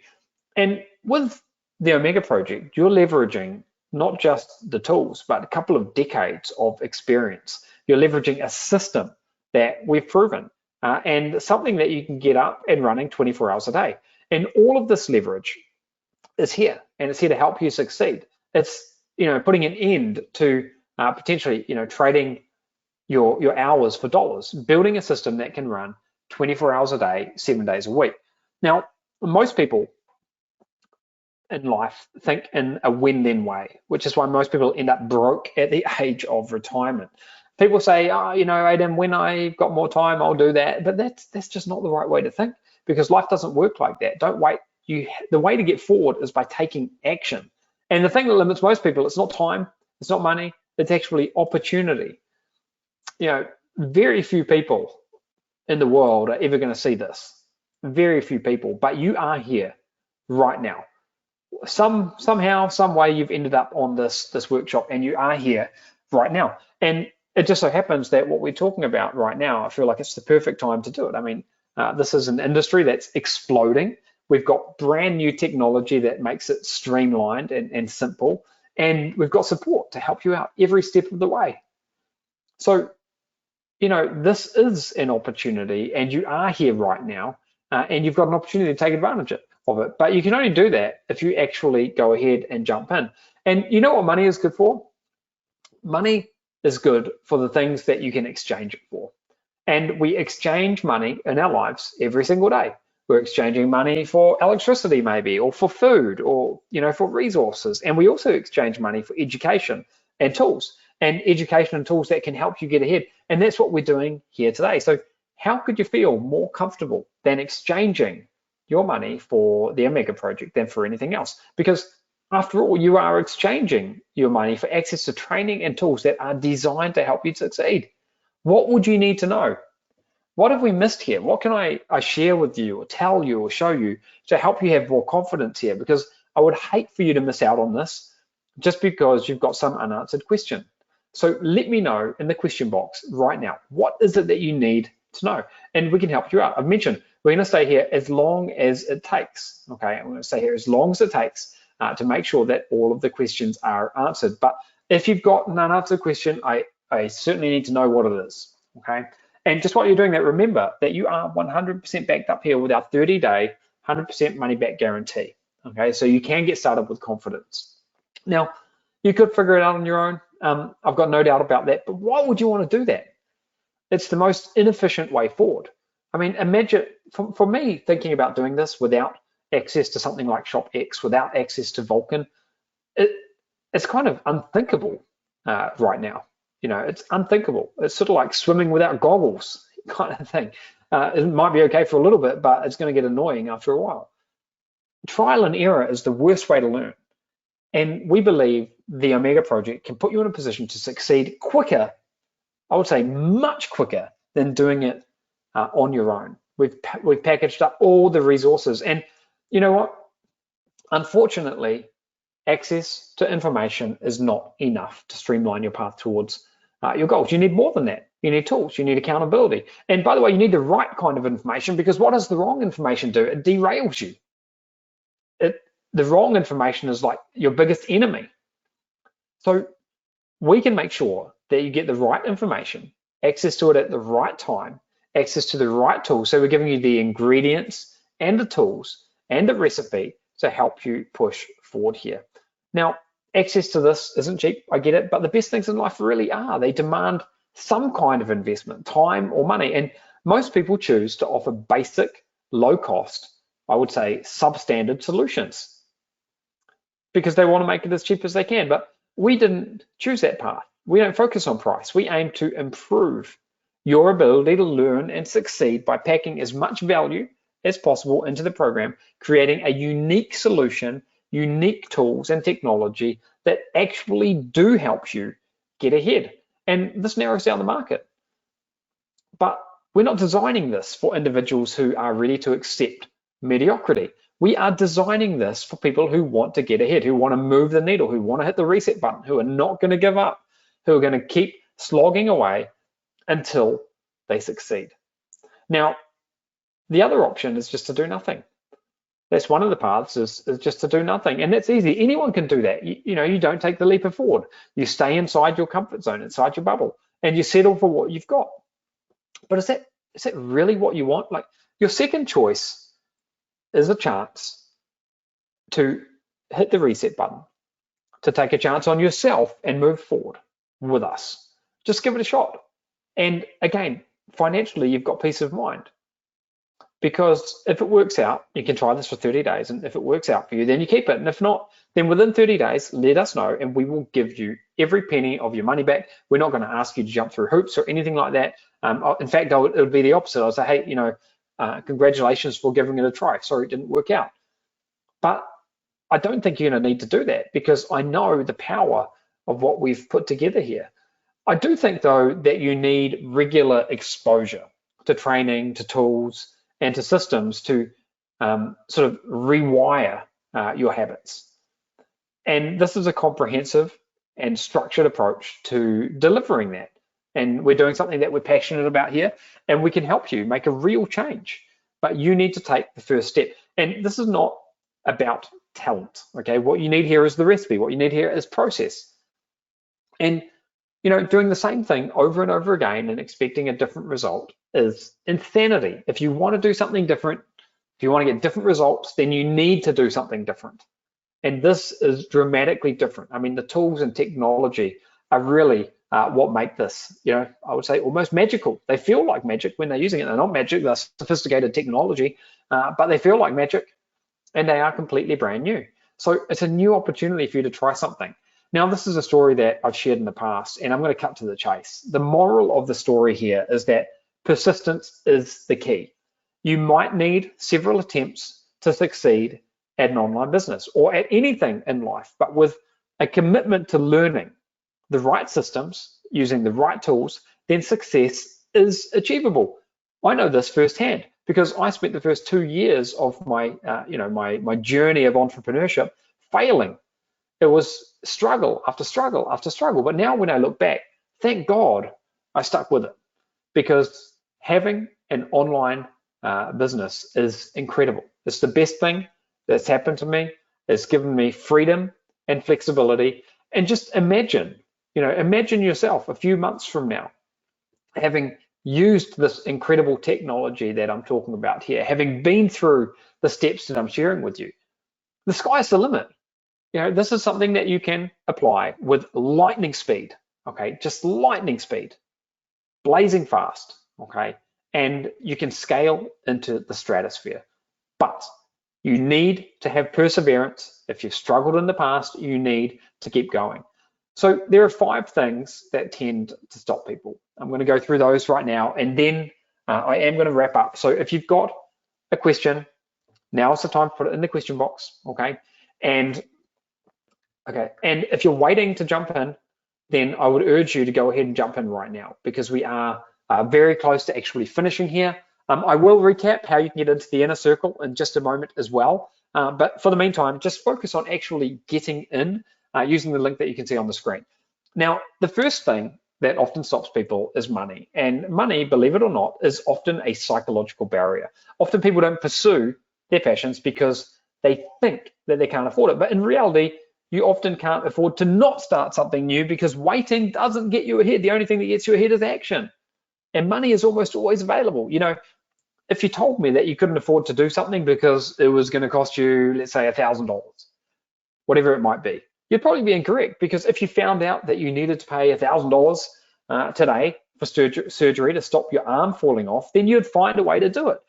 And with the Omega Project, you're leveraging not just the tools, but a couple of decades of experience. You're leveraging a system that we've proven, and something that you can get up and running 24 hours a day. And all of this leverage is here, and it's here to help you succeed. It's putting an end to potentially trading your hours for dollars, building a system that can run 24 hours a day, 7 days a week. Now, most people in life think in a when-then way, which is why most people end up broke at the age of retirement. People say, oh, Aidan, when I've got more time, I'll do that. But that's just not the right way to think, because life doesn't work like that. Don't wait. The way to get forward is by taking action. And the thing that limits most people, it's not time, it's not money, it's actually opportunity. Very few people in the world are ever going to see this. Very few people, but you are here right now. Somehow, some way, you've ended up on this workshop, and you are here right now. And it just so happens that what we're talking about right now, I feel like it's the perfect time to do it. I mean, this is an industry that's exploding. We've got brand new technology that makes it streamlined and simple, and we've got support to help you out every step of the way. So, this is an opportunity, and you are here right now, and you've got an opportunity to take advantage of it. of it. But you can only do that if you actually go ahead and jump in. And you know what money is good for? Money is good for the things that you can exchange it for. And we exchange money in our lives every single day. We're exchanging money for electricity maybe, or for food, or for resources. And we also exchange money for education and tools, and education and tools that can help you get ahead. And that's what we're doing here today. So how could you feel more comfortable than exchanging your money for the Omega project than for anything else? Because after all, you are exchanging your money for access to training and tools that are designed to help you succeed. What would you need to know? What have we missed here? What can I share with you or tell you or show you to help you have more confidence here? Because I would hate for you to miss out on this just because you've got some unanswered question. So let me know in the question box right now, what is it that you need to know? And we can help you out. I've mentioned we're going to stay here as long as it takes. Okay, I'm going to stay here as long as it takes to make sure that all of the questions are answered. But if you've got an unanswered question, I certainly need to know what it is. Okay. And just while you're doing that, remember that you are 100% backed up here with our 30-day, 100% money back guarantee. Okay, so you can get started with confidence. Now, you could figure it out on your own. I've got no doubt about that. But why would you want to do that? It's the most inefficient way forward. I mean, imagine for me thinking about doing this without access to something like ShopX, without access to Vulcan, it's kind of unthinkable right now. It's unthinkable. It's sort of like swimming without goggles kind of thing. It might be okay for a little bit, but it's going to get annoying after a while. Trial and error is the worst way to learn. And we believe the Omega project can put you in a position to succeed quicker, I would say much quicker than doing it on your own. We've packaged up all the resources. And you know what? Unfortunately, access to information is not enough to streamline your path towards your goals. You need more than that. You need tools, you need accountability. And by the way, you need the right kind of information, because what does the wrong information do? It derails you. The wrong information is like your biggest enemy. So we can make sure that you get the right information, access to it at the right time, access to the right tools. So we're giving you the ingredients and the tools and the recipe to help you push forward here. Now, access to this isn't cheap, I get it, but the best things in life really are. They demand some kind of investment, time or money. And most people choose to offer basic, low cost, I would say substandard solutions, because they want to make it as cheap as they can. But we didn't choose that path. We don't focus on price. We aim to improve your ability to learn and succeed by packing as much value as possible into the program, creating a unique solution, unique tools and technology that actually do help you get ahead. And this narrows down the market. But we're not designing this for individuals who are ready to accept mediocrity. We are designing this for people who want to get ahead, who want to move the needle, who want to hit the reset button, who are not going to give up, who are going to keep slogging away until they succeed. Now, the other option is just to do nothing. That's one of the paths, is just to do nothing. And that's easy. Anyone can do that. You don't take the leap forward. You stay inside your comfort zone, inside your bubble, and you settle for what you've got. But is that really what you want? Like, your second choice is a chance to hit the reset button, to take a chance on yourself and move forward with us. Just give it a shot. And again, financially, you've got peace of mind. Because if it works out, you can try this for 30 days. And if it works out for you, then you keep it. And if not, then within 30 days, let us know and we will give you every penny of your money back. We're not going to ask you to jump through hoops or anything like that. In fact, it would be the opposite. I'll say, hey, congratulations for giving it a try. Sorry, it didn't work out. But I don't think you're going to need to do that, because I know the power of what we've put together here. I do think, though, that you need regular exposure to training, to tools, and to systems to sort of rewire your habits. And this is a comprehensive and structured approach to delivering that. And we're doing something that we're passionate about here, and we can help you make a real change. But you need to take the first step. And this is not about talent, okay? What you need here is the recipe. What you need here is process. And doing the same thing over and over again and expecting a different result is insanity. If you want to do something different, If you want to get different results, then you need to do something different. And this is dramatically different. I mean, the tools and technology are really what make this, I would say almost magical. They feel like magic when they're using it. They're not magic, they're sophisticated technology, but they feel like magic, and they are completely brand new. So it's a new opportunity for you to try something. Now, this is a story that I've shared in the past, and I'm going to cut to the chase. The moral of the story here is that persistence is the key. You might need several attempts to succeed at an online business or at anything in life, but with a commitment to learning the right systems, using the right tools, then success is achievable. I know this firsthand because I spent the first 2 years of my, my journey of entrepreneurship failing. It was struggle after struggle after struggle. But now when I look back, thank God I stuck with it, because having an online business is incredible. It's the best thing that's happened to me. It's given me freedom and flexibility. And just imagine yourself a few months from now, having used this incredible technology that I'm talking about here, having been through the steps that I'm sharing with you. The sky's the limit. This is something that you can apply with lightning speed, okay? Just lightning speed, blazing fast, okay? And you can scale into the stratosphere. But you need to have perseverance. If you've struggled in the past, you need to keep going. So there are 5 things that tend to stop people. I'm going to go through those right now, and then I am going to wrap up. So if you've got a question, now's the time to put it in the question box, okay? And if you're waiting to jump in, then I would urge you to go ahead and jump in right now, because we are very close to actually finishing here. I will recap how you can get into the inner circle in just a moment as well. But for the meantime, just focus on actually getting in using the link that you can see on the screen. Now, the first thing that often stops people is money. And money, believe it or not, is often a psychological barrier. Often people don't pursue their passions because they think that they can't afford it. But in reality, you often can't afford to not start something new, because waiting doesn't get you ahead. The only thing that gets you ahead is action. And money is almost always available. If you told me that you couldn't afford to do something because it was going to cost you, let's say, $1,000, whatever it might be, you'd probably be incorrect, because if you found out that you needed to pay $1,000 today for surgery to stop your arm falling off, then you'd find a way to do it.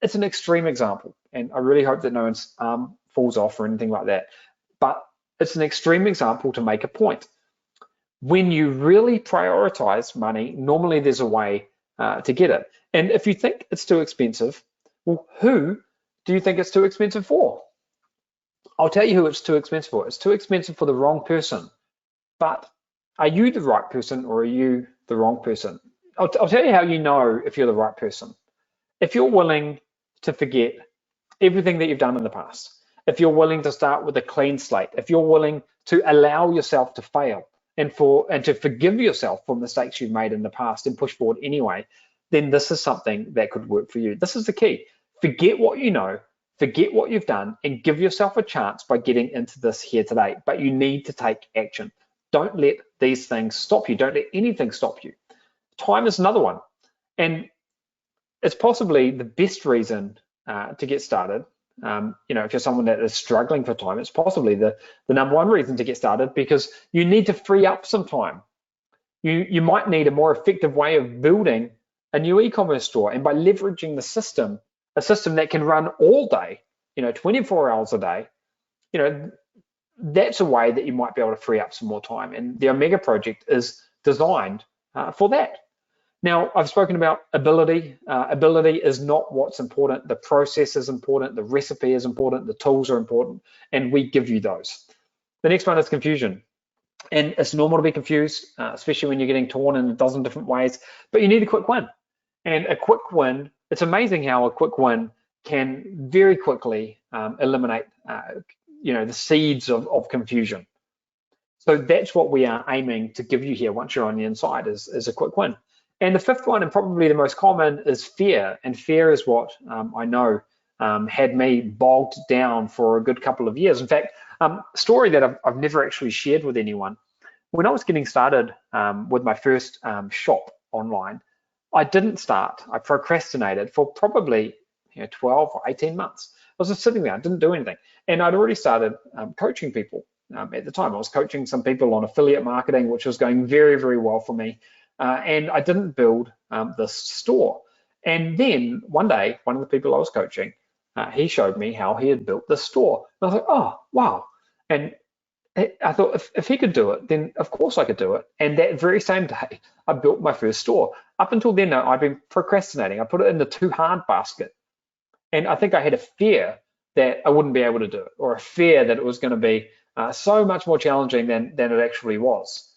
It's an extreme example, and I really hope that no one's arm falls off or anything like that. But it's an extreme example to make a point. When you really prioritize money, normally there's a way to get it. And if you think it's too expensive, well, who do you think it's too expensive for? I'll tell you who it's too expensive for. It's too expensive for the wrong person. But are you the right person, or are you the wrong person? I'll tell you how you know if you're the right person. If you're willing to forget everything that you've done in the past, if you're willing to start with a clean slate, if you're willing to allow yourself to fail and to forgive yourself for mistakes you've made in the past and push forward anyway, then this is something that could work for you. This is the key. Forget what you know, forget what you've done, and give yourself a chance by getting into this here today. But you need to take action. Don't let these things stop you. Don't let anything stop you. Time is another one. And it's possibly the best reason to get started. If you're someone that is struggling for time, it's possibly the number one reason to get started, because you need to free up some time. You might need a more effective way of building a new e-commerce store, and by leveraging a system that can run all day, 24 hours a day, that's a way that you might be able to free up some more time. And the Omega project is designed for that. Now, I've spoken about ability. Ability is not what's important. The process is important. The recipe is important. The tools are important, and we give you those. The next one is confusion. And it's normal to be confused, especially when you're getting torn in a dozen different ways, but you need a quick win. And a quick win, it's amazing how a quick win can very quickly eliminate the seeds of confusion. So that's what we are aiming to give you here once you're on the inside, is a quick win. And the fifth one, and probably the most common, is fear. And fear is what I know had me bogged down for a good couple of years. In fact, a story that I've never actually shared with anyone. When I was getting started with my first shop online, I didn't start. I procrastinated for probably 12 or 18 months. I was just sitting there, I didn't do anything. And I'd already started coaching people at the time. I was coaching some people on affiliate marketing, which was going very, very well for me. And I didn't build this store. And then one day, one of the people I was coaching, he showed me how he had built this store. And I was like, oh, wow. And I thought if he could do it, then of course I could do it. And that very same day, I built my first store. Up until then, I've been procrastinating. I put it in the too hard basket. And I think I had a fear that I wouldn't be able to do it, or a fear that it was going to be so much more challenging than it actually was.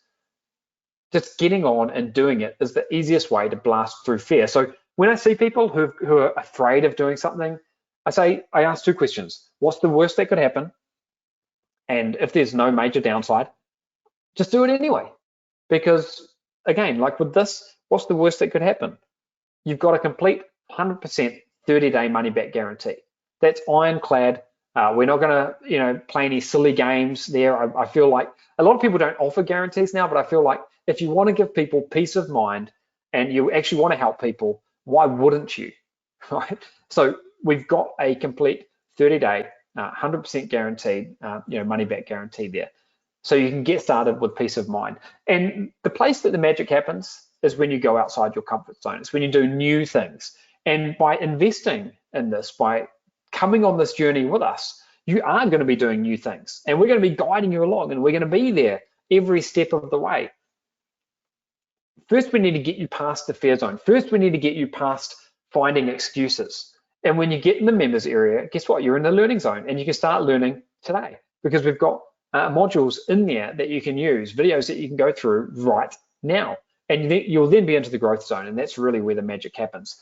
Just getting on and doing it is the easiest way to blast through fear. So when I see people who are afraid of doing something, I ask two questions. What's the worst that could happen? And if there's no major downside, just do it anyway. Because again, like with this, what's the worst that could happen? You've got a complete 100% 30-day money back guarantee. That's ironclad. We're not going to, play any silly games there. I feel like a lot of people don't offer guarantees now, but I feel like if you want to give people peace of mind and you actually want to help people, why wouldn't you? Right? So we've got a complete 30-day, 100% guaranteed, money back guarantee there. So you can get started with peace of mind. And the place that the magic happens is when you go outside your comfort zone. It's when you do new things. And by investing in this, by coming on this journey with us, you are going to be doing new things. And we're going to be guiding you along, and we're going to be there every step of the way. First, we need to get you past the fear zone. First, we need to get you past finding excuses. And when you get in the members area, guess what? You're in the learning zone, and you can start learning today because we've got modules in there that you can use, videos that you can go through right now. And you'll then be into the growth zone, and that's really where the magic happens.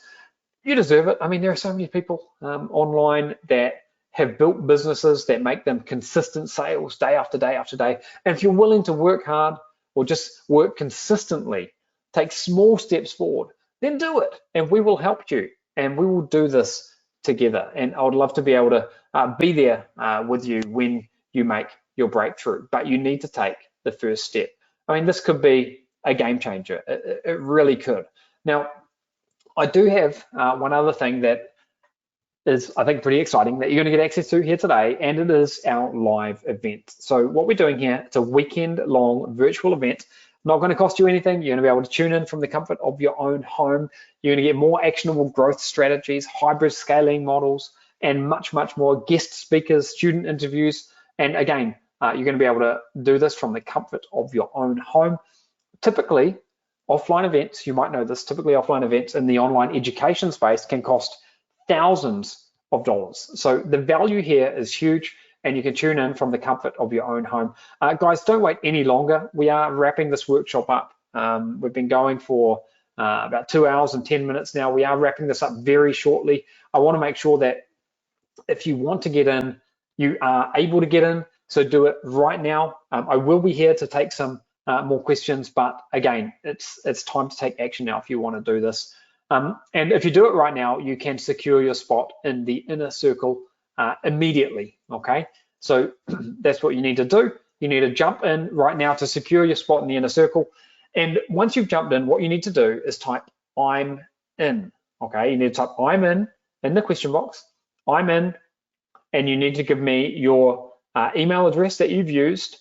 You deserve it. I mean, there are so many people online that have built businesses that make them consistent sales day after day after day. And if you're willing to work hard or just work consistently, take small steps forward, then do it. And we will help you. And we will do this together. And I would love to be able to be there with you when you make your breakthrough. But you need to take the first step. I mean, this could be a game changer. It really could. Now, I do have one other thing that is, I think, pretty exciting that you're going to get access to here today, and it is our live event. So what we're doing here, it's a weekend-long virtual event. Not going to cost you anything. You're going to be able to tune in from the comfort of your own home. You're going to get more actionable growth strategies, hybrid scaling models, and much, much more guest speakers, student interviews. And again, you're going to be able to do this from the comfort of your own home. Typically, offline events, you might know this, typically offline events in the online education space can cost thousands of dollars. So the value here is huge, and you can tune in from the comfort of your own home. Guys, don't wait any longer. We are wrapping this workshop up. We've been going for about 2 hours and 10 minutes now. We are wrapping this up very shortly. I want to make sure that if you want to get in, you are able to get in. So do it right now. I will be here to take some more questions, but again, it's time to take action now if you want to do this. And if you do it right now, you can secure your spot in the inner circle immediately, okay? So that's what you need to do. You need to jump in right now to secure your spot in the inner circle. And once you've jumped in, what you need to do is type I'm in, okay? You need to type I'm in the question box, I'm in, and you need to give me your email address that you've used,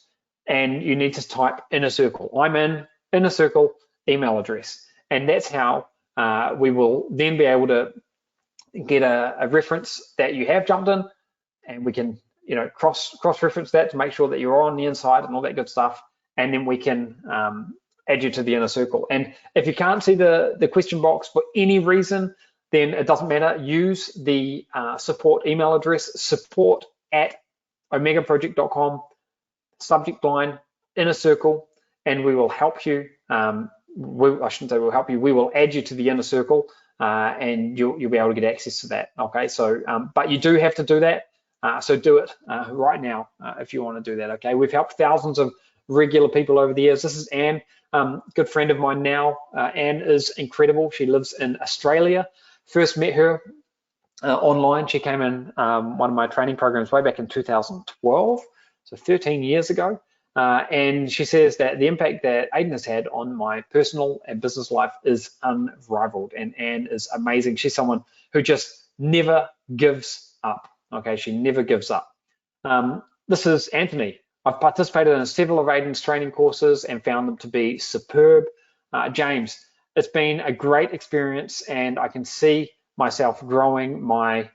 and you need to type inner circle. I'm in, inner circle, email address. And that's how we will then be able to get a reference that you have jumped in, and we can cross-reference that to make sure that you're on the inside and all that good stuff. And then we can add you to the inner circle. And if you can't see the question box for any reason, then it doesn't matter. Use the support email address, support@omegaproject.com, subject line, inner circle, and we will help you. I shouldn't say we'll help you, we will add you to the inner circle, and you'll be able to get access to that, okay? So, but you do have to do that, so do it right now if you want to do that, okay? We've helped thousands of regular people over the years. This is Anne, good friend of mine now. Anne is incredible. She lives in Australia. First met her online. She came in one of my training programs way back in 2012, so 13 years ago. And she says that the impact that Aidan has had on my personal and business life is unrivaled, and Anne is amazing. She's someone who just never gives up. Okay, she never gives up. This is Anthony. I've participated in several of Aidan's training courses and found them to be superb. James, it's been a great experience and I can see myself growing my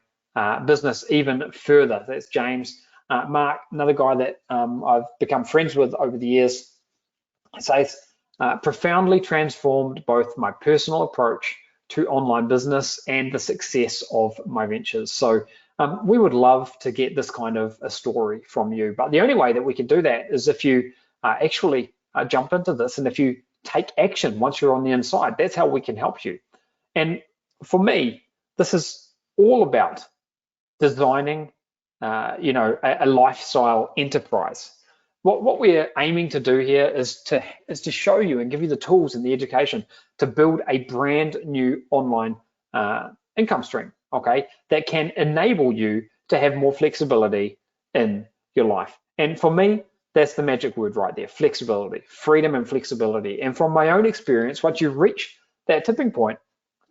business even further. That's James. Mark, another guy that I've become friends with over the years, says, profoundly transformed both my personal approach to online business and the success of my ventures. So we would love to get this kind of a story from you. But the only way that we can do that is if you actually jump into this and if you take action once you're on the inside. That's how we can help you. And for me, this is all about designing, a lifestyle enterprise. What we're aiming to do here is to show you and give you the tools and the education to build a brand new online income stream, okay, that can enable you to have more flexibility in your life. And for me, that's the magic word right there, flexibility, freedom and flexibility. And from my own experience, once you reach that tipping point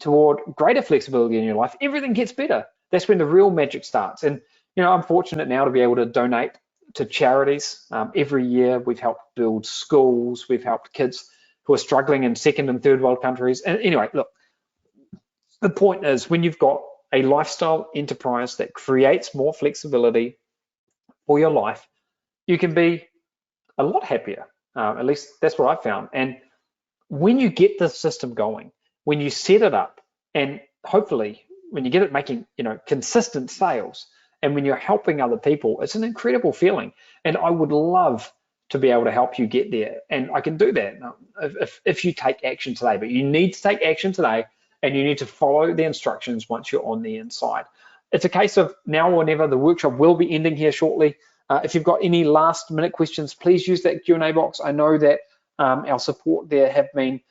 toward greater flexibility in your life, everything gets better. That's when the real magic starts. And I'm fortunate now to be able to donate to charities. Every year we've helped build schools, we've helped kids who are struggling in second and third world countries. And anyway, look, the point is when you've got a lifestyle enterprise that creates more flexibility for your life, you can be a lot happier. At least that's what I found. And when you get this system going, when you set it up, and hopefully when you get it making consistent sales, and when you're helping other people, it's an incredible feeling. And I would love to be able to help you get there. And I can do that if you take action today. But you need to take action today, and you need to follow the instructions once you're on the inside. It's a case of now or never. The workshop will be ending here shortly. If you've got any last minute questions, please use that Q&A box. I know that our support there have been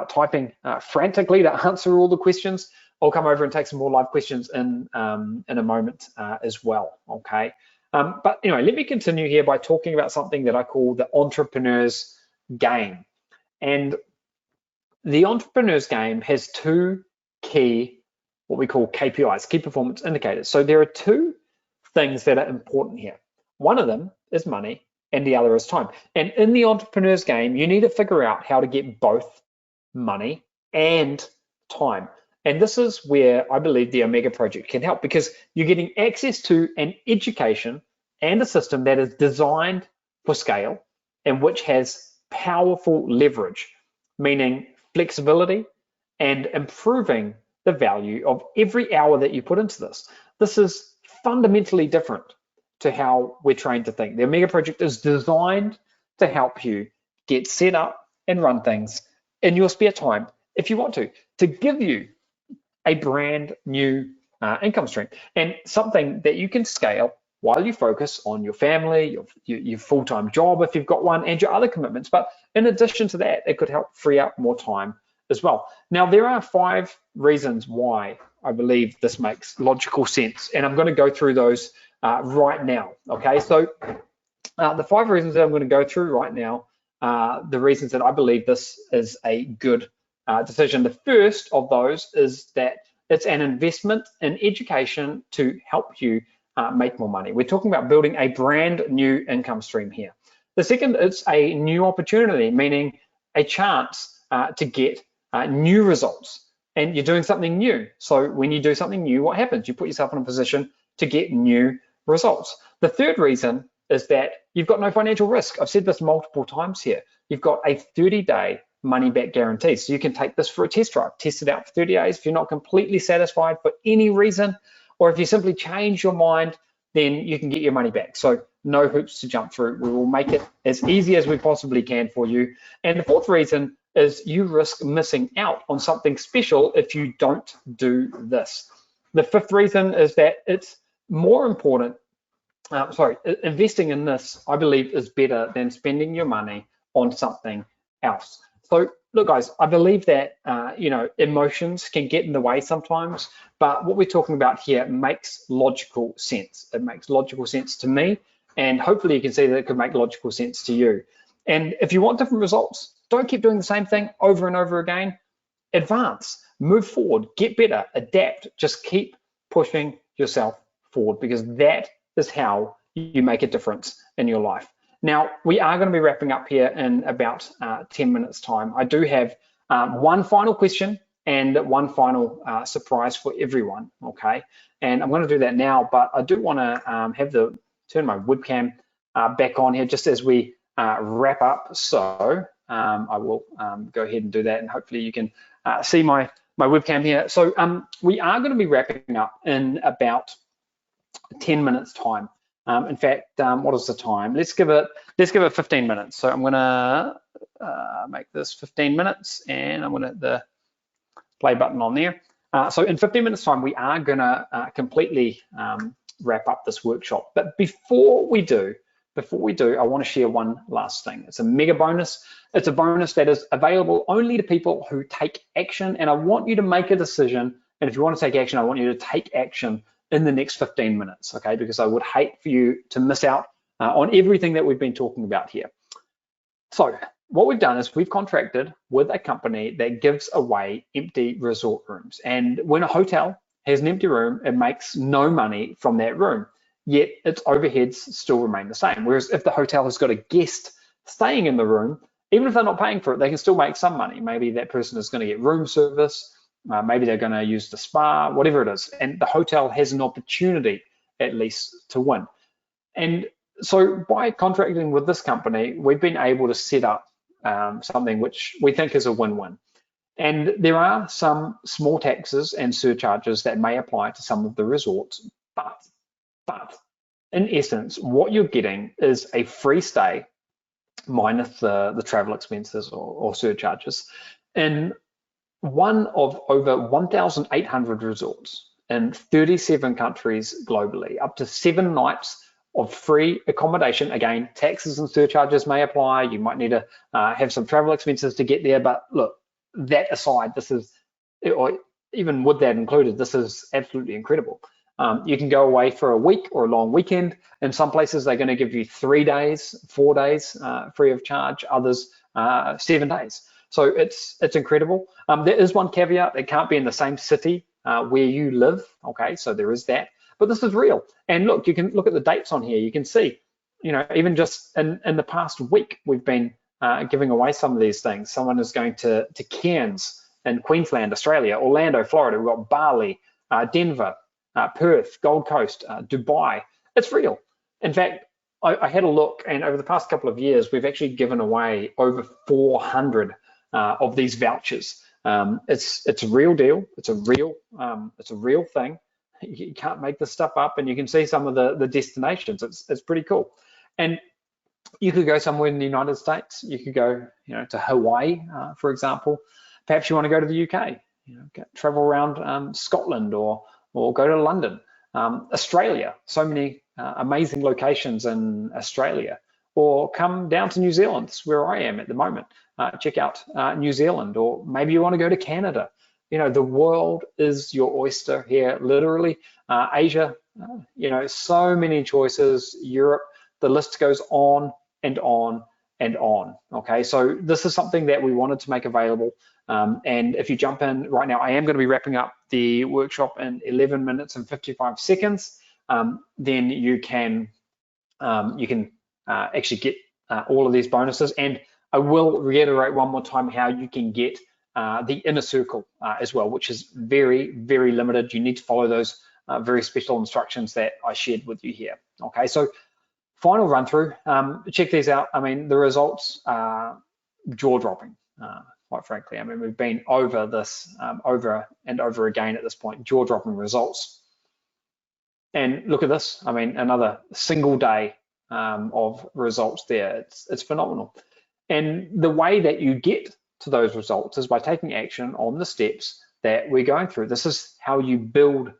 typing frantically to answer all the questions. I'll come over and take some more live questions in a moment as well, okay? But anyway, let me continue here by talking about something that I call the entrepreneur's game. And the entrepreneur's game has two key, what we call KPIs, key performance indicators. So there are two things that are important here. One of them is money and the other is time. And in the entrepreneur's game, you need to figure out how to get both money and time. And this is where I believe the Omega Project can help, because you're getting access to an education and a system that is designed for scale and which has powerful leverage, meaning flexibility and improving the value of every hour that you put into this. This is fundamentally different to how we're trained to think. The Omega Project is designed to help you get set up and run things in your spare time if you want to give you a brand new income stream and something that you can scale while you focus on your family, your full-time job if you've got one, and your other commitments. But in addition to that, it could help free up more time as well. Now, there are 5 reasons why I believe this makes logical sense, and I'm going to go through those right now, okay? So the 5 reasons that I'm going to go through right now are the reasons that I believe this is a good decision. The first of those is that it's an investment in education to help you make more money. We're talking about building a brand new income stream here. The second, it's a new opportunity, meaning a chance to get new results, and you're doing something new. So when you do something new, what happens? You put yourself in a position to get new results. The third reason is that you've got no financial risk. I've said this multiple times here. You've got a 30-day money back guarantee. So you can take this for a test drive, test it out for 30 days. If you're not completely satisfied for any reason, or if you simply change your mind, then you can get your money back. So no hoops to jump through. We will make it as easy as we possibly can for you. And the fourth reason is you risk missing out on something special if you don't do this. The fifth reason is that it's more important, investing in this, I believe, is better than spending your money on something else. So look, guys, I believe that, emotions can get in the way sometimes, but what we're talking about here makes logical sense. It makes logical sense to me, and hopefully you can see that it could make logical sense to you. And if you want different results, don't keep doing the same thing over and over again. Advance, move forward, get better, adapt, just keep pushing yourself forward, because that is how you make a difference in your life. Now, we are going to be wrapping up here in about 10 minutes time. I do have one final question and one final surprise for everyone, okay? And I'm going to do that now, but I do want to turn my webcam back on here just as we wrap up. So I will go ahead and do that, and hopefully you can see my webcam here. So we are going to be wrapping up in about 10 minutes time. In fact, what is the time? Let's give it 15 minutes. So I'm going to make this 15 minutes, and I'm going to hit the play button on there. So in 15 minutes time, we are going to completely wrap up this workshop. But before we do, I want to share one last thing. It's a mega bonus. It's a bonus that is available only to people who take action, and I want you to make a decision. And if you want to take action, I want you to take action in the next 15 minutes, okay? Because I would hate for you to miss out on everything that we've been talking about here. So what we've done is we've contracted with a company that gives away empty resort rooms. And when a hotel has an empty room, it makes no money from that room, yet its overheads still remain the same. Whereas if the hotel has got a guest staying in the room, even if they're not paying for it, they can still make some money. Maybe that person is going to get room service, maybe they're going to use the spa, whatever it is, and the hotel has an opportunity at least to win. And so by contracting with this company, we've been able to set up something which we think is a win-win. And there are some small taxes and surcharges that may apply to some of the resorts, but in essence, what you're getting is a free stay minus the travel expenses or surcharges in one of over 1,800 resorts in 37 countries globally, up to 7 nights of free accommodation. Again, taxes and surcharges may apply. You might need to have some travel expenses to get there, but look, that aside, this is, or even with that included, this is absolutely incredible. You can go away for a week or a long weekend. In some places, they're going to give you 3 days, 4 days free of charge, others 7 days. So it's incredible. There is one caveat: it can't be in the same city where you live. Okay, so there is that. But this is real. And look, you can look at the dates on here. You can see, even just in the past week, we've been giving away some of these things. Someone is going to Cairns in Queensland, Australia, Orlando, Florida. We've got Bali, Denver, Perth, Gold Coast, Dubai. It's real. In fact, I had a look, and over the past couple of years, we've actually given away over 400 of these vouchers. It's a real deal. It's a real thing. You can't make this stuff up, and you can see some of the destinations. It's pretty cool. And you could go somewhere in the United States. You could go, to Hawaii, for example. Perhaps you want to go to the UK. Travel around Scotland or go to London, Australia. So many amazing locations in Australia. Or come down to New Zealand. That's where I am at the moment. Check out New Zealand, or maybe you want to go to Canada. The world is your oyster here, literally. Asia, so many choices. Europe, the list goes on and on and on. Okay, so this is something that we wanted to make available. And if you jump in right now, I am going to be wrapping up the workshop in 11 minutes and 55 seconds. Then you can actually get all of these bonuses. And I will reiterate one more time how you can get the inner circle as well, which is very, very limited. You need to follow those very special instructions that I shared with you here. Okay, so final run through. Check these out. I mean, the results are jaw-dropping, quite frankly. I mean, we've been over this over and over again at this point, jaw-dropping results. And look at this. I mean, another single day of results there. It's phenomenal. And the way that you get to those results is by taking action on the steps that we're going through. This is how you build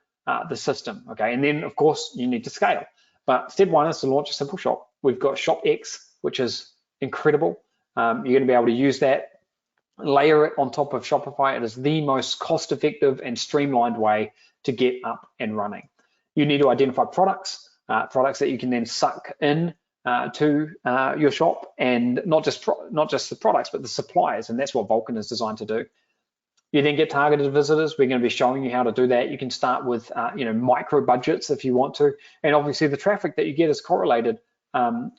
the system, okay? And then, of course, you need to scale. But step one is to launch a simple shop. We've got Shop X, which is incredible. You're going to be able to use that, layer it on top of Shopify. It is the most cost-effective and streamlined way to get up and running. You need to identify products that you can then suck in to your shop, and not just the products, but the suppliers, and that's what Vulcan is designed to do. You then get targeted visitors. We're going to be showing you how to do that. You can start with micro budgets if you want to, and obviously the traffic that you get is correlated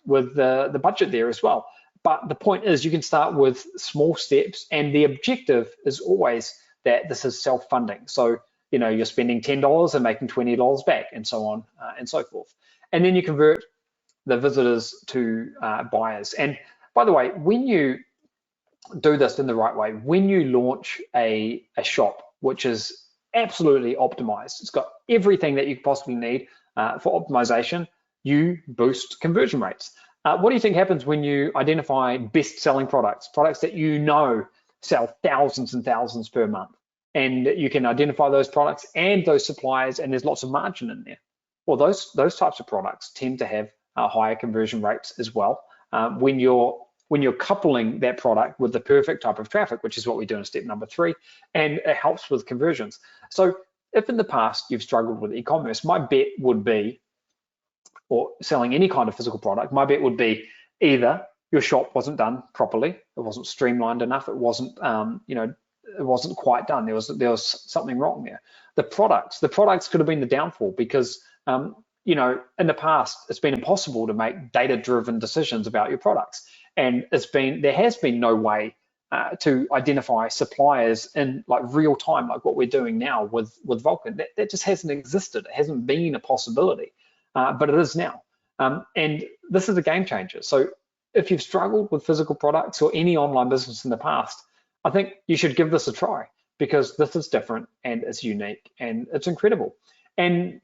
with the budget there as well. But the point is, you can start with small steps, and the objective is always that this is self-funding. So you're spending $10 and making $20 back, and so on and so forth. And then you convert the visitors to buyers. And by the way, when you do this in the right way, when you launch a shop which is absolutely optimized, it's got everything that you possibly need for optimization, you boost conversion rates. What do you think happens when you identify best-selling products that sell thousands and thousands per month? And you can identify those products and those suppliers, and there's lots of margin in there. Well, those types of products tend to have higher conversion rates as well when you're coupling that product with the perfect type of traffic, which is what we do in step number 3, and it helps with conversions. So if in the past you've struggled with e-commerce, my bet would be, or selling any kind of physical product, my bet would be either your shop wasn't done properly, it wasn't streamlined enough, it wasn't it wasn't quite done. There was something wrong there. The products could have been the downfall, because in the past it's been impossible to make data-driven decisions about your products, and there has been no way to identify suppliers in like real time, like what we're doing now with Vulcan. That just hasn't existed. It hasn't been a possibility, but it is now, and this is a game changer. So if you've struggled with physical products or any online business in the past, I think you should give this a try, because this is different and it's unique and it's incredible. And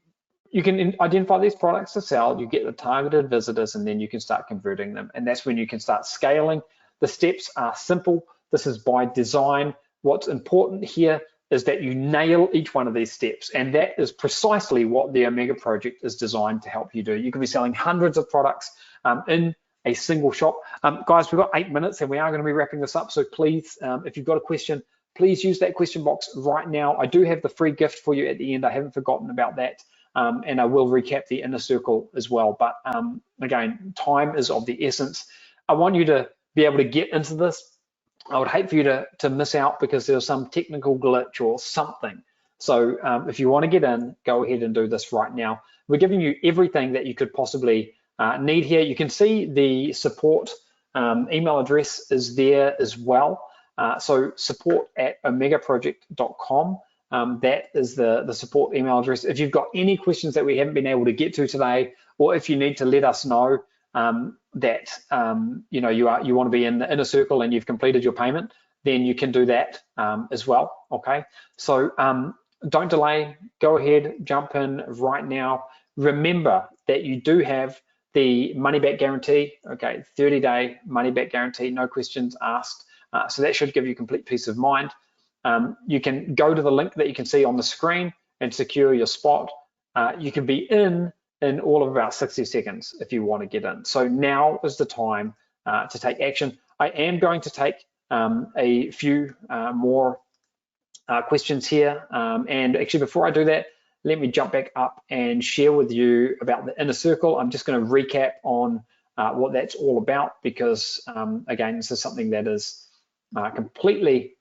you can identify these products to sell, you get the targeted visitors, and then you can start converting them. And that's when you can start scaling. The steps are simple. This is by design. What's important here is that you nail each one of these steps. And that is precisely what the Omega project is designed to help you do. You can be selling hundreds of products in a single shop. Guys, we've got 8 minutes and we are going to be wrapping this up. So please, if you've got a question, please use that question box right now. I do have the free gift for you at the end. I haven't forgotten about that. And I will recap the inner circle as well. But again, time is of the essence. I want you to be able to get into this. I would hate for you to miss out because there's some technical glitch or something. So if you want to get in, go ahead and do this right now. We're giving you everything that you could possibly need here. You can see the support email address is there as well. So support@omegaproject.com. That is the support email address. If you've got any questions that we haven't been able to get to today, or if you need to let us know that you want to be in the inner circle and you've completed your payment, then you can do that as well. Okay, so don't delay, go ahead, jump in right now. Remember that you do have the money back guarantee. Okay, 30-day money back guarantee, no questions asked. So that should give you complete peace of mind. You can go to the link that you can see on the screen and secure your spot. You can be in all of about 60 seconds if you want to get in. So now is the time to take action. I am going to take a few more questions here. And actually, before I do that, let me jump back up and share with you about the inner circle. I'm just going to recap on what that's all about, because again, this is something that is completely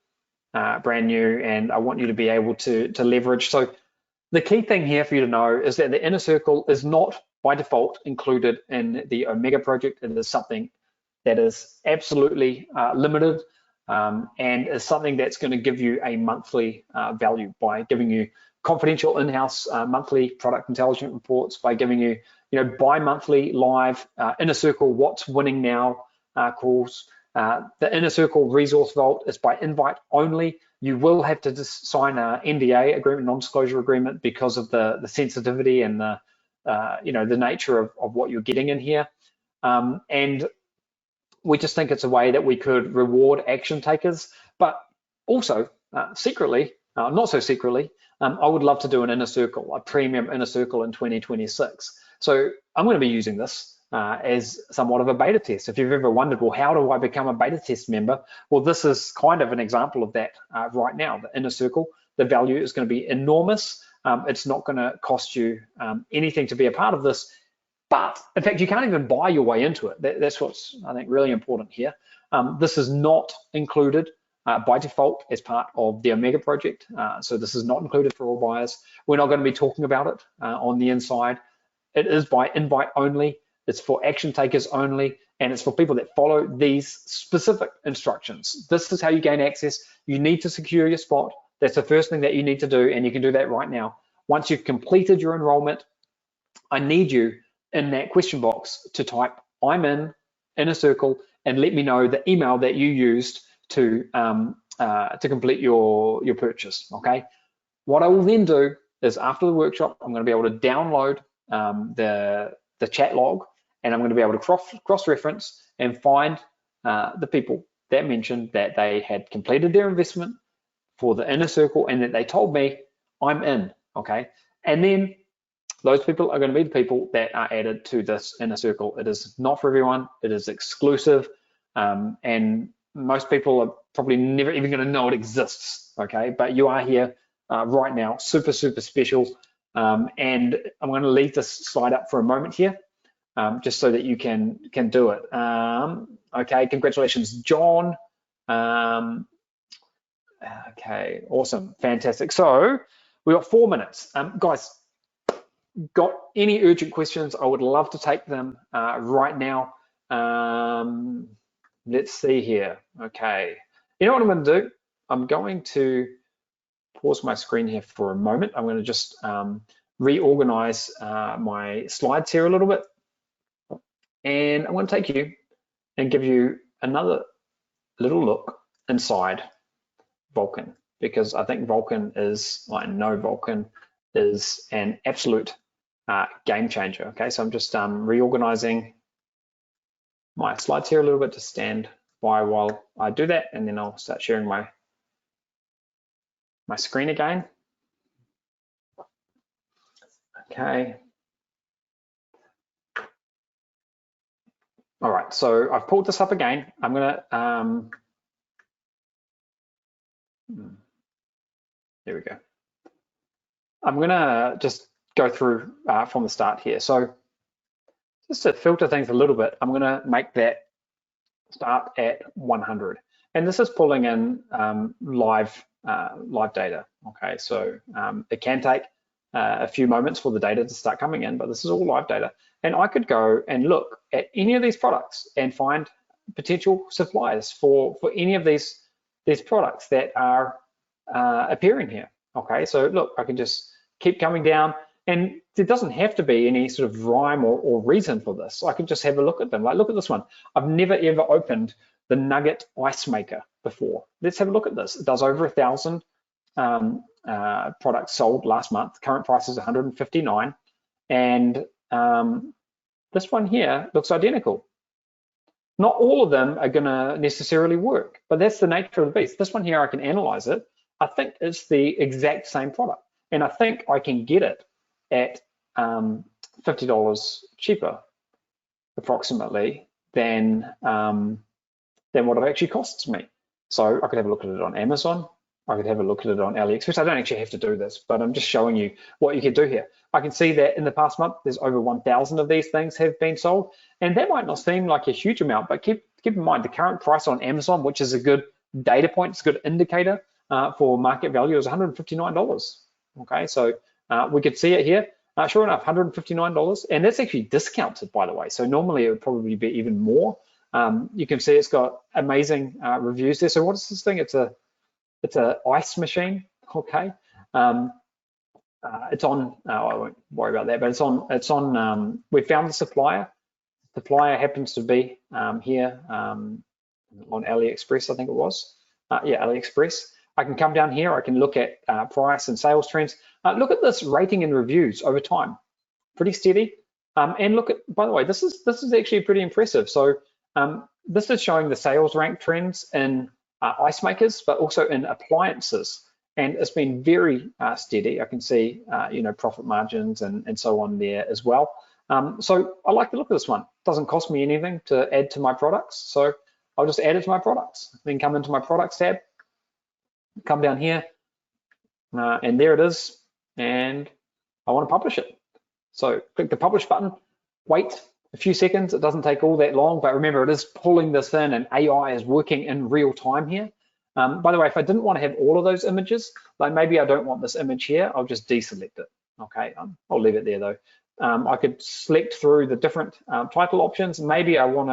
brand new, and I want you to be able to leverage. So the key thing here for you to know is that the inner circle is not by default included in the Omega project. It is something that is absolutely limited and is something that's going to give you a monthly value by giving you confidential in-house monthly product intelligence reports, by giving you bi-monthly live inner circle what's winning now calls. The inner circle resource vault is by invite only. You will have to just sign an NDA agreement, non-disclosure agreement, because of the sensitivity and the the nature of what you're getting in here. And we just think it's a way that we could reward action takers, but also secretly, not so secretly, I would love to do an inner circle, a premium inner circle in 2026. So I'm going to be using this as somewhat of a beta test. If you've ever wondered, well, how do I become a beta test member? Well, this is kind of an example of that right now. The inner circle, the value is going to be enormous. It's not going to cost you anything to be a part of this, but in fact, you can't even buy your way into it. That's what's, I think, really important here. This is not included by default as part of the Omega project. So this is not included for all buyers. We're not going to be talking about it on the inside. It is by invite only. It's for action takers only, and it's for people that follow these specific instructions. This is how you gain access. You need to secure your spot. That's the first thing that you need to do, and you can do that right now. Once you've completed your enrollment, I need you in that question box to type I'm in a circle and let me know the email that you used to complete your purchase, okay? What I will then do is after the workshop, I'm going to be able to download the chat log, and I'm going to be able to cross-reference and find the people that mentioned that they had completed their investment for the inner circle and that they told me I'm in, okay? And then those people are going to be the people that are added to this inner circle. It is not for everyone. It is exclusive, and most people are probably never even going to know it exists, okay? But you are here right now, super, super special. And I'm going to leave this slide up for a moment here, just so that you can do it. Okay, congratulations, John. Okay, awesome, fantastic. So we've got 4 minutes. Guys, got any urgent questions? I would love to take them right now. Let's see here. Okay, you know what I'm going to do? I'm going to pause my screen here for a moment. I'm going to just reorganize my slides here a little bit, and I'm going to take you and give you another little look inside Vulcan, because I think Vulcan is, I know Vulcan is an absolute game changer. Okay, so I'm just reorganizing my slides here a little bit to stand by while I do that, and then I'll start sharing my screen again. Okay. All right, so I've pulled this up again. I'm gonna, there we go. I'm gonna just go through from the start here. So just to filter things a little bit, I'm gonna make that start at 100. And this is pulling in live data, okay? So it can take a few moments for the data to start coming in, but this is all live data. And I could go and look at any of these products and find potential suppliers for any of these products that are appearing here, okay? So look, I can just keep coming down, and there doesn't have to be any sort of rhyme or reason for this. I can just have a look at them. Like, look at this one. I've never ever opened the Nugget Ice Maker before. Let's have a look at this. It does over 1,000 products sold last month. Current price is 159, and this one here looks identical. Not all of them are going to necessarily work, but that's the nature of the beast. This one here, I can analyze it. I think it's the exact same product, and I think I can get it at $50 cheaper, approximately, than what it actually costs me. So I could have a look at it on Amazon. I could have a look at it on AliExpress. I don't actually have to do this, but I'm just showing you what you can do here. I can see that in the past month, there's over 1,000 of these things have been sold. And that might not seem like a huge amount, but keep in mind the current price on Amazon, which is a good data point, it's a good indicator for market value, is $159. Okay, so we could see it here. Sure enough, $159. And that's actually discounted, by the way. So normally it would probably be even more. You can see it's got amazing reviews there. So what is this thing? It's a ice machine, okay? It's on, I won't worry about that, but it's on, we found the supplier. The supplier happens to be here on AliExpress, I think it was. Yeah, AliExpress. I can come down here, I can look at price and sales trends. Look at this rating and reviews over time, pretty steady. And look at, by the way, this is actually pretty impressive. So this is showing the sales rank trends in ice makers, but also in appliances, and it's been very steady. I can see, you know, profit margins and so on there as well. So I like the look of this one. It doesn't cost me anything to add to my products, so I'll just add it to my products. Then come into my products tab, come down here, and there it is, and I want to publish it. So click the publish button, wait a few seconds. It doesn't take all that long, but remember, it is pulling this in, and AI is working in real time here. By the way, if I didn't want to have all of those images, like maybe I don't want this image here, I'll just deselect it. Okay, I'll leave it there though. I could select through the different title options. Maybe I want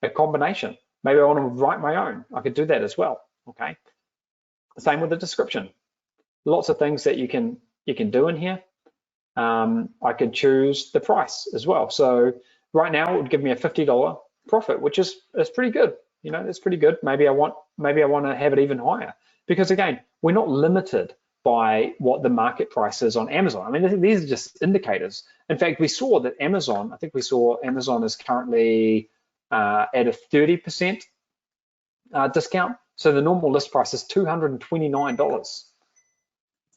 a combination. Maybe I want to write my own. I could do that as well. Okay. Same with the description. Lots of things that you can do in here. I could choose the price as well. So right now it would give me a $50 profit, which is pretty good. You know, that's pretty good. Maybe I want to have it even higher, because again, we're not limited by what the market price is on Amazon. I mean, these are just indicators. In fact, we saw that Amazon, I think we saw Amazon is currently at a 30% discount. So the normal list price is $229.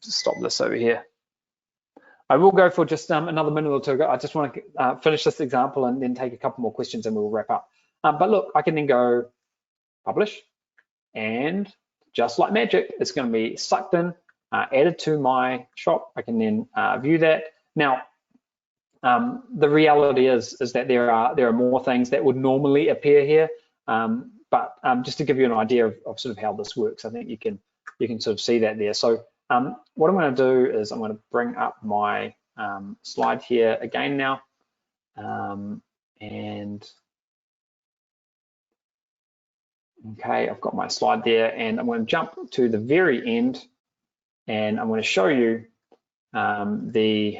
Just stop this over here. I will go for just another minute or two. I just want to finish this example and then take a couple more questions and we'll wrap up. But look, I can then go publish, and just like magic, it's going to be sucked in, added to my shop. I can then view that. Now, the reality is that there are more things that would normally appear here, but just to give you an idea of sort of how this works, I think you can sort of see that there. So what I'm going to do is I'm going to bring up my slide here again now, and okay, I've got my slide there, and I'm going to jump to the very end, and I'm going to show you the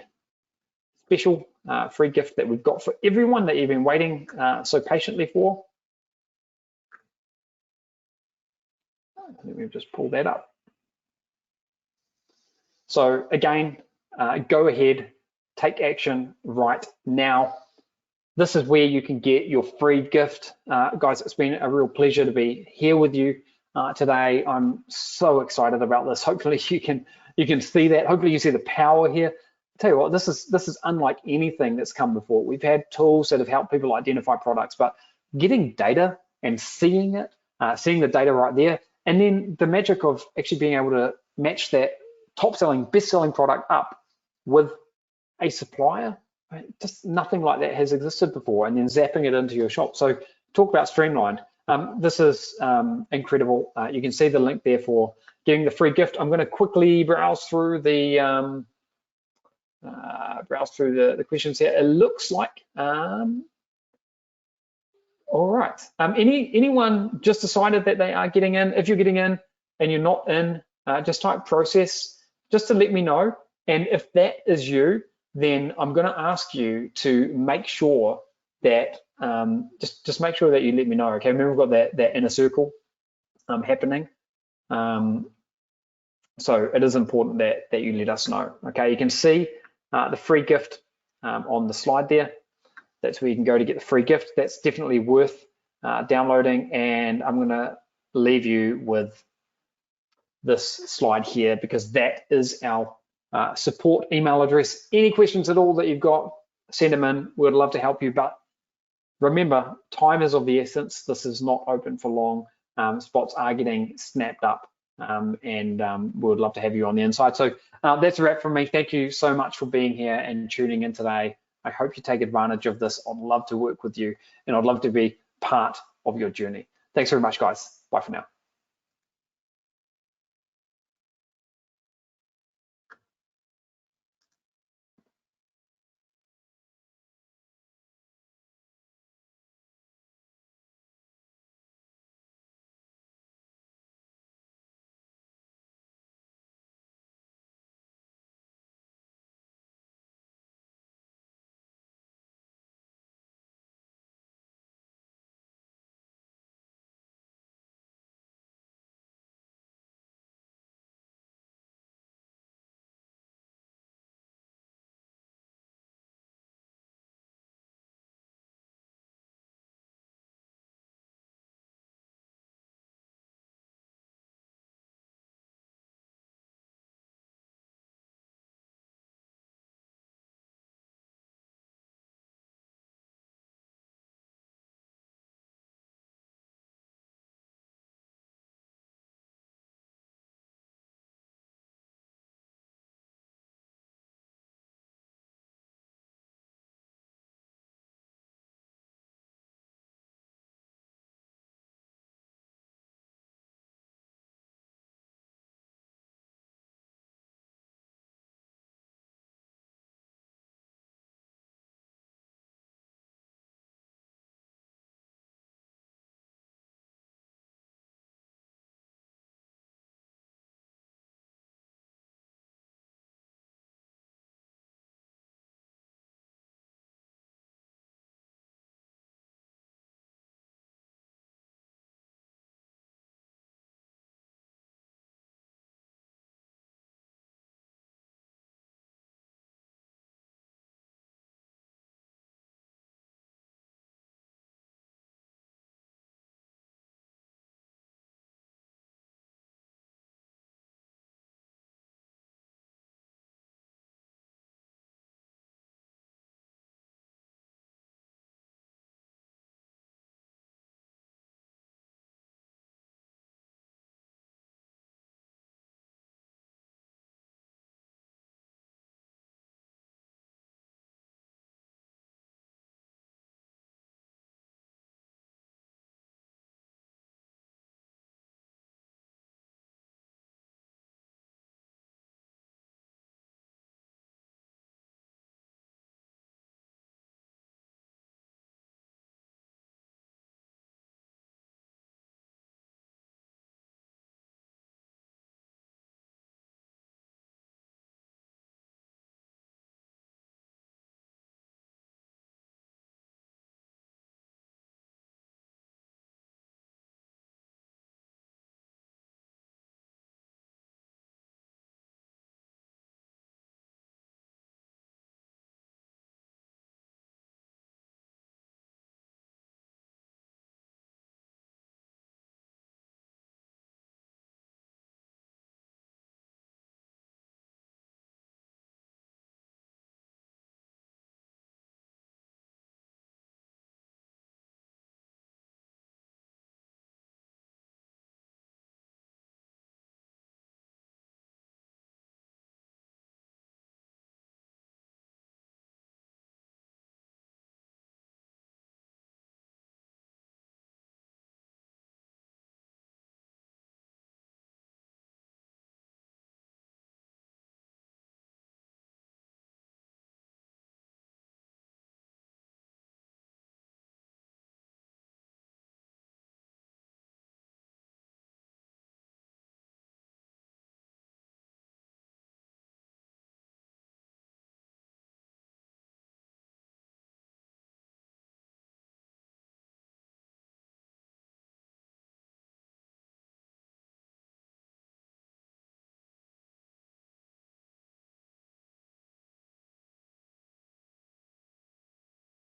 special free gift that we've got for everyone that you've been waiting so patiently for. Let me just pull that up. So again, go ahead, take action right now. This is where you can get your free gift. Guys, it's been a real pleasure to be here with you today. I'm so excited about this. Hopefully you can see that. Hopefully you see the power here. I'll tell you what, this is unlike anything that's come before. We've had tools that have helped people identify products, but getting data and seeing it, seeing the data right there, and then the magic of actually being able to match that top-selling, best-selling product up with a supplier, right? Just nothing like that has existed before, and then zapping it into your shop. So talk about streamlined. This is incredible. You can see the link there for getting the free gift. I'm going to quickly browse through the questions here. It looks like all right. Anyone just decided that they are getting in? If you're getting in and you're not in, just type process just to let me know. And if that is you, then I'm going to ask you to make sure that just make sure that you let me know. Okay, remember we've got that inner circle happening. So it is important that you let us know. Okay, you can see the free gift on the slide there. That's where you can go to get the free gift. That's definitely worth downloading. And I'm going to leave you with this slide here, because that is our support email address. Any questions at all that you've got, send them in. We'd love to help you. But remember, time is of the essence. This is not open for long. Spots are getting snapped up, and we would love to have you on the inside. So that's a wrap from me. Thank you so much for being here and tuning in today. I hope you take advantage of this. I'd love to work with you, and I'd love to be part of your journey. Thanks very much, guys. Bye for now.